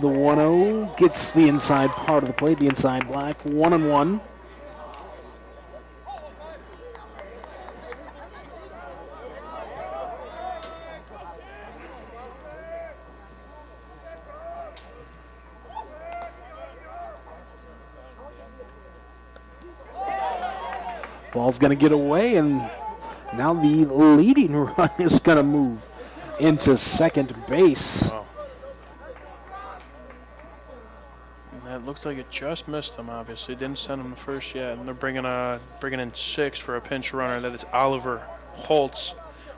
The 1-0 gets the inside part of the plate, the inside black, 1-1. Ball's going to get away, and now the leading run is going to move into second base. Wow. It looks like it just missed him, obviously. Didn't send him the first yet. And they're bringing in 6 for a pinch runner. That is Oliver Holtz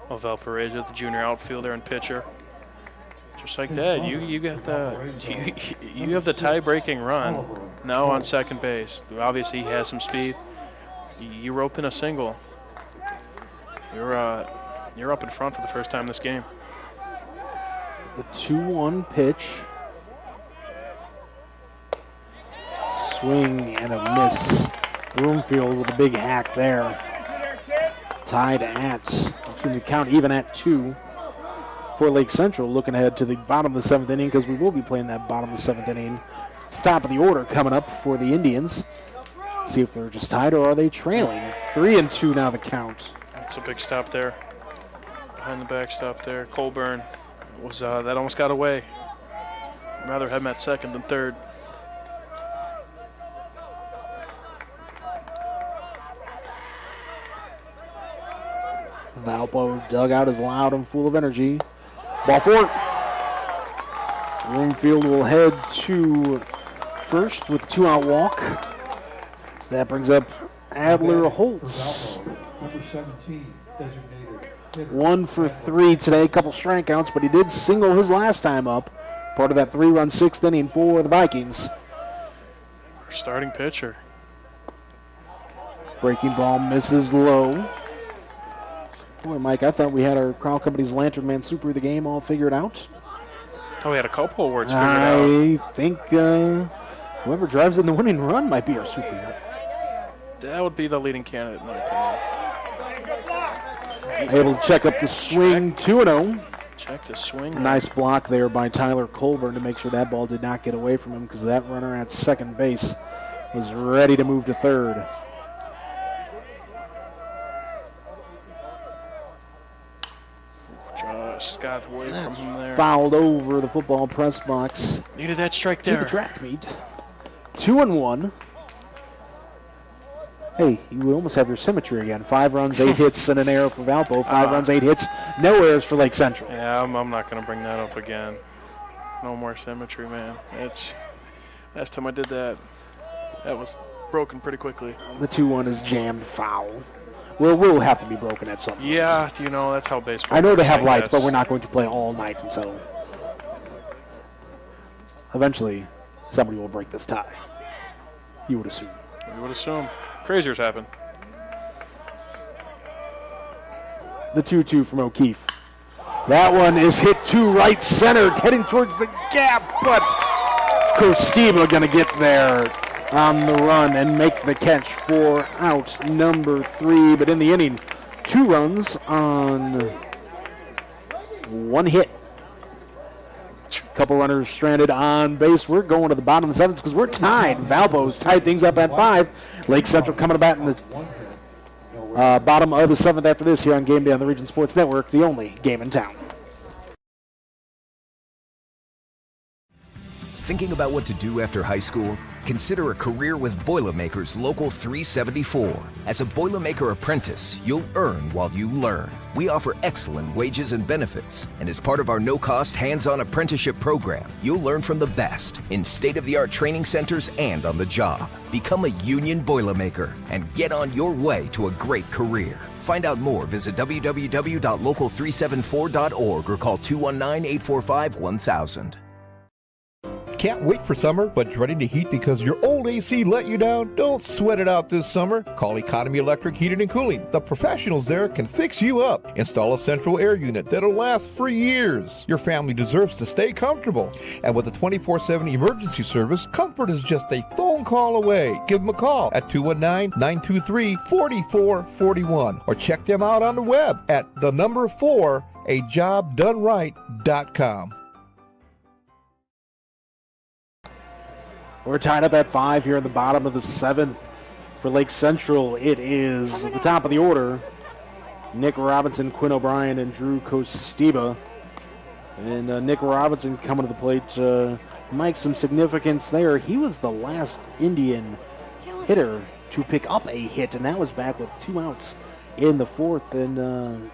of Valparaiso, the junior outfielder and pitcher. Just like that, you have the tie-breaking run now on second base. Obviously, he has some speed. You rope in a single. You're up in front for the first time this game. The 2-1 pitch. Swing and a miss. Broomfield with a big hack there. Tied the count even at 2 for Lake Central. Looking ahead to the bottom of the 7th inning, because we will be playing that bottom of the 7th inning. It's top of the order coming up for the Indians. See if they're just tied or are they trailing. 3-2 now the count. That's a big stop there. Behind the backstop there. Colburn was that almost got away. Rather have him at second than third. Valpo dugout is loud and full of energy. Ball 4. Broomfield will head to first with a 2-out walk. That brings up Adler Holtz. Number 17, designated. 1 for 3 today, a couple strikeouts, but he did single his last time up. Part of that 3-run 6th inning for the Vikings. Our starting pitcher. Breaking ball misses low. Boy, Mike, I thought we had our Crowell Company's Lantern Man Super of the game all figured out. Oh, we had a couple awards figured out. I think whoever drives in the winning run might be our superhero. That would be the leading candidate, in my opinion. Able to check up the swing, 2-0. Check the swing. Nice block there by Tyler Colburn to make sure that ball did not get away from him, because that runner at second base was ready to move to third. Just got away from him there. Fouled over the football press box. Needed that strike there. To the track meet. 2-1. Hey, you almost have your symmetry again. 5 runs, 8 hits, and an error for Valpo. 5 runs, 8 hits, no errors for Lake Central. Yeah, I'm not going to bring that up again. No more symmetry, man. Last time I did that, that was broken pretty quickly. The 2-1 is jammed foul. Will have to be broken at some point. Yeah, that's how baseball I know works, they have I lights, guess. but we're not going to play all night until eventually somebody will break this tie. You would assume. You would assume. Craziers happen. The 2-2 from O'Keefe. That one is hit to right center, heading towards the gap, but Kostiba going to get there on the run and make the catch for out number 3. But in the inning, 2 runs on 1 hit. Couple runners stranded on base. We're going to the bottom of the 7th because we're tied. Valpo's tied things up at 5. Lake Central coming to bat in the bottom of the 7th after this here on Game Day on the Region Sports Network, the only game in town. Thinking about what to do after high school? Consider a career with Boilermakers Local 374. As a Boilermaker apprentice, you'll earn while you learn. We offer excellent wages and benefits, and as part of our no-cost hands-on apprenticeship program, you'll learn from the best in state-of-the-art training centers and on the job. Become a union Boilermaker and get on your way to a great career. Find out more, visit www.local374.org or call 219-845-1000. Can't wait for summer, but dreading the heat because your old AC let you down? Don't sweat it out this summer. Call Economy Electric Heating and Cooling. The professionals there can fix you up. Install a central air unit that'll last for years. Your family deserves to stay comfortable. And with a 24/7 emergency service, comfort is just a phone call away. Give them a call at 219-923-4441 or check them out on the web at 4ajobdoneright.com. We're tied up at 5 here in the bottom of the 7th. For Lake Central, it is at the top of the order. Nick Robinson, Quinn O'Brien, and Drew Kostiba. And Nick Robinson coming to the plate makes some significance there. He was the last Indian hitter to pick up a hit, and that was back with 2 outs in the 4th. And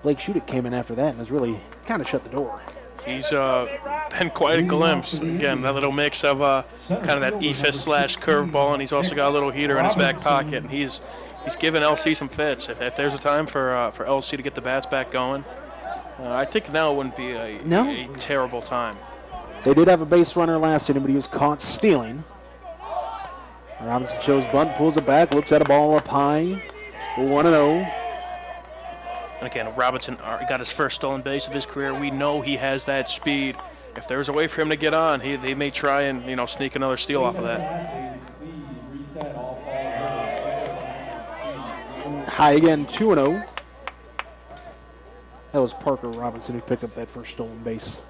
Blake Shudick came in after that and has really kind of shut the door. He's been quite a glimpse. Again, that little mix of kind of that eephus / curveball, and he's also got a little heater in his back pocket. And he's given LC some fits. If there's a time for LC to get the bats back going, I think now wouldn't be a terrible time. They did have a base runner last inning, but he was caught stealing. Robinson shows bunt, pulls it back, looks at a ball up high. 1-0. And again, Robinson got his first stolen base of his career. We know he has that speed. If there's a way for him to get on, they may try and sneak another steal off of that. High again, 2-0. That was Parker Robinson who picked up that first stolen base.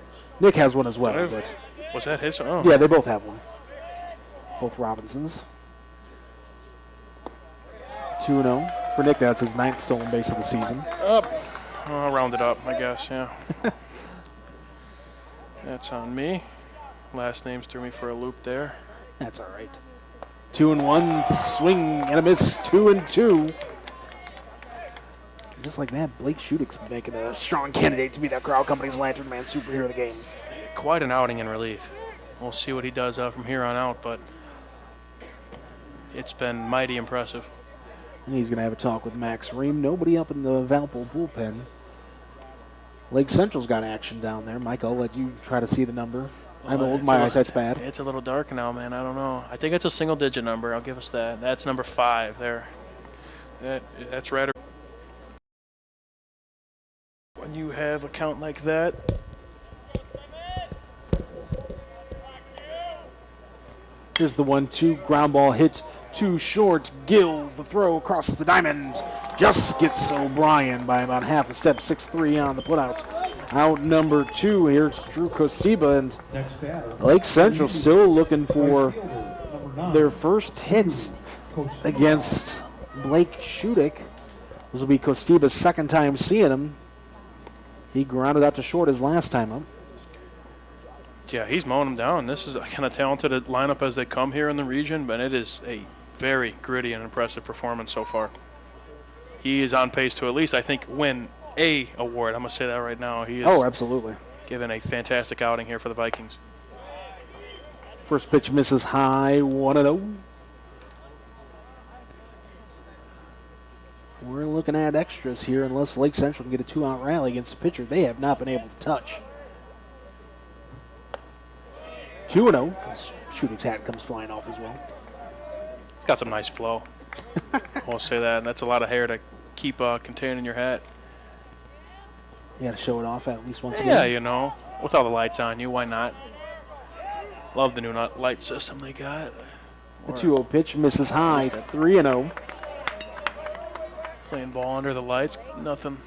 Nick has one as well. But was that his? Oh. Yeah, they both have one. Both Robinsons. 2-0. For Nick, that's his 9th stolen base of the season. I'll round it up, I guess, yeah. That's on me. Last names threw me for a loop there. That's all right. 2-1, swing and a miss, 2-2. Just like that, Blake Shudick's making a strong candidate to be that Crowd Company's Lantern Man superhero of the game. Quite an outing in relief. We'll see what he does from here on out, but it's been mighty impressive. And he's going to have a talk with Max Ream. Nobody up in the Valpo bullpen. Lake Central's got action down there. Mike, I'll let you try to see the number. I'm old, my eyesight's bad. It's a little dark now, man. I don't know. I think it's a single-digit number. I'll give us that. That's number 5 there. That's right. When you have a count like that. Here's the 1-2 ground ball hit. Too short. Gill, the throw across the diamond. Just gets O'Brien by about half a step. 6-3 on the putout. Out number 2. Here's Drew Kostiba, and Lake Central still looking for their first hits against Blake Shudick. This will be Kostiba's second time seeing him. He grounded out to short his last time up. Yeah, he's mowing them down. This is a kind of talented lineup as they come here in the region, but it is a very gritty and impressive performance so far. He is on pace to at least, I think, win a award. I'm going to say that right now. He is. Oh, absolutely. given a fantastic outing here for the Vikings. First pitch misses high, 1-0. We're looking at extras here unless Lake Central can get a 2-out rally against the pitcher they have not been able to touch. 2-0. Shooting's hat comes flying off as well. Got some nice flow. I won't say that. That's a lot of hair to keep contained in your hat. You got to show it off at least once again. Yeah, you know, with all the lights on you, why not? Love the new light system they got. The 2-0 pitch misses high, 3-0. Playing ball under the lights, nothing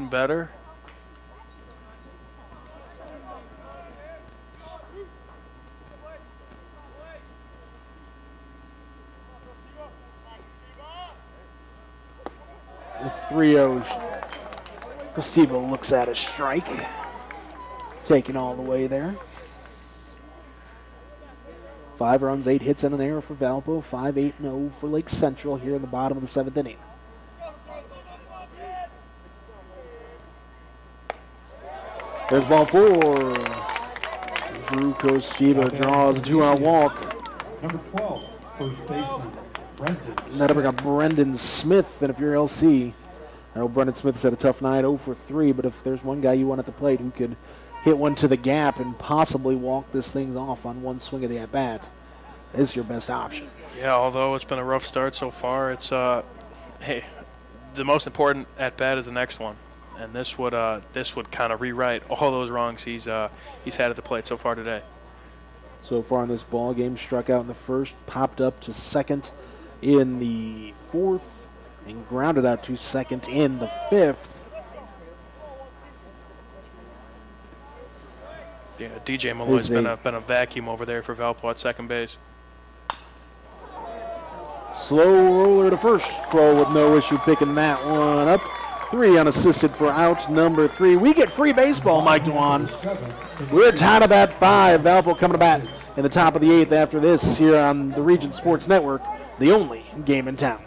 better. The 3-0. Cristobal looks at a strike. Taking all the way there. 5 runs, 8 hits, and an error for Valpo. 5-8-0 for Lake Central here in the bottom of the 7th inning. There's ball 4. Drew Cristobal draws a 2-out walk. Number 12, first baseman, Brendan. That'll bring up Brendan Smith. And if you're LC, I know Brendan Smith has had a tough night, 0 for 3, but if there's one guy you want at the plate who could hit one to the gap and possibly walk this thing off on one swing of the at-bat, is your best option. Yeah, although it's been a rough start so far, it's hey, the most important at-bat is the next one. And this would kind of rewrite all those wrongs he's had at the plate so far today. So far in this ball game, struck out in the first, popped up to second in the 4th, and grounded out to second in the 5th. Yeah, DJ Malloy's been a vacuum over there for Valpo at second base. Slow roller to first. Kroll with no issue picking that one up. 3 unassisted for out number 3. We get free baseball, Mike Dwan. We're tied up at 5. Valpo coming to bat in the top of the 8th after this here on the Region Sports Network, the only game in town.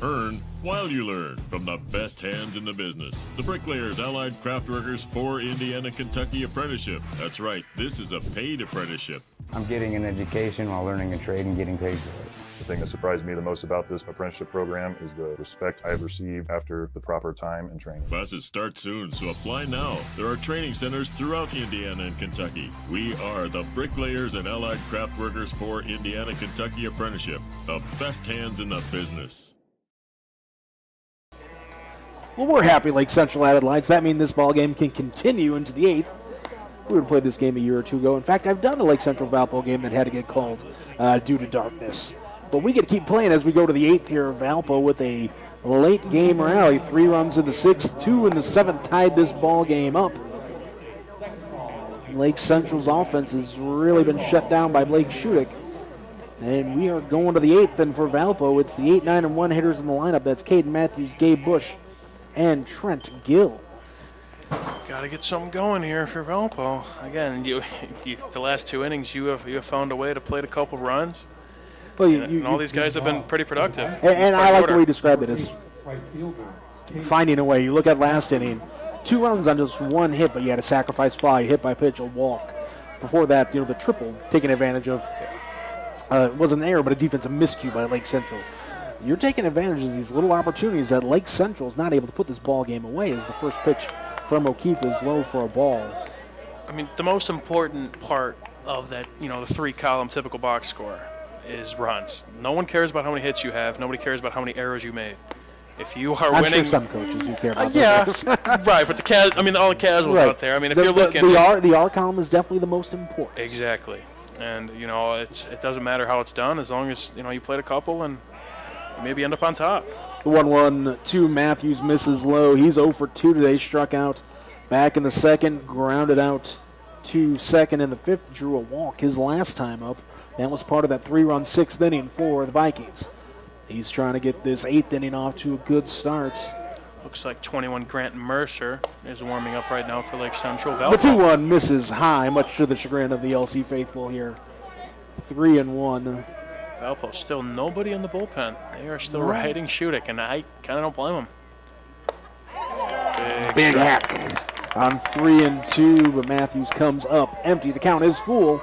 Earn while you learn from the best hands in the business. The Bricklayers Allied Craft Workers for Indiana, Kentucky Apprenticeship. That's right, this is a paid apprenticeship. I'm getting an education while learning a trade and getting paid for it. The thing that surprised me the most about this apprenticeship program is the respect I have received after the proper time and training. Classes start soon, so apply now. There are training centers throughout Indiana and Kentucky. We are the Bricklayers and Allied Craft Workers for Indiana, Kentucky Apprenticeship. The best hands in the business. Well, we're happy Lake Central added lights. That means this ball game can continue into the 8th. We would have played this game a year or two ago. In fact, I've done a Lake Central Valpo game that had to get called due to darkness. But we get to keep playing as we go to the 8th here of Valpo with a late game rally. 3 runs in the 6th, 2 in the 7th tied this ball game up. Lake Central's offense has really been shut down by Blake Shudick. And we are going to the 8th, and for Valpo, it's the 8, 9, and 1 hitters in the lineup. That's Caden Matthews, Gabe Bush, and Trent Gill. Got to get something going here for Valpo. Again, the last 2 innings, you have found a way to play a couple runs. Well, and all these guys have been pretty productive. And I like the way you described it as finding a way. You look at last inning, 2 runs on just 1 hit, but you had a sacrifice fly, hit by pitch, a walk. Before that, the triple taking advantage of, it wasn't an error, but a defensive miscue by Lake Central. You're taking advantage of these little opportunities that Lake Central is not able to put this ball game away, as the first pitch from O'Keefe is low for a ball. I mean, the most important part of that, the 3-column typical box score is runs. No one cares about how many hits you have. Nobody cares about how many errors you made. If you are winning, I'm sure some coaches do care about those errors. Right, but all the casuals out there. I mean, if you're looking, the R column is definitely the most important. Exactly, and it doesn't matter how it's done as long as you played a couple and maybe end up on top. The 1-1-2. Matthews misses low. He's 0 for 2 today. Struck out back in the second. Grounded out to second in the fifth. Drew a walk his last time up. That was part of that 3-run sixth inning for the Vikings. He's trying to get this eighth inning off to a good start. Looks like 21 Grant Mercer is warming up right now for Lake Central. The 2-1 misses high, much to the chagrin of the LC faithful here. 3-1. Valpo still nobody in the bullpen. They are still riding Shudik, and I kind of don't blame them. Big hack on 3-2, but Matthews comes up empty. The count is full.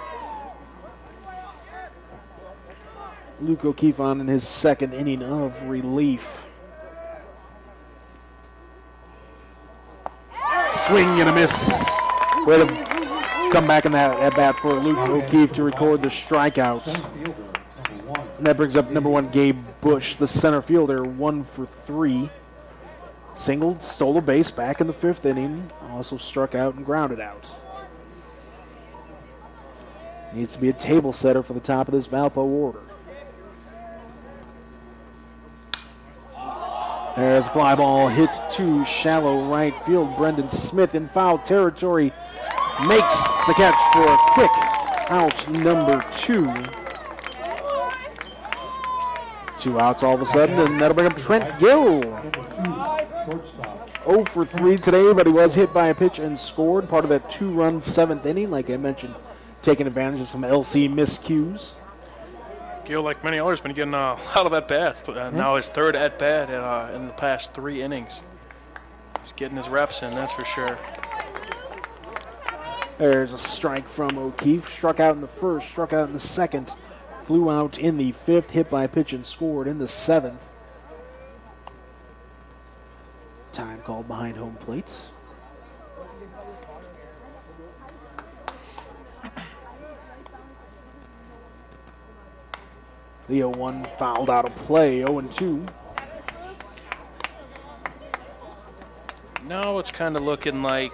Luke O'Keefe on in his second inning of relief. Swing and a miss. Way to come back in that at bat for Luke O'Keefe to record the strikeout. And that brings up number 1, Gabe Bush, the center fielder, 1 for 3. Singled, stole a base back in the fifth inning. Also struck out and grounded out. Needs to be a table setter for the top of this Valpo order. There's a fly ball hit to shallow right field. Brendan Smith in foul territory makes the catch for a quick out number 2. 2 outs all of a sudden, and that'll bring up Trent Gill. 0 for 3 today, but he was hit by a pitch and scored. Part of that 2-run seventh inning, like I mentioned, taking advantage of some LC miscues. Gill, like many others, been getting a lot of at-bats. Now his third at-bat in the past 3 innings. He's getting his reps in, that's for sure. There's a strike from O'Keefe. Struck out in the first, struck out in the second. Flew out in the fifth, hit by a pitch and scored in the seventh. Time called behind home plate. The 0-1 fouled out of play, 0-2. Now it's kind of looking like,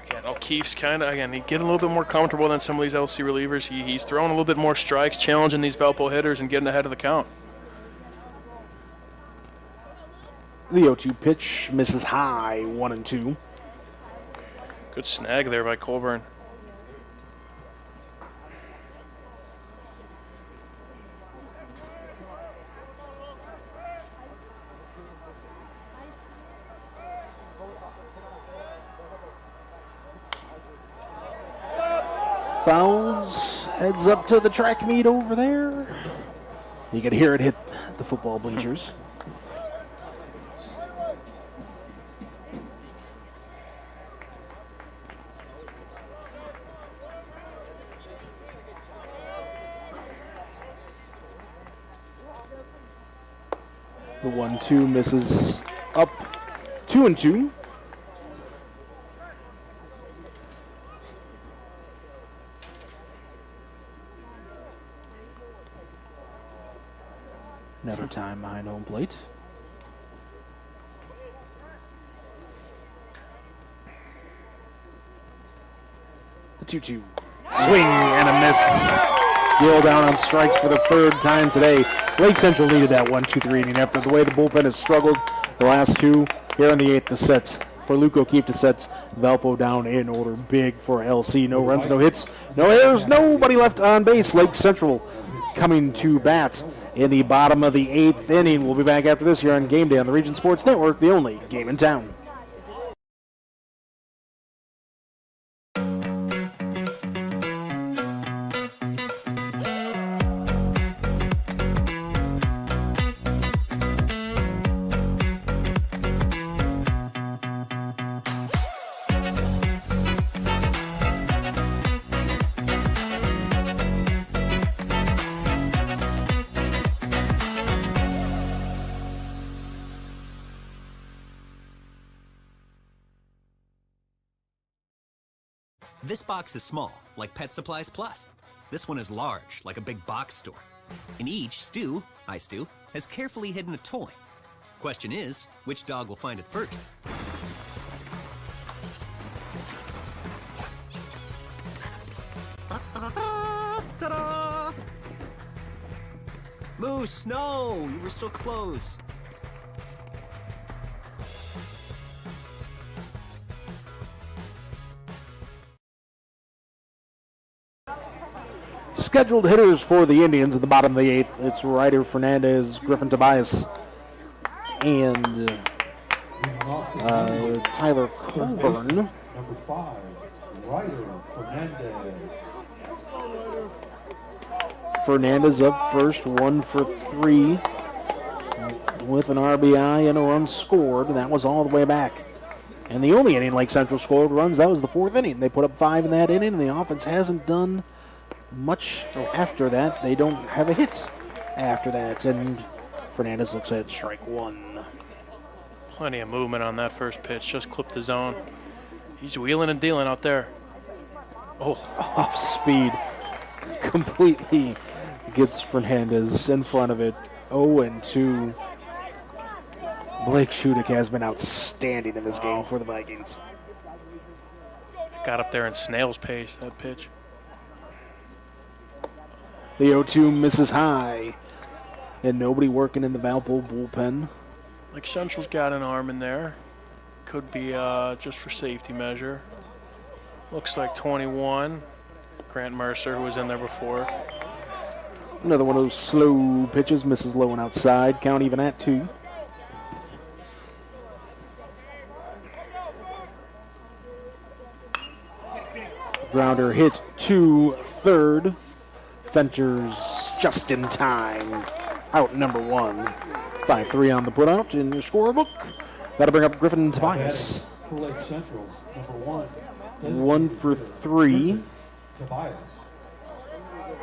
again, O'Keefe's kind of, again, he's getting a little bit more comfortable than some of these LC relievers. He's throwing a little bit more strikes, challenging these Valpo hitters and getting ahead of the count. The 0-2 pitch misses high, 1-2. Good snag there by Colburn. Fouls, heads up to the track meet over there. You can hear it hit the football bleachers. The 1-2 misses up, 2-2. Another time behind home plate. The 2-2. Swing and a miss. Gill down on strikes for the third time today. Lake Central needed that 1-2-3 inning after the way the bullpen has struggled the last two. Here in the eighth, the set for Luke O'Keefe to set Valpo down in order. Big for LC. No runs, no hits, no errors, nobody left on base. Lake Central coming to bat in the bottom of the eighth inning. We'll be back after this here on Game Day on the Region Sports Network, the only game in town. This box is small, like Pet Supplies Plus. This one is large, like a big box store. In each, Stu, has carefully hidden a toy. Question is, which dog will find it first? Ta-da! Moose, no! You were so close. scheduled hitters for the Indians at the bottom of the 8th. It's Ryder Fernandez, Griffin Tobias, and Tyler Colburn. Number 5, Ryder Fernandez. Fernandez up first, 1 for 3 with an RBI and a run scored. That was all the way back. And the only inning Lake Central scored runs, that was the 4th inning. They put up 5 in that inning, and the offense hasn't done much after that. They don't have a hit after that. And Fernandez looks at strike 1. Plenty of movement on that first pitch. Just clipped the zone. He's wheeling and dealing out there. Oh, off speed. Completely gets Fernandez in front of it. 0-2. Blake Shudick has been outstanding in this game for the Vikings. Got up there in snail's pace, that pitch. The 0-2 misses high. And nobody working in the Valpo bullpen. Like Central's got an arm in there. Could be just for safety measure. Looks like 21. Grant Mercer, who was in there before. Another one of those slow pitches, misses low and outside. Count even at 2. Grounder hit to third. Fenter's just in time. Out number 1. 5-3 on the putout in your scorebook. That'll bring up Griffin Tobias. For Lake Central, number 1. 1 for 3. Tobias.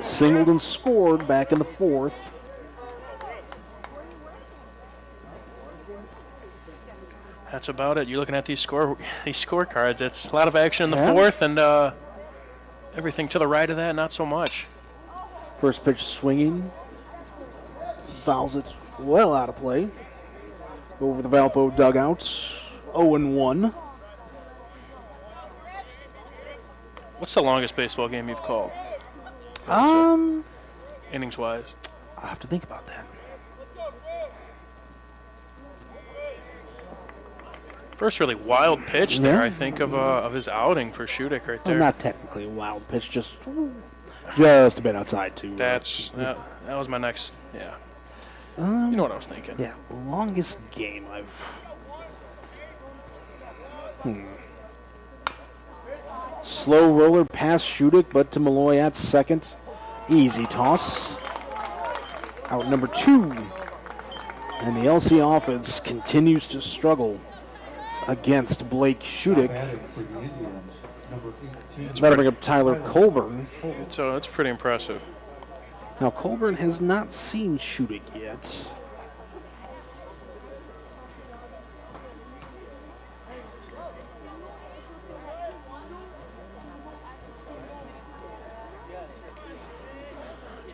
Singled and scored back in the 4th. That's about it. You're looking at these scorecards. It's a lot of action in the 4th, and everything to the right of that, not so much. First pitch swinging. Fouls it well out of play. Over the Valpo dugout. 0-1. What's the longest baseball game you've called? Innings-wise. I'll have to think about that. First really wild pitch there, I think, of his outing for Shudick right there. Well, not technically a wild pitch, just a bit outside, too. That was my next, you know what I was thinking. Yeah, longest game I've... Slow roller past Shudick, but to Malloy at second. Easy toss. Out number 2. And the LC offense continues to struggle against Blake Shudick. That'll bring up Tyler Colburn. So it's pretty impressive. Now Colburn has not seen Shudick yet.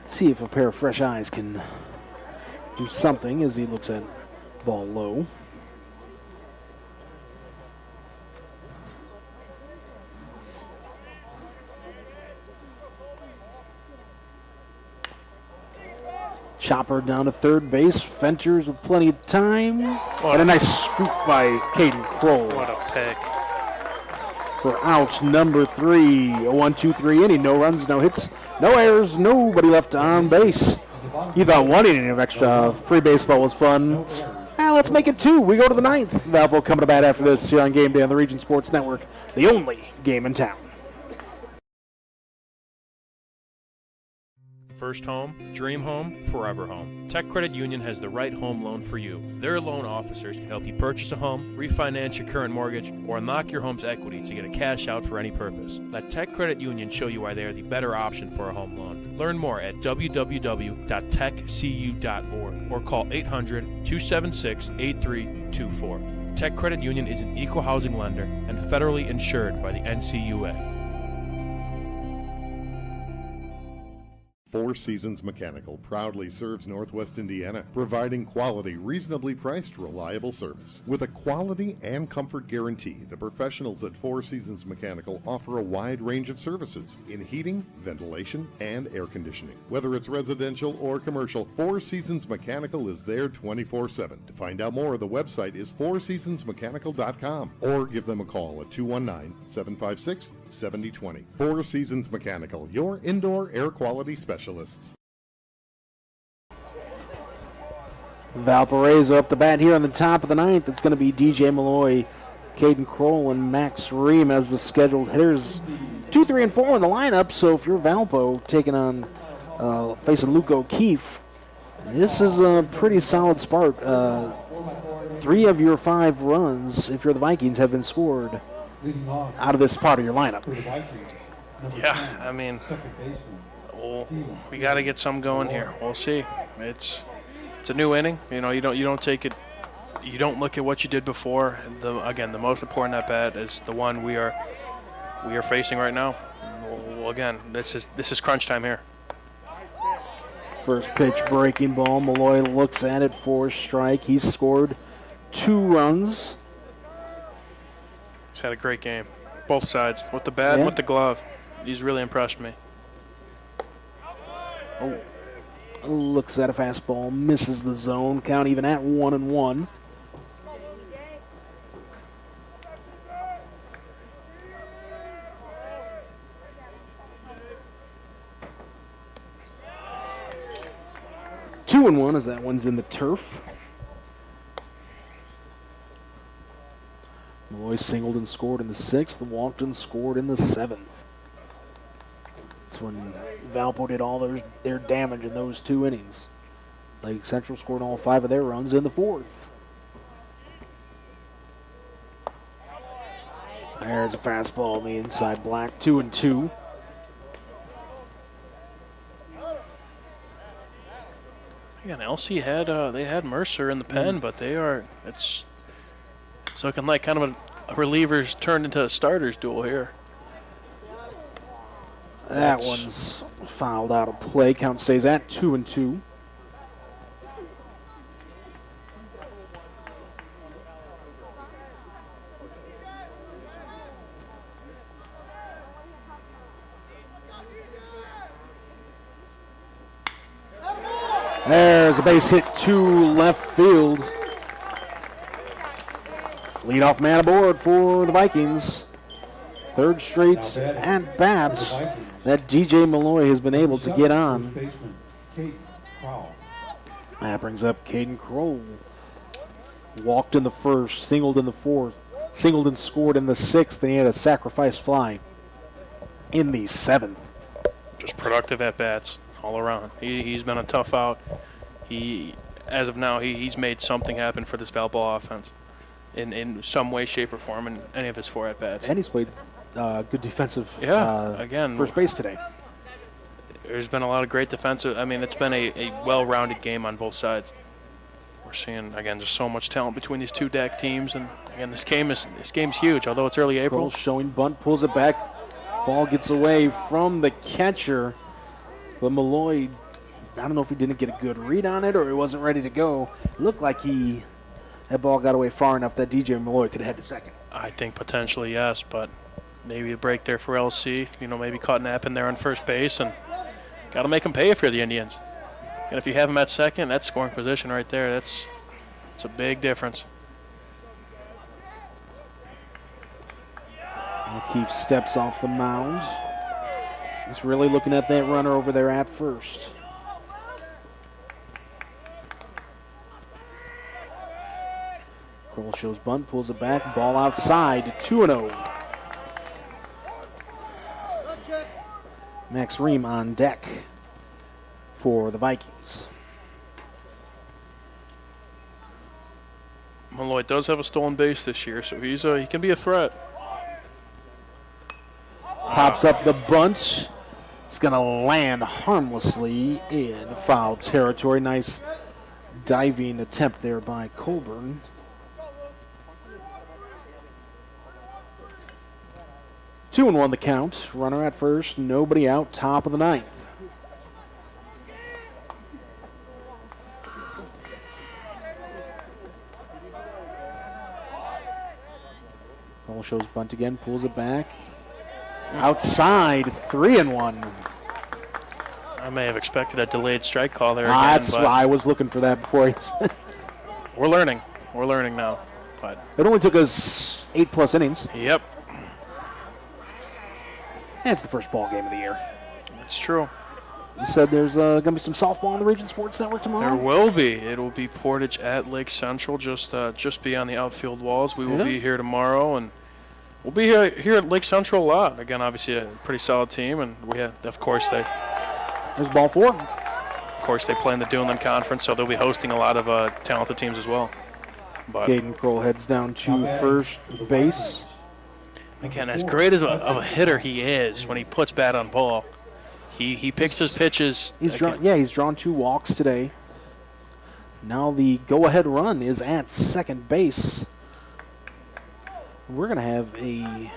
See if a pair of fresh eyes can do something as he looks at ball low. Chopper down to third base. Ventures with plenty of time. And a nice scoop by Caden Kroll. What a pick. For out number 3. A 1-2-3 inning. No runs, no hits, no errors, nobody left on base. You thought one inning of extra free baseball was fun. Let's make it 2. We go to the 9th. Valpo coming to bat after this here on Game Day on the Region Sports Network. The only game in town. First home, dream home, forever home. Tech Credit Union has the right home loan for you. Their loan officers can help you purchase a home, refinance your current mortgage, or unlock your home's equity to get a cash out for any purpose. Let Tech Credit Union show you why they are the better option for a home loan. Learn more at www.techcu.org or call 800-276-8324. Tech Credit Union is an equal housing lender and federally insured by the NCUA. Four Seasons Mechanical proudly serves Northwest Indiana, providing quality, reasonably priced, reliable service. With a quality and comfort guarantee, the professionals at Four Seasons Mechanical offer a wide range of services in heating, ventilation, and air conditioning. Whether it's residential or commercial, Four Seasons Mechanical is there 24/7. To find out more, the website is fourseasonsmechanical.com or give them a call at 219-756 7020. Four Seasons Mechanical, your indoor air quality specialists. Valparaiso up the bat here on the top of the ninth. It's going to be DJ Malloy, Caden Kroll, and Max Ream as the scheduled hitters. 2, 3, and 4 in the lineup. So if you're Valpo taking on facing Luke O'Keefe, this is a pretty solid start. 3 of your 5 runs, if you're the Vikings, have been scored out of this part of your lineup. Yeah, I mean, we got to get some going here. We'll see. It's a new inning. You know, you don't take it. You don't look at what you did before. The most important at bat is the one we are facing right now. Well, again, this is crunch time here. First pitch, breaking ball. Malloy looks at it for a strike. He's scored 2 runs. He's had a great game, both sides, with the bat and with the glove. He's really impressed me. Oh, looks at a fastball, misses the zone. Count even at 1-1. Two and 1 as that one's in the turf. Malloy singled and scored in the 6th. Walked and scored in the 7th. That's when Valpo did all their damage in those 2 innings. Lake Central scored all 5 of their runs in the 4th. There's a fastball on the inside black. 2-2. Again, LC had Mercer in the pen, but it's looking like kind of a relievers turned into a starters duel here. That one's fouled out of play. Count stays at 2-2. There's a base hit to left field. Leadoff man aboard for the Vikings. 3rd straight at bat that DJ Malloy has been able to get on. That brings up Caden Kroll. Walked in the 1st, singled in the 4th, singled and scored in the 6th, and he had a sacrifice fly in the 7th. Just productive at bats all around. He's been a tough out. As of now, he's made something happen for this Valpo offense in some way, shape, or form in any of his 4 at bats. And he's played good defensive again, first base today. There's been a lot of great defensive. I mean, it's been a well-rounded game on both sides. We're seeing, again, just so much talent between these 2 DAC teams, and again, this game's huge. Although it's early April, Kroll showing bunt, pulls it back. Ball gets away from the catcher, but Malloy, I don't know if he didn't get a good read on it or he wasn't ready to go. It looked like that ball got away far enough that DJ Malloy could have had to second. I think potentially yes, but maybe a break there for LC. You know, maybe caught napping there on first base, and got to make him pay if you're the Indians. And if you have him at second, that's scoring position right there. That's a big difference. O'Keefe steps off the mound. He's really looking at that runner over there at first. Kroll shows bunt, pulls it back, ball outside, 2-0. Max Ream on deck for the Vikings. Malloy does have a stolen base this year, so he can be a threat. Pops up the bunt. It's going to land harmlessly in foul territory. Nice diving attempt there by Colburn. Two and 1 the count. Runner at first, nobody out, top of the 9th. Kroll shows bunt again, pulls it back. Outside, 3-1. I may have expected a delayed strike call there again. That's why I was looking for that before. We're learning. We're learning now. But it only took us 8+ innings. Yep. And it's the first ball game of the year. That's true. You said there's going to be some softball on the Region Sports Network tomorrow? There will be. It will be Portage at Lake Central, just beyond the outfield walls. We will be here tomorrow, and we'll be here at Lake Central a lot. Again, obviously a pretty solid team, and there's ball 4. Of course, they play in the Duneland Conference, so they'll be hosting a lot of talented teams as well. But Caden Kroll heads down to first base. Again, as great of a hitter he is when he puts bat on ball, he picks his pitches. He's drawn 2 walks today. Now the go-ahead run is at second base. We're going to have a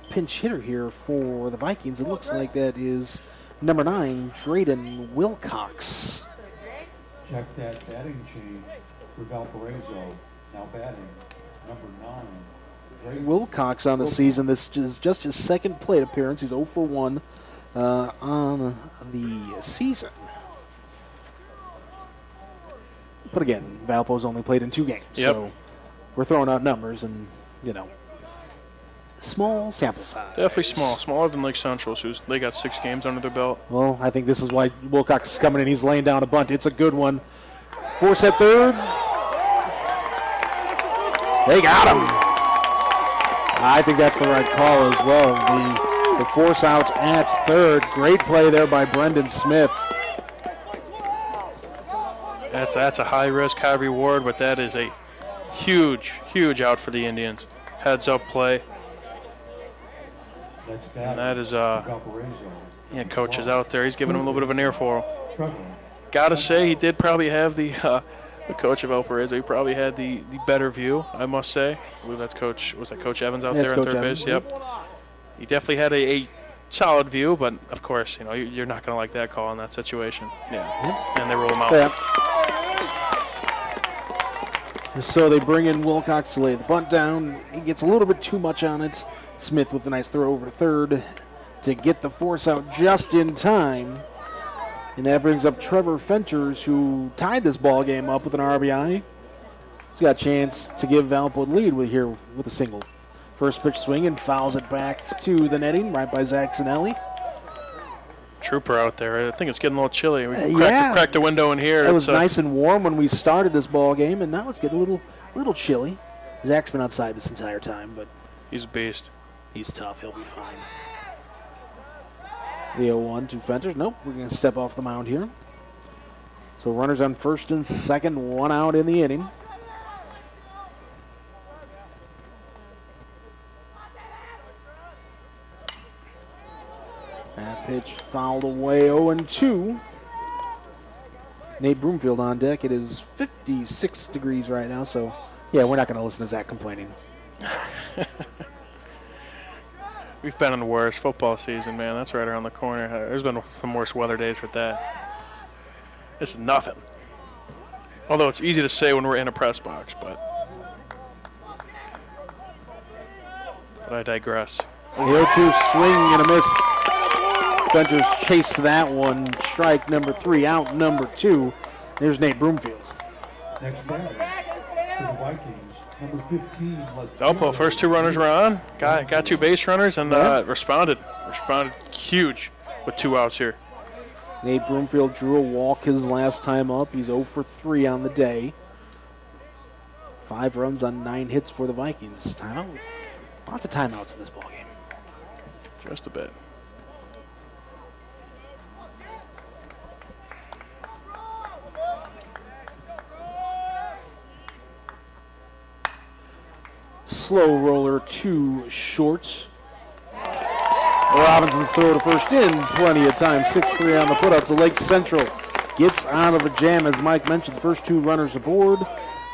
pinch hitter here for the Vikings. It looks like that is number 9, Drayden Wilcox. Check that batting change for Valparaiso. Now batting, number 9. Wilcox on the season. This is just his second plate appearance. He's 0 for 1 on the season. But again, Valpo's only played in 2 games. Yep. So we're throwing out numbers and, small sample size. Definitely small. Smaller than Lake Central, so they got 6 games under their belt. Well, I think this is why Wilcox is coming in. He's laying down a bunt. It's a good one. Force at third. They got him. I think that's the right call as well. The force out at third. Great play there by Brendan Smith. That's a high risk, high reward, but that is a huge out for the Indians. Heads up play. And that is coach is out there. He's giving him a little bit of an earful. Gotta say, he did probably have the coach of Valparaiso. He probably had the better view, I must say. I believe that's Coach Evans out there on third base? Yep. He definitely had a solid view, but of course, you're not going to like that call in that situation. Yeah. Yep. And they roll him out. Yeah. So they bring in Wilcox to lay the bunt down. He gets a little bit too much on it. Smith with a nice throw over to third to get the force out just in time. And that brings up Trevor Fenters, who tied this ball game up with an RBI. He's got a chance to give Valpo the lead with a single. First pitch swing and fouls it back to the netting, right by Zach Zanelli. Trooper out there. I think it's getting a little chilly. We cracked the window in here. It was nice and warm when we started this ball game, and now it's getting a little chilly. Zach's been outside this entire time, but he's a beast. He's tough. He'll be fine. The 0-1 to Fenters. Nope, we're going to step off the mound here. So runners on first and second, 1 out in the inning. That pitch fouled away, 0-2. Nate Broomfield on deck. It is 56 degrees right now, so yeah, we're not going to listen to Zach complaining. We've been in the worst football season, man. That's right around the corner. There's been some worse weather days with that. This is nothing. Although it's easy to say when we're in a press box, but I digress. The 0-2 swing and a miss. Fenters chase that one. Strike number 3, out number 2. There's Nate Broomfield. Next batter for the Vikings. Number 15. Valpo, first 2 runners were on. Got 2 base runners and responded huge with 2 outs here. Nate Broomfield drew a walk his last time up. He's 0 for 3 on the day. 5 runs on 9 hits for the Vikings. Timeout. Lots of timeouts in this ball game. Just a bit. Slow roller to short. Robinson's throw to first in. Plenty of time. 6-3 on the putouts. The Lake Central gets out of a jam, as Mike mentioned. The first 2 runners aboard,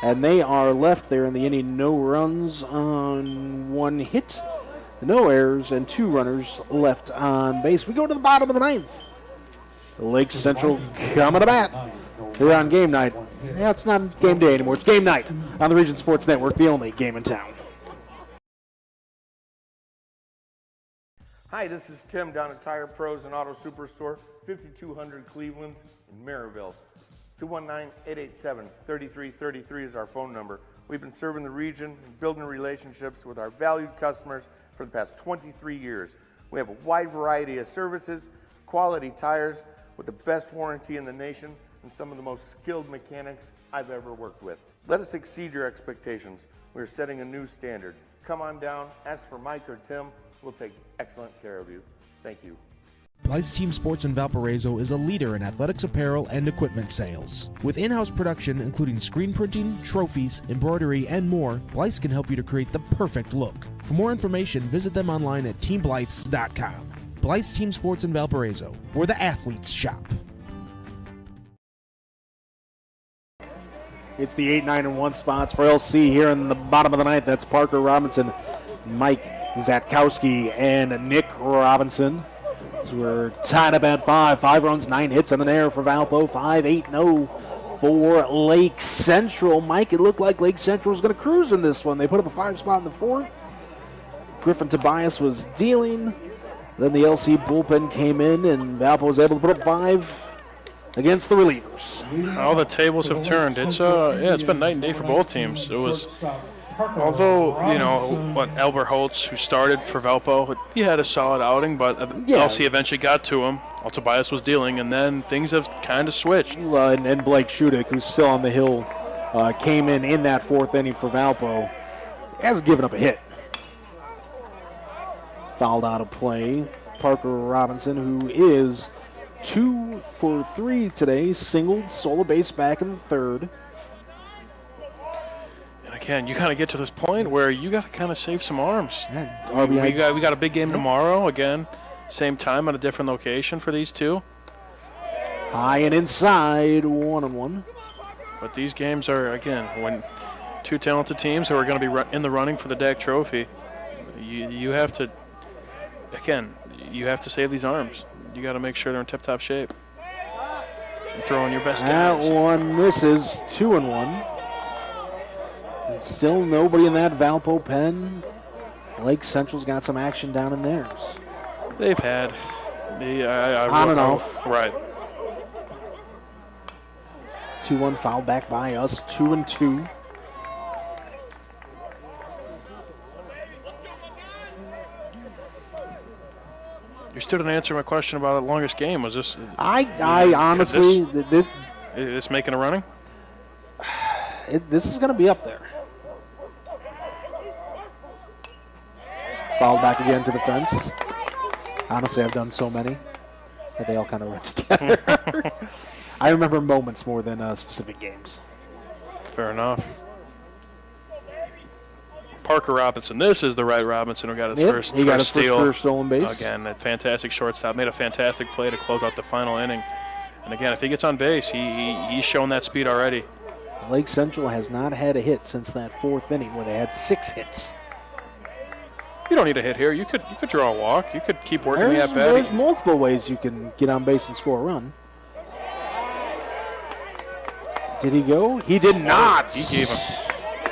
and they are left there in the inning. No runs on 1 hit, no errors, and 2 runners left on base. We go to the bottom of the 9th. The Lake Central coming to bat. They're on game night. Yeah, it's not game day anymore. It's game night on the Region Sports Network, the only game in town. Hi, this is Tim down at Tire Pros and Auto Superstore, 5200 Cleveland in Maryville. 219-887-3333 is our phone number. We've been serving the region and building relationships with our valued customers for the past 23 years. We have a wide variety of services, quality tires with the best warranty in the nation, and some of the most skilled mechanics I've ever worked with. Let us exceed your expectations. We're setting a new standard. Come on down, ask for Mike or Tim. We'll take excellent care of you. Thank you. Blythe's Team Sports in Valparaiso is a leader in athletics apparel and equipment sales. With in-house production including screen printing, trophies, embroidery, and more, Blythe's can help you to create the perfect look. For more information, visit them online at teamblythes.com. Blythe's Team Sports in Valparaiso, where the athletes shop. It's the 8, 9, and 1 spots for LC here in the bottom of the ninth. That's Parker Robinson, Mike Zatkowski, and Nick Robinson. So we're tied up at 5. 5 runs, 9 hits in the air for Valpo. 5-8-0 for Lake Central. Mike, it looked like Lake Central was going to cruise in this one. They put up a 5 spot in the 4th. Griffin Tobias was dealing. Then the LC bullpen came in, and Valpo was able to put up 5 against the relievers. All the tables have turned. It's been night and day for both teams. It was, although Albert Holtz, who started for Valpo, he had a solid outing, but LC eventually got to him. Tobias was dealing, and then things have kind of switched. And Blake Shudik, who's still on the hill, came in that 4th inning for Valpo. Hasn't given up a hit. Fouled out of play. Parker Robinson, who is 2 for 3 today, singled, stole a base back in the 3rd. And again, you kind of get to this point where you got to kind of save some arms. RBI. We got a big game tomorrow. Again, same time at a different location for these two. High and inside, 1-1. But these games are, again, when two talented teams who are going to be in the running for the DAC trophy, you have to, again, you have to save these arms. You got to make sure they're in tip-top shape. And throw in your best guys. That one misses, 2-1. And still nobody in that Valpo pen. Lake Central's got some action down in theirs. They've had. On and off. Right. 2-1 foul back by us, 2-2. You still didn't answer my question about the longest game. Was this? I honestly, is this making a running? This is going to be up there. Fouled back again to the fence. Honestly, I've done so many that they all kind of run together. I remember moments more than specific games. Fair enough. Parker Robinson. This is the right Robinson who got his first steal. First stolen base. Again, that fantastic shortstop. Made a fantastic play to close out the final inning. And again, if he gets on base, he's shown that speed already. Lake Central has not had a hit since that 4th inning where they had 6 hits. You don't need a hit here. You could draw a walk. You could keep working the at-bat. There's multiple ways you can get on base and score a run. Did he go? He did not. He gave him.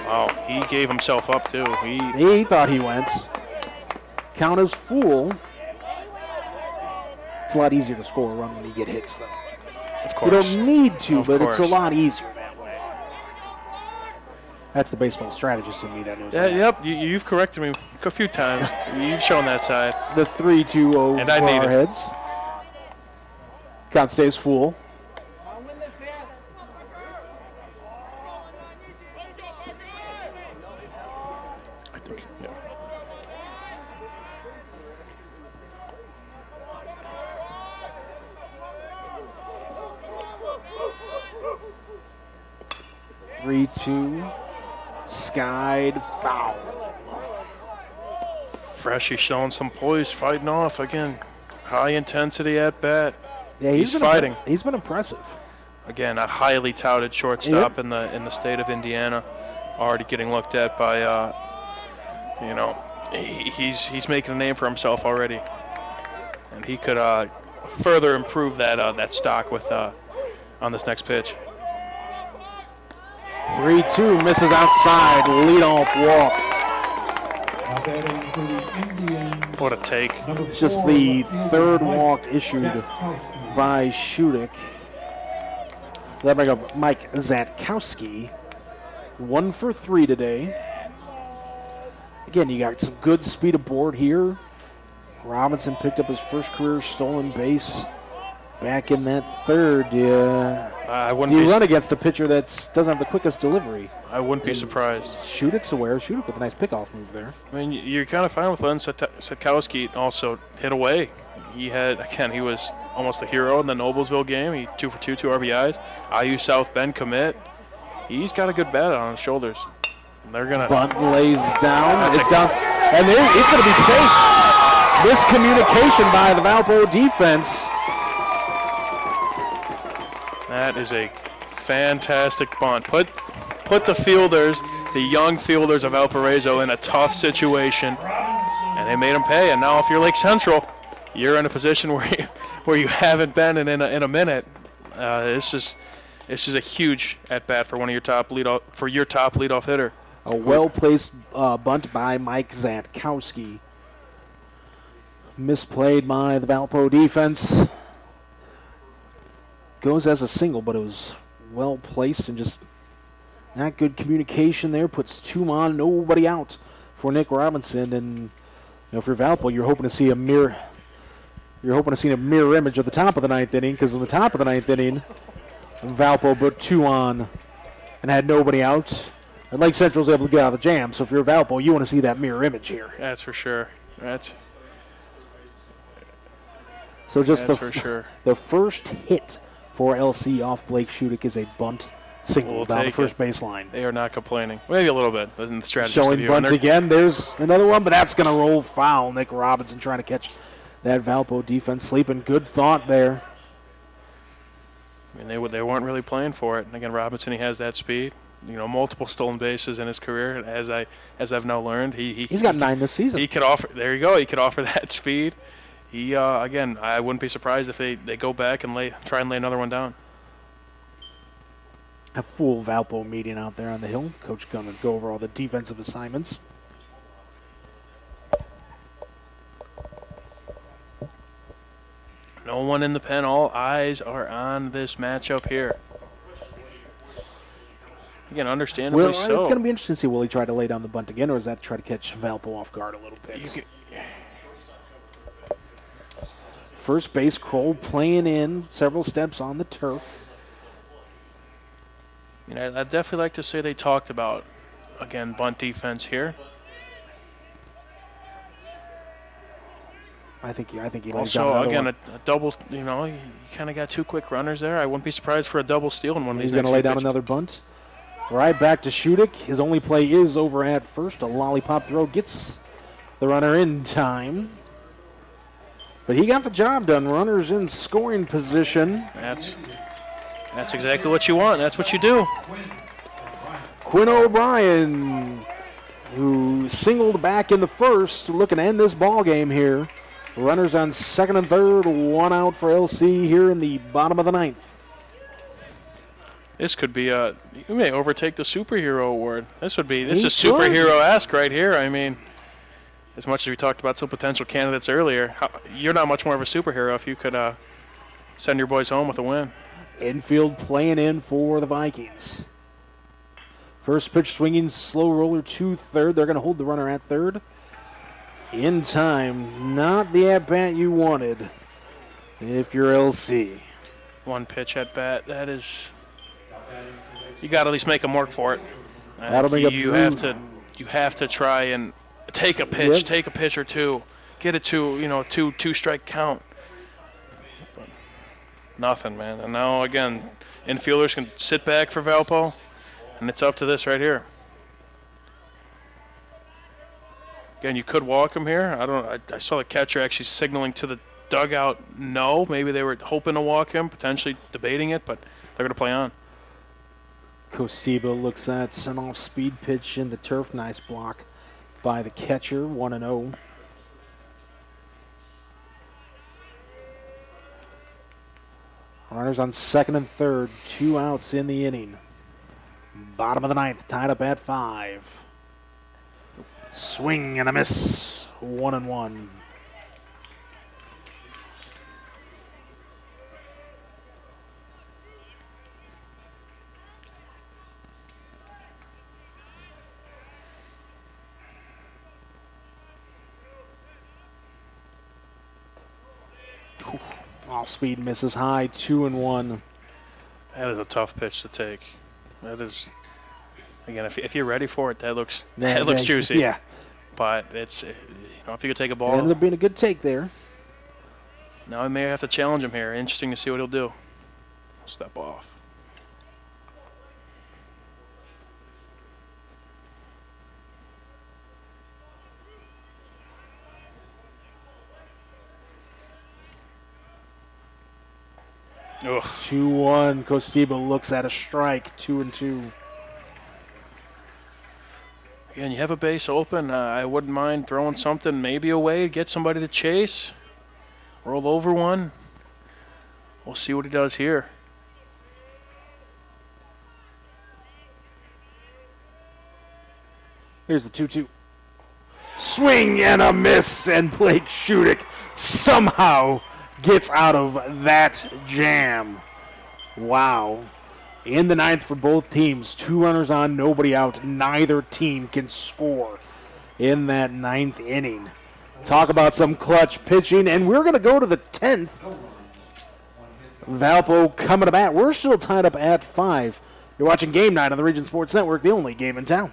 Oh, he gave himself up too. He thought he went. Count as full. It's a lot easier to score a run when you get hits, though. Of course. You don't need to, of but course. It's a lot easier that way. That's the baseball strategist in me that knows that. Yep, you've corrected me a few times. You've shown that side. The 3-2-0 and for I need our heads. Count stays full. I think, yeah. Skied foul. Freshie showing some poise, fighting off again. High intensity at bat. Yeah, he's fighting. He's been impressive. Again, a highly touted shortstop in the state of Indiana, already getting looked at by, he's making a name for himself already, and he could further improve that stock with on this next pitch. 3-2 misses outside, leadoff walk. What a take. It's just the 3rd walk issued by Shudik. That brings up Mike Zatkowski. 1 for 3 today. Again, you got some good speed aboard here. Robinson picked up his first career stolen base back in that third. I Do wouldn't you be run against a pitcher that doesn't have the quickest delivery? I wouldn't be surprised. Shudik's aware. Shudik with a nice pickoff move there. I mean, you're kind of fine with Len Setkowski also hit away. He was almost a hero in the Noblesville game. He 2 for 2 RBIs. IU South Bend commit. He's got a good bat on his shoulders. They're gonna bunt lays down. It's down, and it's going to be safe. Miscommunication by the Valpo defense. That is a fantastic bunt. Put the fielders, the young fielders of Valparaiso, in a tough situation, and they made them pay. And now, if you're Lake Central, you're in a position where you haven't been in a minute. It's just a huge at bat for your top leadoff hitter. A well-placed bunt by Mike Zatkowski. Misplayed by the Valpo defense. Goes as a single, but it was well-placed and just not good communication there. Puts 2 on, nobody out for Nick Robinson. And if you're Valpo, you're hoping to see a mirror. You're hoping to see a mirror image of the top of the 9th inning, because in the top of the 9th inning, Valpo put 2 on and had nobody out. And Lake Central's able to get out of the jam. So if you're Valpo, you want to see that mirror image here. That's for sure. For sure. The first hit for LC off Blake Shudik is a bunt single down the first baseline. They are not complaining. Maybe a little bit in the strategy. Showing bunt again. There's another one, but that's going to roll foul. Nick Robinson trying to catch that Valpo defense sleeping. Good thought there. I mean, they weren't really playing for it. And again, Robinson, he has that speed. Multiple stolen bases in his career. As I've now learned, he's got 9 this season. He could offer. There you go. He could offer that speed. He again, I wouldn't be surprised if they go back and try and lay another one down. A full Valpo meeting out there on the hill. Coach going to go over all the defensive assignments. No one in the pen. All eyes are on this matchup here. Again, understandably so. It's going to be interesting to see will he try to lay down the bunt again, or is that try to catch Valpo off guard a little bit? First base, Kroll playing in several steps on the turf. I'd definitely like to say they talked about, again, bunt defense here. I think he lays also, down again, a double, you kind of got 2 quick runners there. I wouldn't be surprised for a double steal in one of these. He's going to lay down another bunt. Right back to Shudik. His only play is over at first. A lollipop throw gets the runner in time. But he got the job done. Runners in scoring position. That's exactly what you want. That's what you do. Quinn O'Brien, who singled back in the first, looking to end this ball game here. Runners on second and third, 1 out for LC here in the bottom of the 9th. This could be you may overtake the superhero award. This is superhero-esque right here. I mean, as much as we talked about some potential candidates earlier, you're not much more of a superhero if you could send your boys home with a win. Infield playing in for the Vikings. First pitch swinging, slow roller to third. They're going to hold the runner at third. In time, not the at-bat you wanted if you're LC. 1 pitch at bat, that is... You got to at least make them work for it. That'll make you have to try and take a pitch, take a pitch or two, get it to two strike count. But nothing, man. And now again, infielders can sit back for Valpo, and it's up to this right here. Again, you could walk him here. I saw the catcher actually signaling to the dugout no. Maybe they were hoping to walk him, potentially debating it, but they're going to play on. Kosiba looks at an off-speed pitch in the turf. Nice block by the catcher, 1-0. Runners on second and third, 2 outs in the inning. Bottom of the 9th, tied up at 5. Swing and a miss, 1-1. Off speed misses high, 2-1. That is a tough pitch to take. That is, again, if you're ready for it, that looks juicy. Yeah. But it's, if you could take a It ball. ended up being a good take there. Now I may have to challenge him here. Interesting to see what he'll do. Step off. Ugh. 2-1. Costiba looks at a strike, 2-2. Again, you have a base open. I wouldn't mind throwing something maybe away, get somebody to chase, roll over one. We'll see what he does here. Here's the 2-2. Swing and a miss, and Blake Shudick somehow gets out of that jam. Wow. In the ninth for both teams, 2 runners on, nobody out. Neither team can score in that ninth inning. Talk about some clutch pitching, and we're going to go to the 10th. Valpo coming to bat. We're still tied up at 5. You're watching Game Night on the Region Sports Network, the only game in town.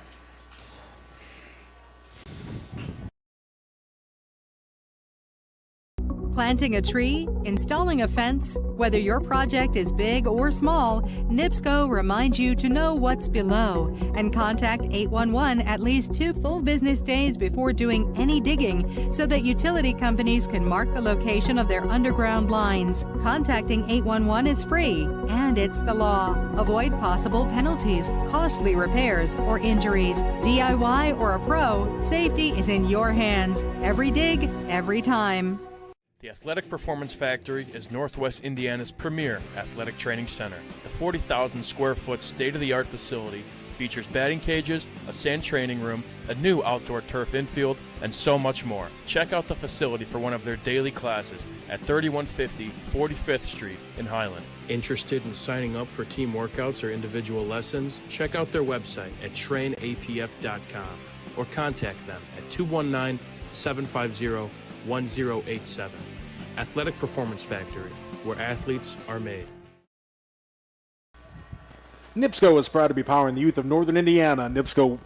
Planting a tree, installing a fence, whether your project is big or small, NIPSCO reminds you to know what's below and contact 811 at least 2 full business days before doing any digging so that utility companies can mark the location of their underground lines. Contacting 811 is free and it's the law. Avoid possible penalties, costly repairs, or injuries. DIY or a pro, safety is in your hands. Every dig, every time. The Athletic Performance Factory is Northwest Indiana's premier athletic training center. The 40,000 square foot state-of-the-art facility features batting cages, a sand training room, a new outdoor turf infield, and so much more. Check out the facility for one of their daily classes at 3150 45th Street in Highland. Interested in signing up for team workouts or individual lessons? Check out their website at trainapf.com or contact them at 219-750-1087. Athletic Performance Factory, where athletes are made. NIPSCO is proud to be powering the youth of Northern Indiana. NIPSCO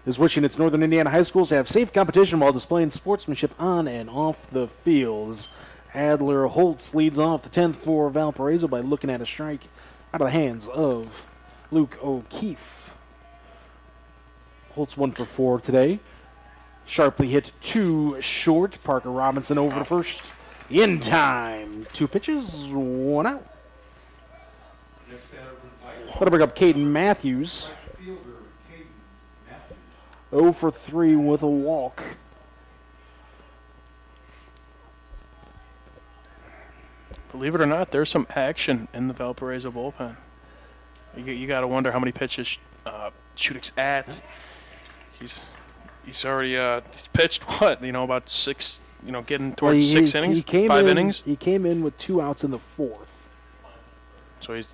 is wishing its Northern Indiana high schools to have safe competition while displaying sportsmanship on and off the fields. Adler Holtz leads off the 10th for Valparaiso by looking at a strike out of the hands of Luke O'Keefe. Holtz 1 for 4 today. Sharply hit 2 short. Parker Robinson over to first in time. 2 pitches, 1 out. Going to bring up Caden Matthews. 0 for 3 with a walk. Believe it or not, there's some action in the Valparaiso bullpen. You got to wonder how many pitches Shudick's at. He's already pitched about 6. Getting towards 6 innings, 5 innings. He came in with 2 outs in the 4th. So he's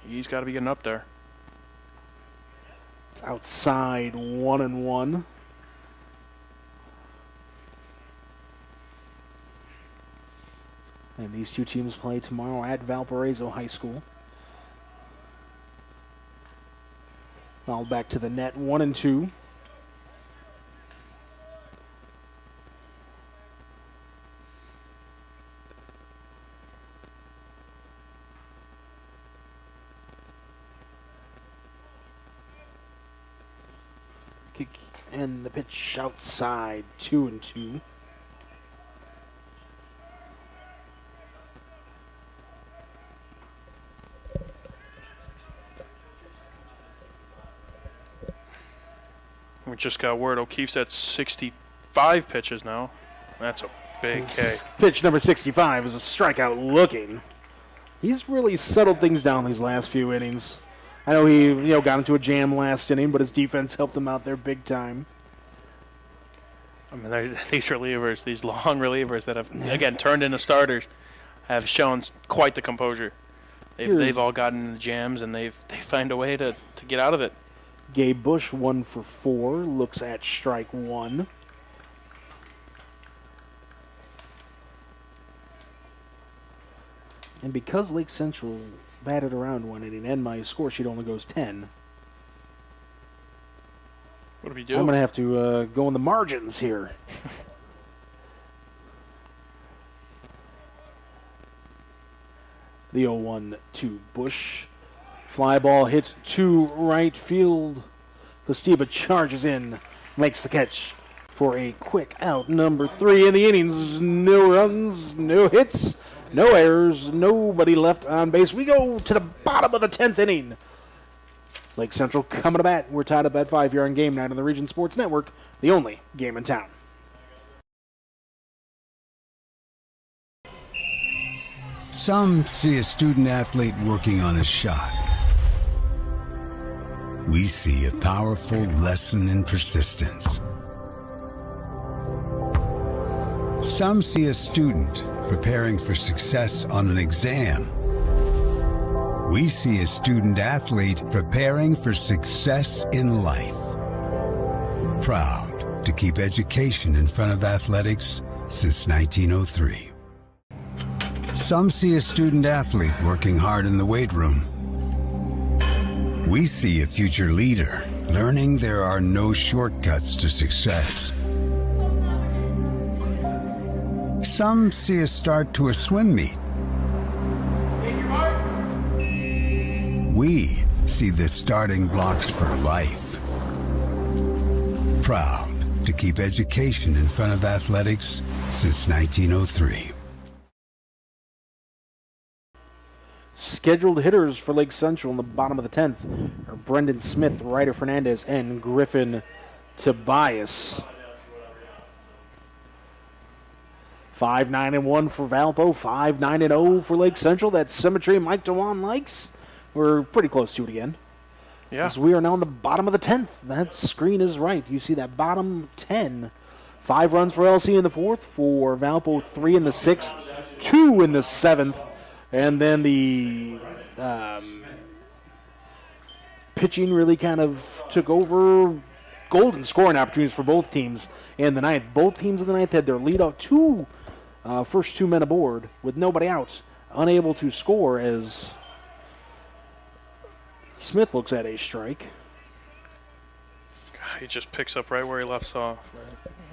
he's got to be getting up there. It's outside 1-1. And these 2 teams play tomorrow at Valparaiso High School. Foul back to the net, 1-2. And the pitch outside, 2-2. We just got word O'Keefe's at 65 pitches now. That's a big K. Pitch number 65 is a strikeout looking. He's really settled things down these last few innings. I know he got into a jam last inning, but his defense helped him out there big time. I mean, these relievers, these long relievers that have, again, turned into starters, have shown quite the composure. They've all gotten into jams, and they find a way to get out of it. Gabe Bush, 1 for 4, looks at strike 1. And because Lake Central batted around one inning and my score sheet only goes 10, what do we do? I'm going to have to go in the margins here. The 0-1 to Bush. Fly ball hits to right field. Costiba charges in, makes the catch for a quick out. Number 3 in the innings. No runs, no hits, no errors, nobody left on base. We go to the bottom of the 10th inning. Lake Central coming to bat. We're tied up at 5 here on Game Night on the Region Sports Network, the only game in town. Some see a student athlete working on a shot. We see a powerful lesson in persistence. Some see a student preparing for success on an exam. We see a student athlete preparing for success in life. Proud to keep education in front of athletics since 1903. Some see a student athlete working hard in the weight room. We see a future leader learning there are no shortcuts to success. Some see a start to a swim meet. We see the starting blocks for life. Proud to keep education in front of athletics since 1903. Scheduled hitters for Lake Central in the bottom of the 10th are Brendan Smith, Ryder Fernandez, and Griffin Tobias. 5-9-1 for Valpo, 5-9-0 for Lake Central. That symmetry Mike DeWan likes. We're pretty close to it again. Yeah. As we are now in the bottom of the 10th. That screen is right. You see that bottom 10. 5 runs for LC in the 4th, for Valpo 3 in the 6th, 2 in the 7th. And then the pitching really kind of took over. Golden scoring opportunities for both teams in the 9th. Both teams in the 9th had their leadoff first 2 men aboard with nobody out, unable to score as Smith looks at a strike. He just picks up right where he left off.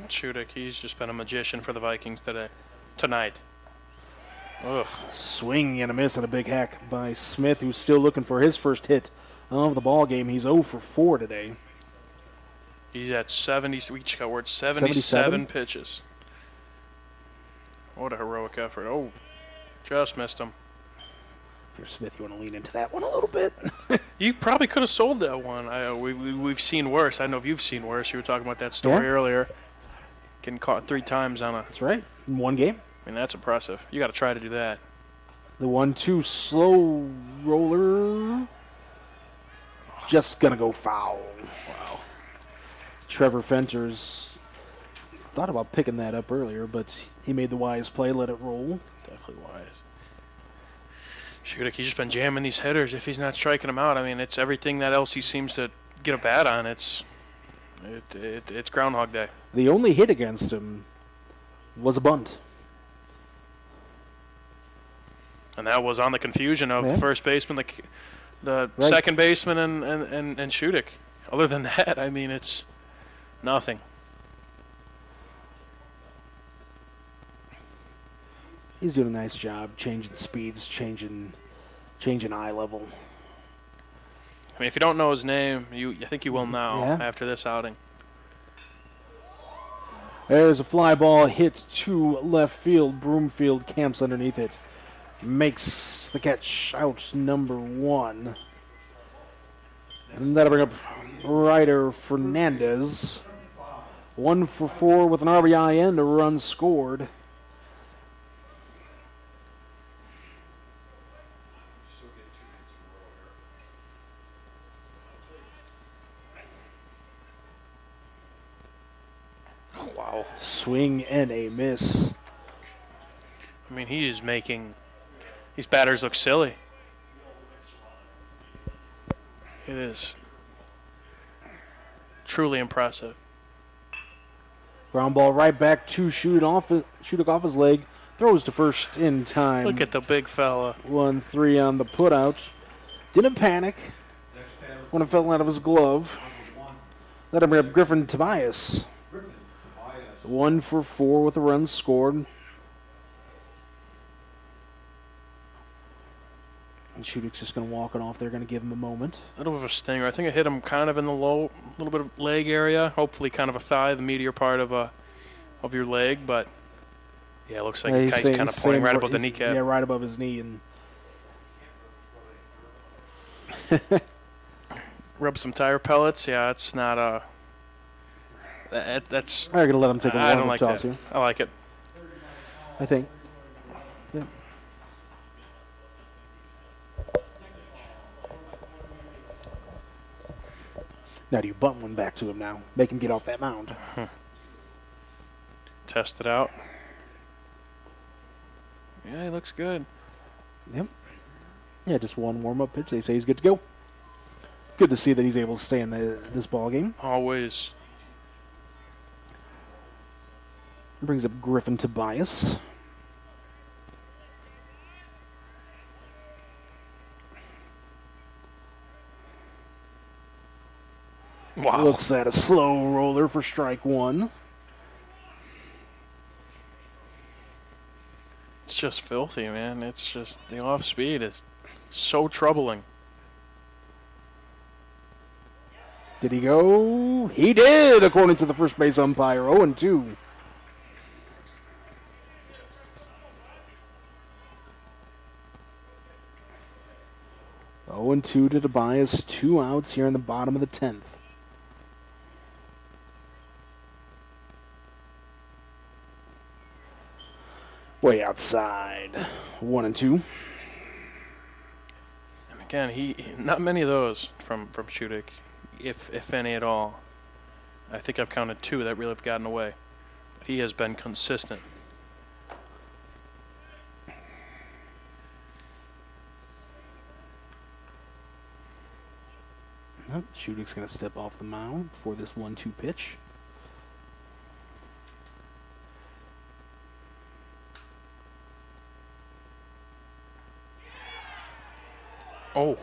Shudik, he's just been a magician for the Vikings tonight. Ugh. Swing and a miss and a big hack by Smith, who's still looking for his first hit of the ball game. He's 0 for 4 today. He's at 77 pitches. What a heroic effort. Oh, just missed him. If you're Smith, you want to lean into that one a little bit. You probably could have sold that one. We've seen worse. I don't know if you've seen worse. You were talking about that story earlier. Getting caught 3 times on a... That's right. In one game. I mean, that's impressive. You got to try to do that. The 1-2 slow roller. Just going to go foul. Wow. Trevor Fenter's thought about picking that up earlier, but he made the wise play, let it roll. Definitely wise. Shudik, he's just been jamming these hitters. If he's not striking them out, I mean, it's everything that else he seems to get a bat on. It's Groundhog Day. The only hit against him was a bunt. And that was on the confusion of the first baseman, the second baseman, and Shudik. Other than that, I mean, it's nothing. He's doing a nice job changing speeds, changing eye level. I mean, if you don't know his name, I think you will now after this outing. There's a fly ball hit to left field. Broomfield camps underneath it. Makes the catch, out number 1. And that'll bring up Ryder Fernandez. 1 for 4 with an RBI and a run scored. Oh, wow. Swing and a miss. I mean, he is making these batters look silly. It is truly impressive. Ground ball right back to Shudik off his leg. Throws to first in time. Look at the big fella. 1-3 on the putout. Didn't panic when it fell out of his glove. That'll bring up Griffin Tobias. 1 for 4 with a run scored. And Shudik's just going to walk it off. They're going to give him a moment. A little bit of a stinger. I think it hit him kind of in the low, little bit of leg area. Hopefully kind of a thigh, the meatier part of your leg. But, yeah, it looks like he's kind of pointing right above the kneecap. Yeah, right above his knee. And rub some tire pellets. Yeah, it's not a... That's... I'm going to let him take a warm-up toss here. I like it. I think. Yeah. Now do you bunt one back to him now? Make him get off that mound. Test it out. Yeah, he looks good. Yep. Yeah, just one warm-up pitch. They say he's good to go. Good to see that he's able to stay in this ball game. Always. Brings up Griffin Tobias. Wow. Looks at a slow roller for strike one. It's just filthy, man. It's just the off speed is so troubling. Did he go? He did, according to the first base umpire. 0-2. To Tobias. 2 outs here in the bottom of the 10th. Way outside. 1-2. And again, not many of those from Shudik, if any at all. I think I've counted 2 that really have gotten away. But he has been consistent. Shudik's going to step off the mound for this 1-2 pitch. Oh.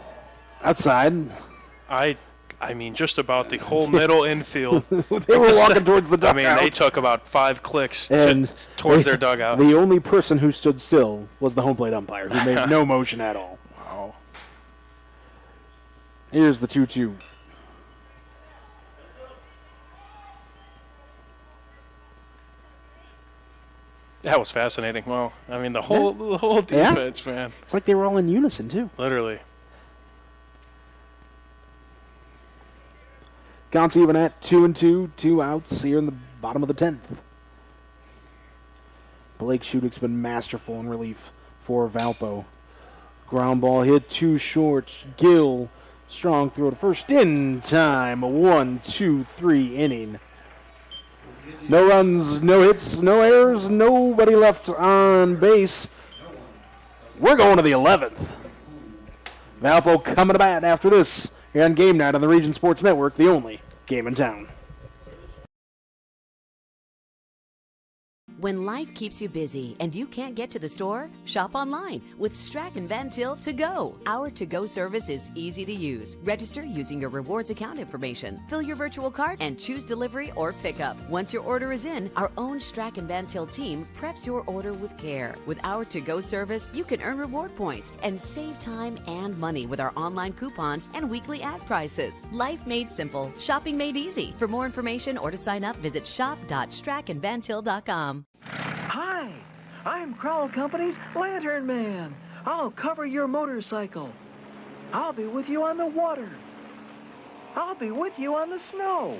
Outside. I mean, just about the whole middle infield. They were walking towards the dugout. I mean, they took about 5 clicks towards their dugout. The only person who stood still was the home plate umpire, who made no motion at all. Wow. Here's the 2-2. That was fascinating. Well, I mean, the whole defense, man. It's like they were all in unison, too. Literally. Counts even at 2-2. 2 outs here in the bottom of the 10th. Blake Shudik's been masterful in relief for Valpo. Ground ball hit too short. Gill, strong throw to first in time. A 1-2-3 inning. No runs, no hits, no errors, nobody left on base. We're going to the 11th. Valpo coming to bat after this here on Game Night on the Region Sports Network, the only game in town. When life keeps you busy and you can't get to the store, shop online with Strachan Van Til To Go. Our to-go service is easy to use. Register using your rewards account information, fill your virtual cart, and choose delivery or pickup. Once your order is in, our own Strachan Van Til team preps your order with care. With our to-go service, you can earn reward points and save time and money with our online coupons and weekly ad prices. Life made simple, shopping made easy. For more information or to sign up, visit shop.strachanvantil.com. Hi, I'm Crowell Company's Lantern Man. I'll cover your motorcycle. I'll be with you on the water. I'll be with you on the snow.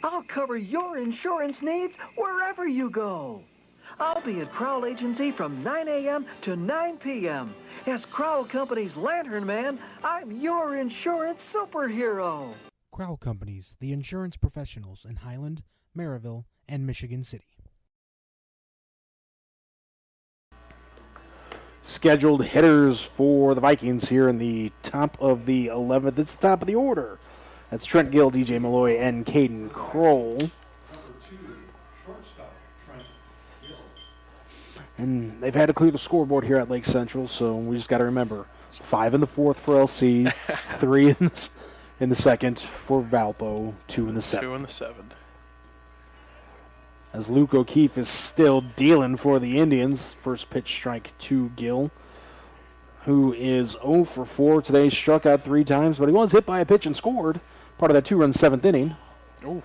I'll cover your insurance needs wherever you go. I'll be at Crowell Agency from 9 a.m. to 9 p.m. As Crowell Company's Lantern Man, I'm your insurance superhero. Crowell Companies, the insurance professionals in Highland, Maryville, and Michigan City. Scheduled hitters for the Vikings here in the top of the 11th. It's the top of the order. That's Trent Gill, DJ Malloy, and Caden Kroll. And they've had to clear the scoreboard here at Lake Central, so we just got to remember 5 in the fourth for LC, 3 in the second for Valpo, 2 in the seventh. 2 in the seventh. As Luke O'Keefe is still dealing for the Indians. First pitch strike to Gill, who is 0 for 4 today. Struck out 3 times, but he was hit by a pitch and scored. Part of that 2-run 7th inning. Ooh.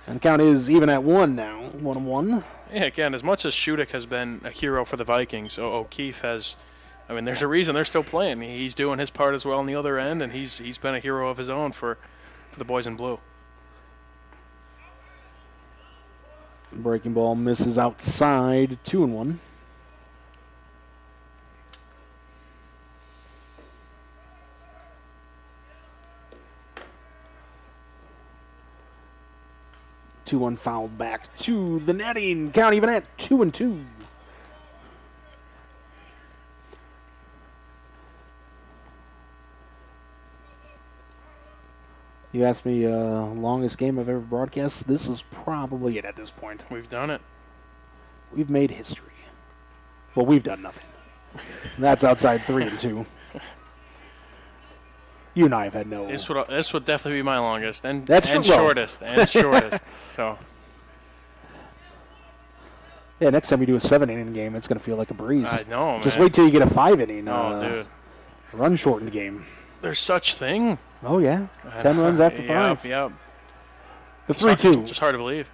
And the count is even at 1 now. 1-1. Yeah, again, as much as Shudik has been a hero for the Vikings, O'Keefe has, I mean, there's a reason they're still playing. He's doing his part as well on the other end, and he's been a hero of his own for the boys in blue. Breaking ball misses outside, 2-1. Two-one foul back to the netting. Count even at 2-2. You asked me longest game I've ever broadcast. This is probably it at this point. We've done it. We've made history. Well, we've done nothing. That's outside 3-2. You and I have had no. This would definitely be my longest and shortest. So. Yeah, next time we do a 7-inning game, it's going to feel like a breeze. I know, man. Just wait till you get a 5-inning. Dude. Run-shortened game. There's such thing. Oh, yeah. 10 runs after 5. Yep. The 3-2. Just hard to believe.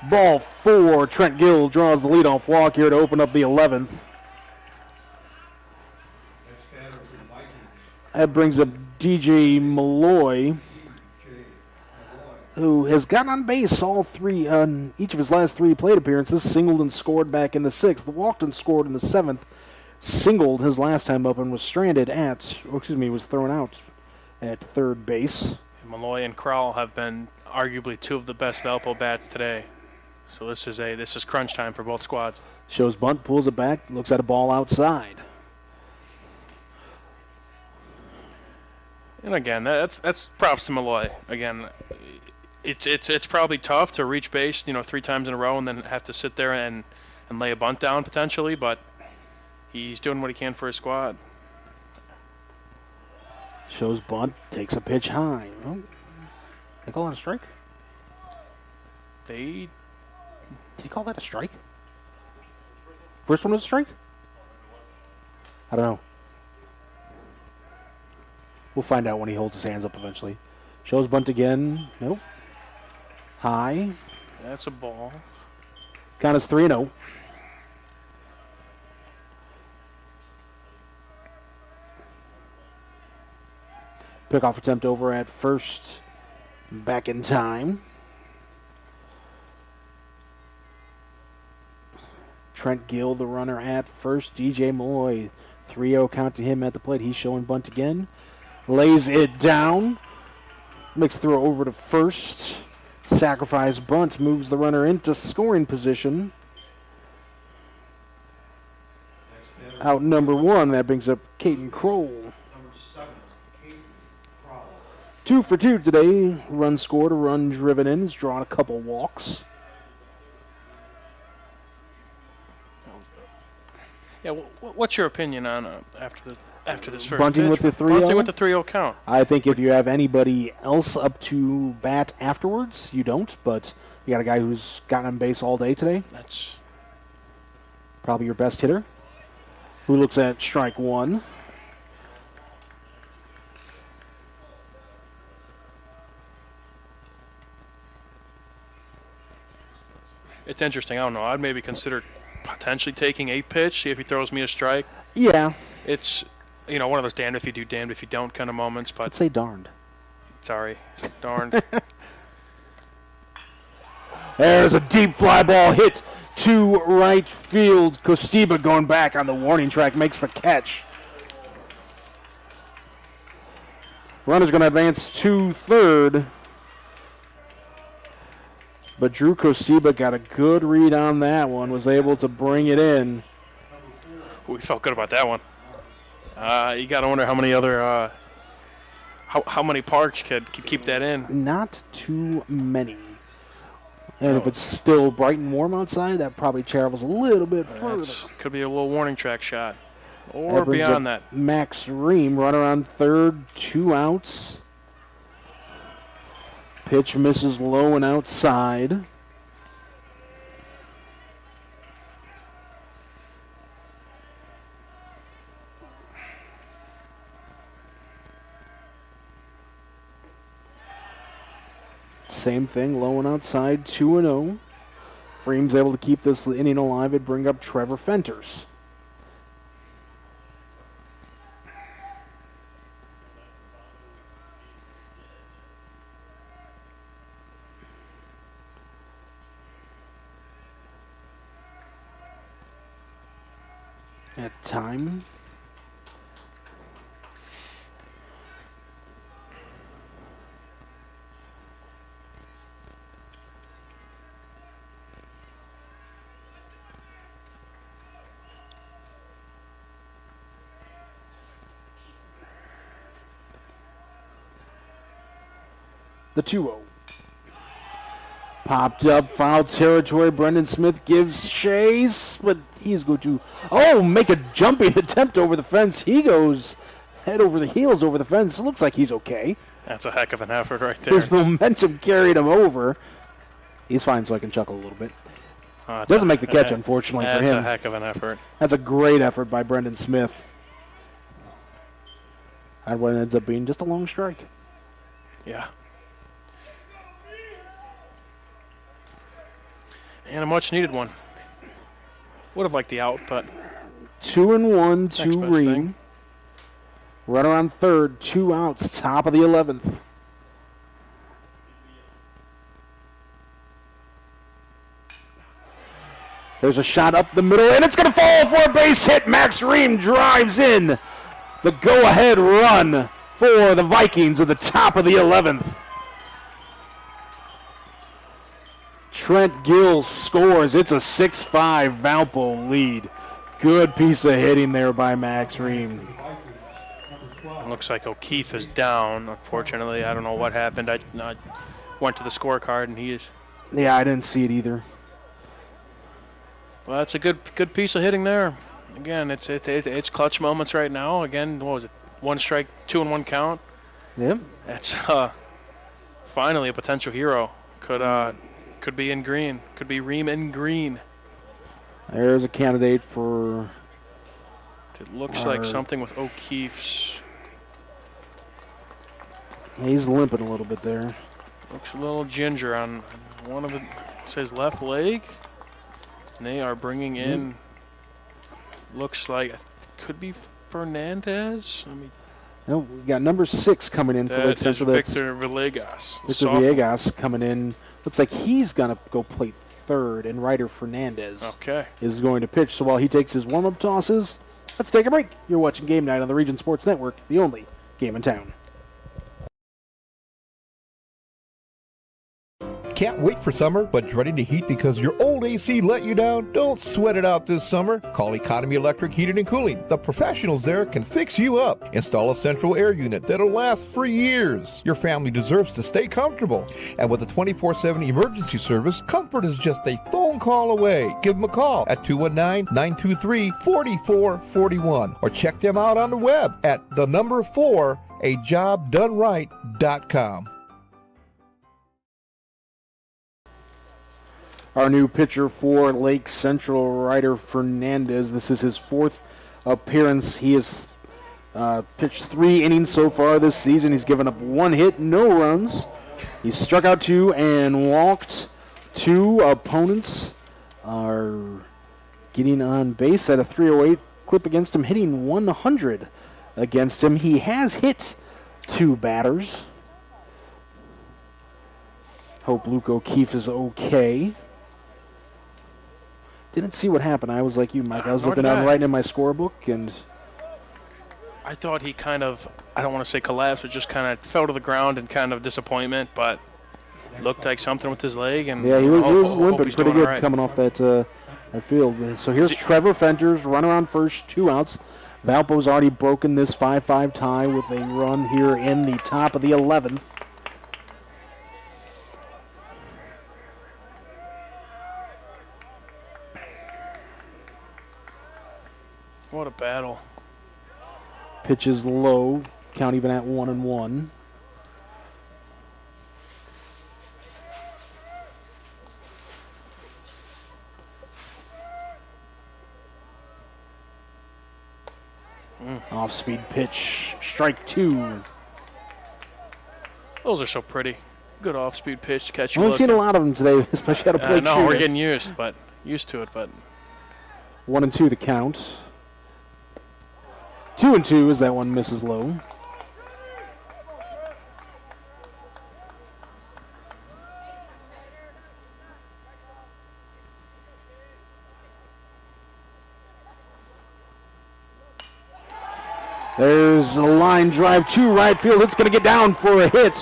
Ball 4. Trent Gill draws the leadoff walk here to open up the 11th. That brings up DJ Malloy, who has gotten on base all 3 on each of his last 3 plate appearances. Singled and scored back in the 6th. Walked and scored in the 7th. Singled his last time up and was stranded was thrown out at third base. Malloy and Crowell have been arguably 2 of the best Valpo bats today. So this is crunch time for both squads. Shows bunt, pulls it back, looks at a ball outside. And again, that's props to Malloy. Again, it's probably tough to reach base, 3 times in a row and then have to sit there and lay a bunt down potentially, but he's doing what he can for his squad. Shows bunt, takes a pitch high. Oh, they call it a strike? Did he call that a strike? First one was a strike? I don't know. We'll find out when he holds his hands up eventually. Shows bunt again. Nope. High. That's a ball. Count is 3-0. Pickoff attempt over at first. Back in time. Trent Gill, the runner at first. DJ Malloy, 3-0 count to him at the plate. He's showing bunt again. Lays it down. Makes throw over to first. Sacrifice bunt moves the runner into scoring position. Out number 1. That brings up Caden Kroll. 2 for 2 today. Run scored, a run driven in. He's drawn a couple walks. Yeah, what's your opinion on after this first bunting pitch? with the 3-0? Bunting with the 3-0 count. I think if you have anybody else up to bat afterwards, you don't. But you got a guy who's gotten on base all day today. That's probably your best hitter. Who looks at strike 1. It's interesting. I don't know. I'd maybe consider potentially taking a pitch, see if he throws me a strike. Yeah. It's, one of those damned if you do, damned if you don't kind of moments. But I'd say darned. Sorry. Darned. There's a deep fly ball hit to right field. Costiba going back on the warning track makes the catch. Runner's going to advance to third. But Drew Costiba got a good read on that one, was able to bring it in. We felt good about that one. You got to wonder how many other, how many parks could keep that in. Not too many. And if it's still bright and warm outside, that probably travels a little bit further. Could be a little warning track shot. Or That beyond that. Max Ream, run around third, 2 outs. Pitch misses low and outside. Same thing, low and outside, 2-0. Freem's able to keep this inning alive and bring up Trevor Fenters. At time. The 2-0. Popped up, foul territory. Brendan Smith gives chase, but he's going to, make a jumping attempt over the fence. He goes head over the heels over the fence. It looks like he's okay. That's a heck of an effort right there. His momentum carried him over. He's fine, so I can chuckle a little bit. Doesn't make the catch, unfortunately, for him. That's a heck of an effort. That's a great effort by Brendan Smith. That one ends up being just a long strike. Yeah. And a much-needed one. Would have liked the out, but 2-1 to Ream. Run around third, 2 outs, top of the 11th. There's a shot up the middle, and it's going to fall for a base hit. Max Ream drives in the go-ahead run for the Vikings at the top of the 11th. Trent Gill scores. It's a 6-5 Valpo lead. Good piece of hitting there by Max Ream. Looks like O'Keefe is down, unfortunately. I don't know what happened. I went to the scorecard, and he is. Yeah, I didn't see it either. Well, that's a good piece of hitting there. Again, it's clutch moments right now. Again, what was it? 1 strike, 2-1 count. Yep. That's finally a potential hero. Could be in green. Could be Ream in green. There's a candidate for. It looks like something with O'Keefe's. He's limping a little bit there. Looks a little ginger on one of it. Says left leg. And they are bringing in. Looks like could be Fernandez. No, we got number 6 coming in for Lake Central. Victor Villegas. Victor Villegas coming in. Looks like he's going to go play third, and Ryder Fernandez is going to pitch. So while he takes his warm-up tosses, let's take a break. You're watching Game Night on the Region Sports Network, the only game in town. Can't wait for summer, but dreading the heat because your old AC let you down? Don't sweat it out this summer. Call Economy Electric Heating and Cooling. The professionals there can fix you up. Install a central air unit that'll last for years. Your family deserves to stay comfortable. And with a 24/7 emergency service, comfort is just a phone call away. Give them a call at 219-923-4441 or check them out on the web at 4ajobdoneright.com. Our new pitcher for Lake Central, Ryder Fernandez. This is his 4th appearance. He has pitched 3 innings so far this season. He's given up 1 hit, no runs. He struck out 2 and walked 2. Opponents are getting on base at a 308 clip against him, hitting 100 against him. He has hit 2 batters. Hope Luke O'Keefe is okay. Didn't see what happened. I was like you, Mike. I was looking down right in my scorebook, and I thought he kind of, I don't want to say collapsed, but just kind of fell to the ground in kind of disappointment, but looked like something with his leg. And yeah, he was limping pretty good coming off that field. So here's Trevor Fenters, run around first, 2 outs. Valpo's already broken this 5-5 tie with a run here in the top of the 11th. battle. Pitch is low. Count even at 1-1. Off-speed pitch. Strike 2. Those are so pretty. Good off-speed pitch to catch you. I haven't seen a lot of them today, especially out of plate. No, we're getting used to it. But 1-2 the count. 2-2 as that one misses low. There's a line drive to right field. It's going to get down for a hit.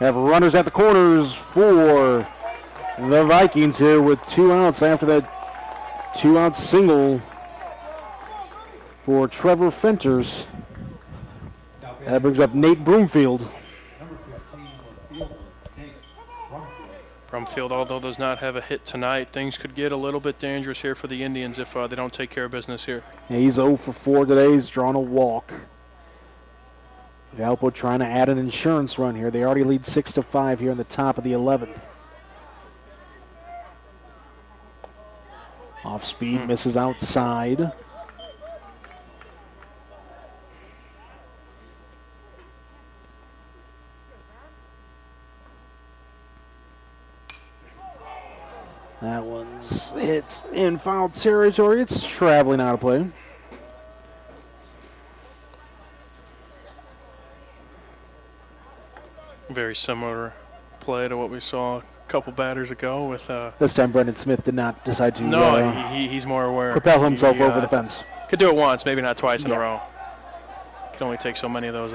Have runners at the corners for the Vikings here with 2 outs after that 2-out single for Trevor Fenters. That brings up Nate Broomfield. Brumfield, although does not have a hit tonight, things could get a little bit dangerous here for the Indians if they don't take care of business here. Yeah, he's 0 for 4 today. He's drawn a walk. Valpo trying to add an insurance run here. They already lead 6-5 here in the top of the 11th. Off speed, misses outside. That one's hit in foul territory. It's traveling out of play. Very similar play to what we saw a couple batters ago with. This time Brendan Smith did not decide to. No, he's more aware. Propel himself over the fence. Could do it once, maybe not twice in a row. Can only take so many of those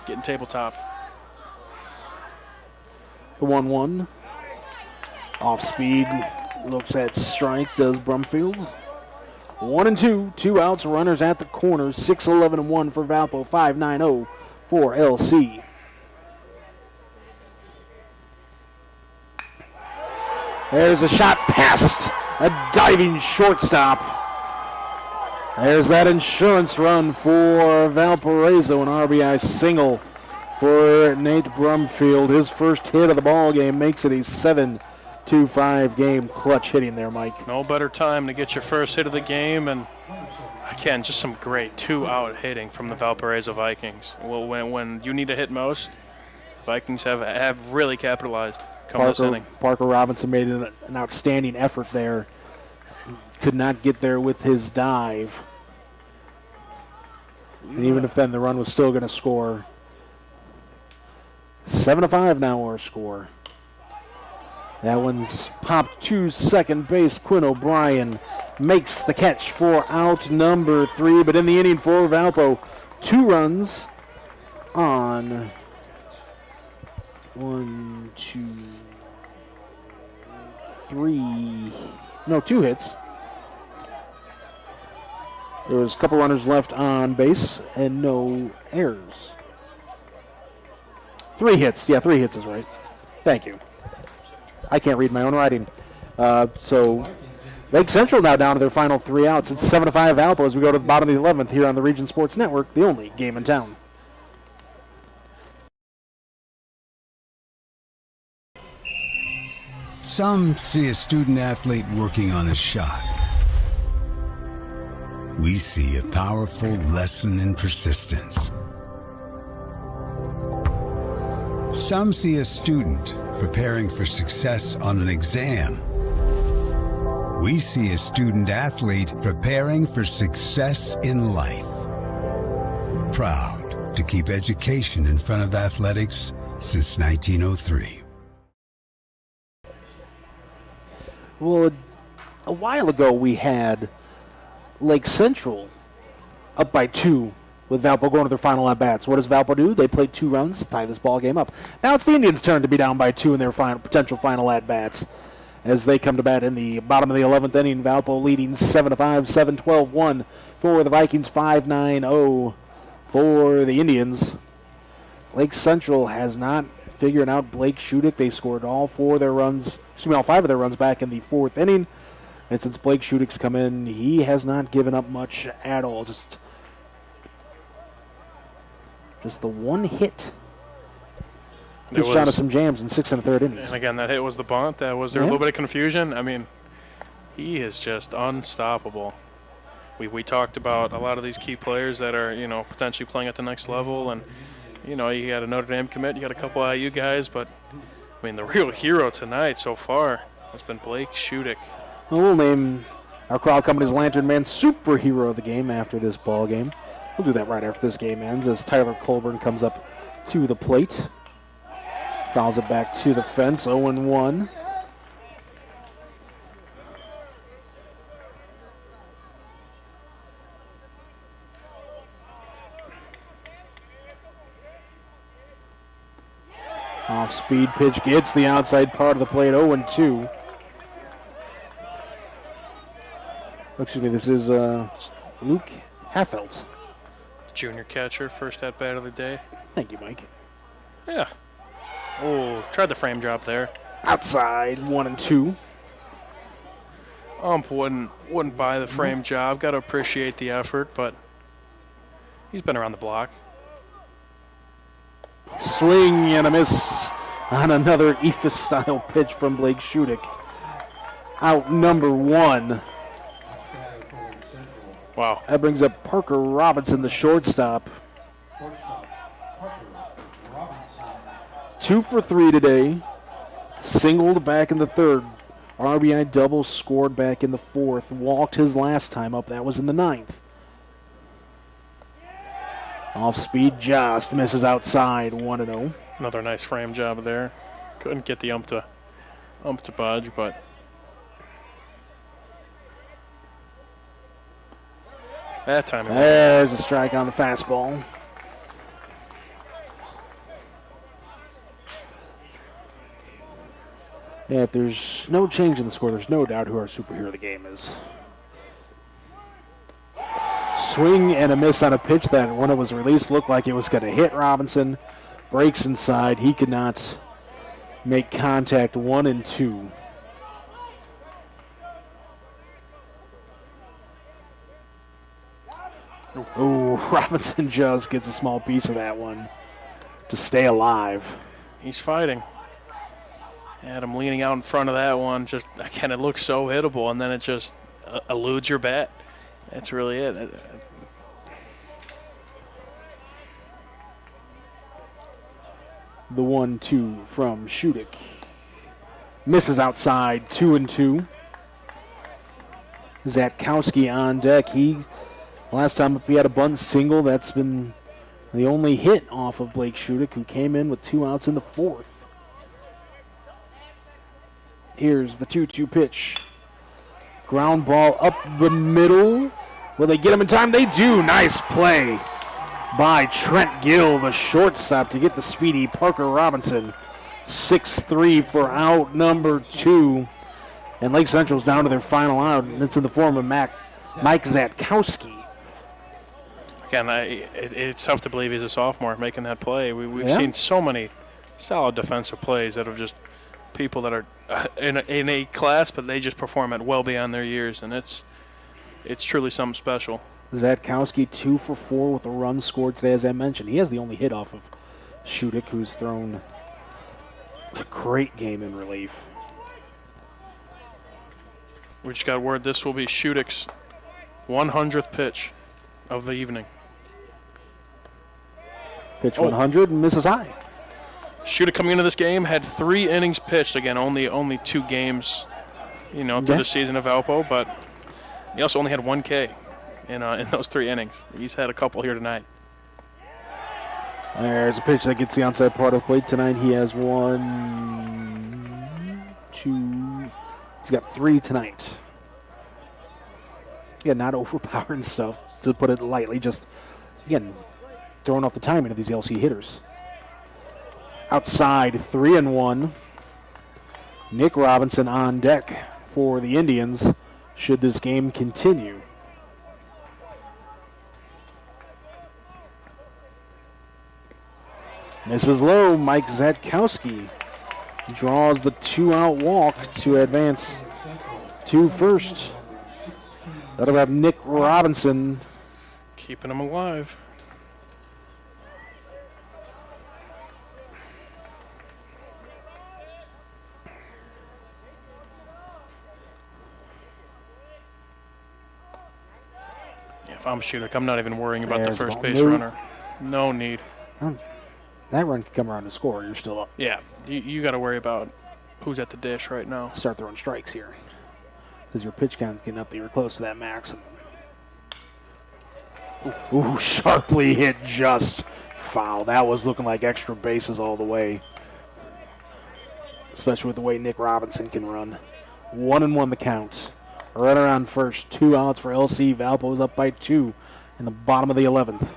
getting tabletop. The 1-1. Off speed. Looks at strike, does Brumfield. 1-2, 2 outs, runners at the corners. 6-11-1 for Valpo, 5-9-0 for LC. There's a shot past a diving shortstop. There's that insurance run for Valparaiso, an RBI single for Nate Brumfield. His first hit of the ball game makes it a 7-5 game. Clutch hitting there, Mike. No better time to get your first hit of the game, and again, just some great 2-out hitting from the Valparaiso Vikings. Well, when you need to hit most, Vikings have really capitalized this inning. Parker Robinson made an outstanding effort there. Could not get there with his dive. And even if then, the run was still going to score. 7-5 now our score. That one's popped to second base. Quinn O'Brien makes the catch for out number 3. But in the inning for Valpo, 2 runs on 1, 2, 3. No, 2 hits. There was a couple runners left on base and no errors. 3 hits. Yeah, 3 hits is right. Thank you. I can't read my own writing. So Lake Central now down to their final 3 outs. It's 7-5 Valpo as we go to the bottom of the 11th here on the Region Sports Network, the only game in town. Some see a student athlete working on a shot. We see a powerful lesson in persistence. Some see a student preparing for success on an exam. We see a student athlete preparing for success in life. Proud to keep education in front of athletics since 1903. Well, a while ago we had Lake Central up by 2 with Valpo going to their final at-bats. What does Valpo do? They play 2 runs, tie this ball game up. Now it's the Indians' turn to be down by 2 in their potential final at-bats as they come to bat in the bottom of the 11th inning. Valpo leading 7-5, 7-12-1 for the Vikings, 5-9-0 for the Indians. Lake Central has not figured out Blake Shudick. They scored all 5 of their runs back in the 4th inning. And since Blake Shudick's come in, he has not given up much at all. Just the one hit. He shot us some jams in 6 1/3 innings. And again, that hit was the bunt. That was there a little bit of confusion. I mean, he is just unstoppable. We talked about a lot of these key players that are, potentially playing at the next level. And, you got a Notre Dame commit, you got a couple IU guys. But, I mean, the real hero tonight so far has been Blake Shudick. We'll name our Crowd Company's Lantern Man superhero of the game after this ball game. We'll do that right after this game ends as Tyler Colburn comes up to the plate. Fouls it back to the fence, 0-1. Off-speed pitch gets the outside part of the plate, 0-2. Excuse me, this is Luke Haffelt. Junior catcher, first at-bat of the day. Thank you, Mike. Yeah. Oh, tried the frame job there. Outside, 1-2. Ump wouldn't buy the frame job. Got to appreciate the effort, but he's been around the block. Swing and a miss on another Ephus-style pitch from Blake Shudick. Out number 1. Wow. That brings up Parker Robinson, the shortstop. 2 for 3 today. Singled back in the 3rd. RBI double scored back in the 4th. Walked his last time up. That was in the 9th. Off speed just misses outside. 1-0. Another nice frame job there. Couldn't get the ump to budge, but that time. There's a strike on the fastball. Yeah, if there's no change in the score, there's no doubt who our superhero of the game is. Swing and a miss on a pitch that, when it was released, looked like it was going to hit Robinson. Breaks inside. He could not make contact. 1-2. Oh, Robinson just gets a small piece of that one to stay alive. He's fighting. Adam leaning out in front of that one. Just, again, it looks so hittable, and then it just eludes your bat. That's really it. The 1-2 from Shudick. Misses outside, 2-2. Zatkowski on deck. Last time he had a bunt single. That's been the only hit off of Blake Shudick, who came in with 2 outs in the 4th. Here's the 2-2 pitch. Ground ball up the middle. Will they get him in time? They do. Nice play by Trent Gill, the shortstop, to get the speedy Parker Robinson. 6-3 for out number 2. And Lake Central's down to their final out, and it's in the form of Mike Zatkowski. Again, it's tough to believe he's a sophomore making that play. We've seen so many solid defensive plays that have just people that are in a class, but they just perform at well beyond their years, and it's truly something special. Zatkowski 2 for 4 with a run scored today, as I mentioned. He has the only hit off of Shudick, who's thrown a great game in relief. We just got word this will be Shudick's 100th pitch of the evening. Pitch 100 and misses high. Shudick coming into this game had 3 innings pitched. Again, only 2 games, through the season of Valpo, but he also only had 1 K in those 3 innings. He's had a couple here tonight. There's a pitch that gets the outside part of the plate tonight. He has 1, 2. He's got 3 tonight. Yeah, not overpowering stuff, to put it lightly. Just, again, throwing off the timing of these LC hitters. Outside, 3-1. Nick Robinson on deck for the Indians should this game continue. Misses low. Mike Zatkowski draws the 2-out walk to advance to first. That'll have Nick Robinson. Keeping him alive. If I'm Shudak, I'm not even worrying about the first base runner. No need. That run can come around to score. You're still up. Yeah, you got to worry about who's at the dish right now. Start throwing strikes here because your pitch count's getting up there. You're close to that maximum. Ooh, sharply hit, just foul. That was looking like extra bases all the way, especially with the way Nick Robinson can run. 1-1 the count. Right around first. 2 outs for LC. Valpo's up by 2 in the bottom of the 11th.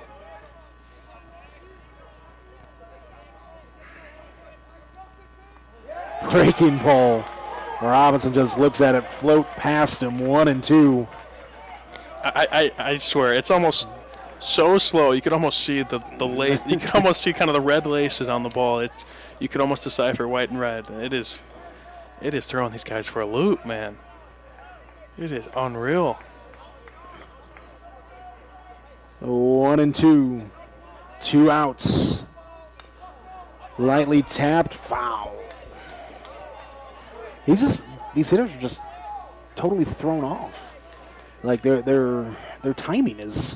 Breaking ball. Robinson just looks at it, float past him. 1-2. I swear, it's almost so slow. You could almost see the lace. You could almost see kind of the red laces on the ball. You could almost decipher white and red. It is throwing these guys for a loop, man. It is unreal. 1-2. 2 outs. Lightly tapped, foul. These hitters are just totally thrown off. Like their timing is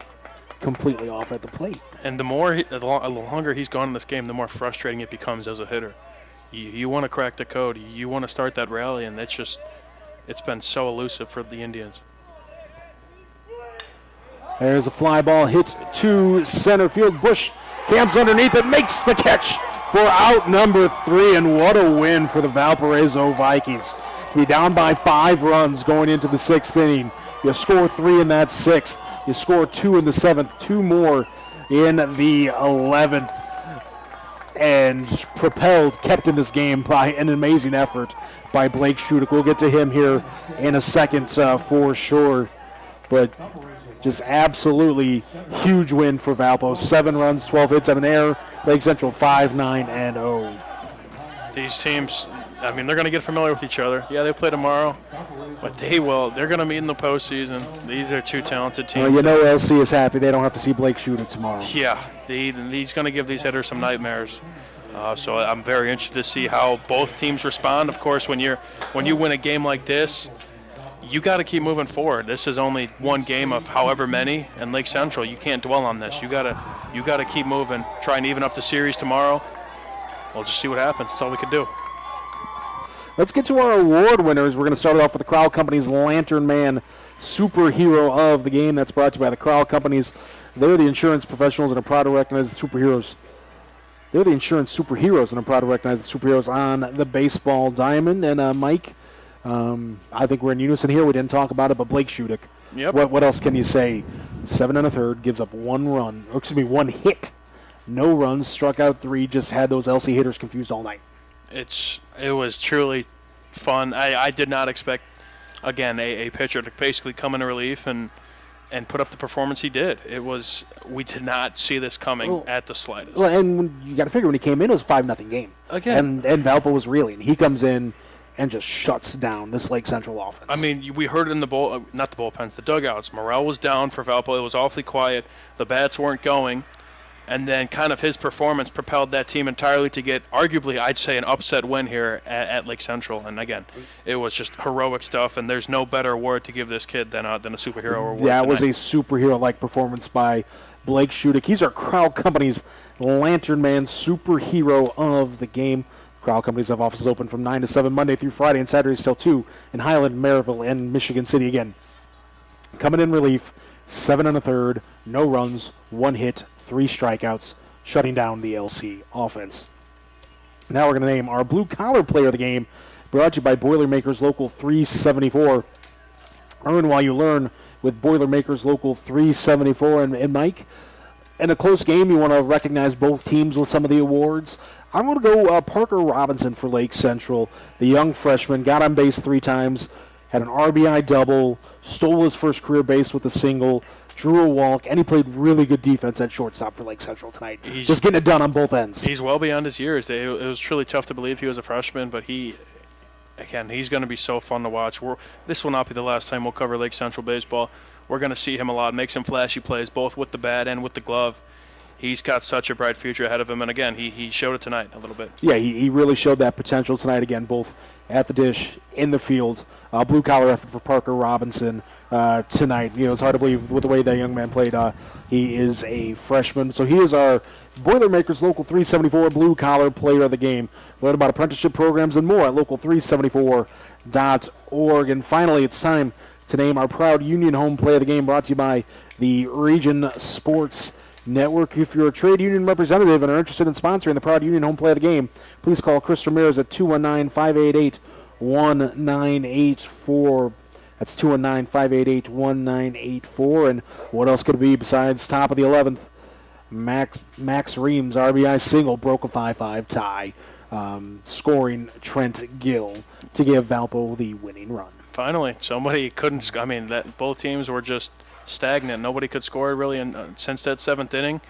completely off at the plate. And the longer he's gone in this game, the more frustrating it becomes as a hitter. You want to crack the code. You want to start that rally, and it's been so elusive for the Indians. There's a fly ball, hits to center field. Bush camps underneath it, makes the catch for out number 3, and what a win for the Valparaiso Vikings. To be down by 5 runs going into the 6th inning. You score 3 in that 6th. You score 2 in the 7th, 2 more in the 11th. And propelled, kept in this game by an amazing effort by Blake Shudak. We'll get to him here in a second for sure. But just absolutely huge win for Valpo. 7 runs, 12 hits, 7 error. Lake Central 5-9-0. These teams, I mean, they're going to get familiar with each other. Yeah, they play tomorrow, but they're going to meet in the postseason. These are 2 talented teams. Well, you know LC is happy they don't have to see Blake Shudak tomorrow. Yeah, he's going to give these hitters some nightmares. So I'm very interested to see how both teams respond. Of course, when you win a game like this, you got to keep moving forward. This is only one game of however many, and Lake Central, you can't dwell on this. You got to keep moving. Try and even up the series tomorrow. We'll just see what happens. That's all we can do. Let's get to our award winners. We're going to start it off with the Crowell Companies Lantern Man Superhero of the Game. That's brought to you by the Crowell Companies. They're the insurance professionals and are proud to recognize the superheroes. They're the insurance superheroes and are proud to recognize the superheroes on the baseball diamond. And Mike, I think we're in unison here. We didn't talk about it, but Blake Shudak. Yep. What else can you say? 7 1/3, gives up 1 hit. No runs, struck out 3, just had those LC hitters confused all night. It was truly fun. I did not expect, again, a pitcher to basically come into relief and put up the performance he did. We did not see this coming at the slightest. Well, and you got to figure when he came in, it was a 5-0 game. Again. And Valpo was reeling. He comes in and just shuts down this Lake Central offense. I mean, we heard it in the the dugouts. Morale was down for Valpo. It was awfully quiet. The bats weren't going. And then kind of his performance propelled that team entirely to get, arguably, I'd say, an upset win here at Lake Central. And, again, it was just heroic stuff, and there's no better award to give this kid than a superhero award. Yeah, it was a superhero-like performance by Blake Shudak. He's our Crowell Companies Lantern Man Superhero of the Game. Crowell Companies have offices open from 9 to 7 Monday through Friday and Saturdays till 2 in Highland, Maryville, and Michigan City again. Coming in relief, 7 1/3, no runs, 1 hit, 3 strikeouts, shutting down the LC offense. Now we're going to name our blue-collar player of the game, brought to you by Boilermakers Local 374. Earn while you learn with Boilermakers Local 374. And Mike, in a close game, you want to recognize both teams with some of the awards. I'm going to go Parker Robinson for Lake Central, the young freshman, got on base 3 times, had an RBI double, stole his first career base with a single, drew a walk, and he played really good defense at shortstop for Lake Central tonight. Just getting it done on both ends. He's well beyond his years. It was truly tough to believe he was a freshman, but he again, he's going to be so fun to watch. This will not be the last time we'll cover Lake Central baseball. We're going to see him a lot, make some flashy plays, both with the bat and with the glove. He's got such a bright future ahead of him, and again, he showed it tonight a little bit. Yeah, he really showed that potential tonight again, both at the dish, in the field. Blue-collar effort for Parker Robinson tonight. It's hard to believe with the way that young man played. He is a freshman, so he is our Boilermakers Local 374 blue-collar player of the game. Learn about apprenticeship programs and more at local374.org. And finally, it's time to name our proud Union Home Play of the Game, brought to you by the Region Sports Network. If you're a trade union representative and are interested in sponsoring the proud Union Home Play of the Game, please call Chris Ramirez at 219-588-1984. That's 219-588-1984. And what else could it be besides top of the 11th? Max Reams' RBI single broke a 5-5 tie, scoring Trent Gill to give Valpo the winning run. Finally, somebody couldn't. Both teams were just stagnant. Nobody could score really since that 7th inning.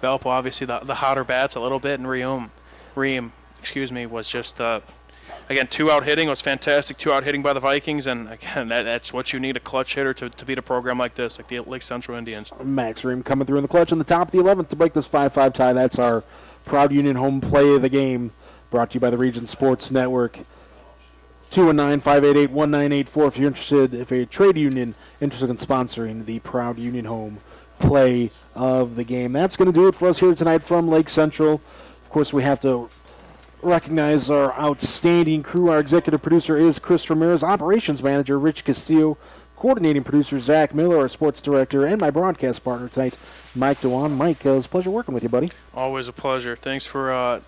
Valpo, obviously the hotter bats a little bit, and Ream, was just again 2-out hitting was fantastic. 2-out hitting by the Vikings, and again that's what you need, a clutch hitter to beat a program like this, like the Lake Central Indians. Max Ream coming through in the clutch in the top of the 11th to break this 5-5 tie. That's our proud Union Home Play of the Game, brought to you by the Region Sports Network. 219-588-1984 if you're interested, if a trade union interested in sponsoring the proud Union Home Play of the Game. That's going to do it for us here tonight from Lake Central. Of course, we have to recognize our outstanding crew. Our executive producer is Chris Ramirez, operations manager Rich Castillo, coordinating producer Zach Miller, our sports director, and my broadcast partner tonight, Mike Dewan. Mike, it was a pleasure working with you, buddy. Always a pleasure. Thanks for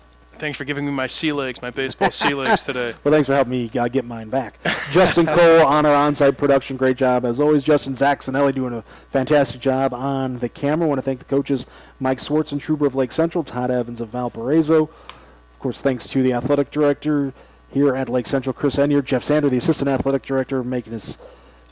giving me my sea legs, my baseball sea legs today. Well, thanks for helping me get mine back. Justin Cole on our on-site production. Great job. As always, Justin Zaxanelli doing a fantastic job on the camera. I want to thank the coaches, Mike Swartzentruber of Lake Central, Todd Evans of Valparaiso. Of course, thanks to the athletic director here at Lake Central, Chris Enyer, Jeff Sander, the assistant athletic director, making us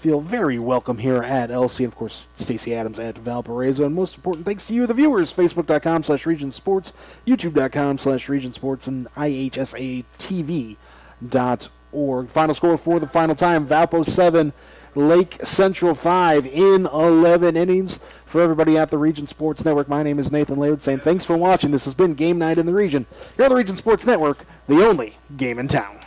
feel very welcome here at LC, and of course, Stacey Adams at Valparaiso. And most important, thanks to you, the viewers, Facebook.com/RegionSports, YouTube.com/RegionSports, and IHSATV.org. Final score for the final time, Valpo 7, Lake Central 5 in 11 innings. For everybody at the Region Sports Network, my name is Nathan Laird, saying thanks for watching. This has been Game Night in the Region. Here on the Region Sports Network, the only game in town.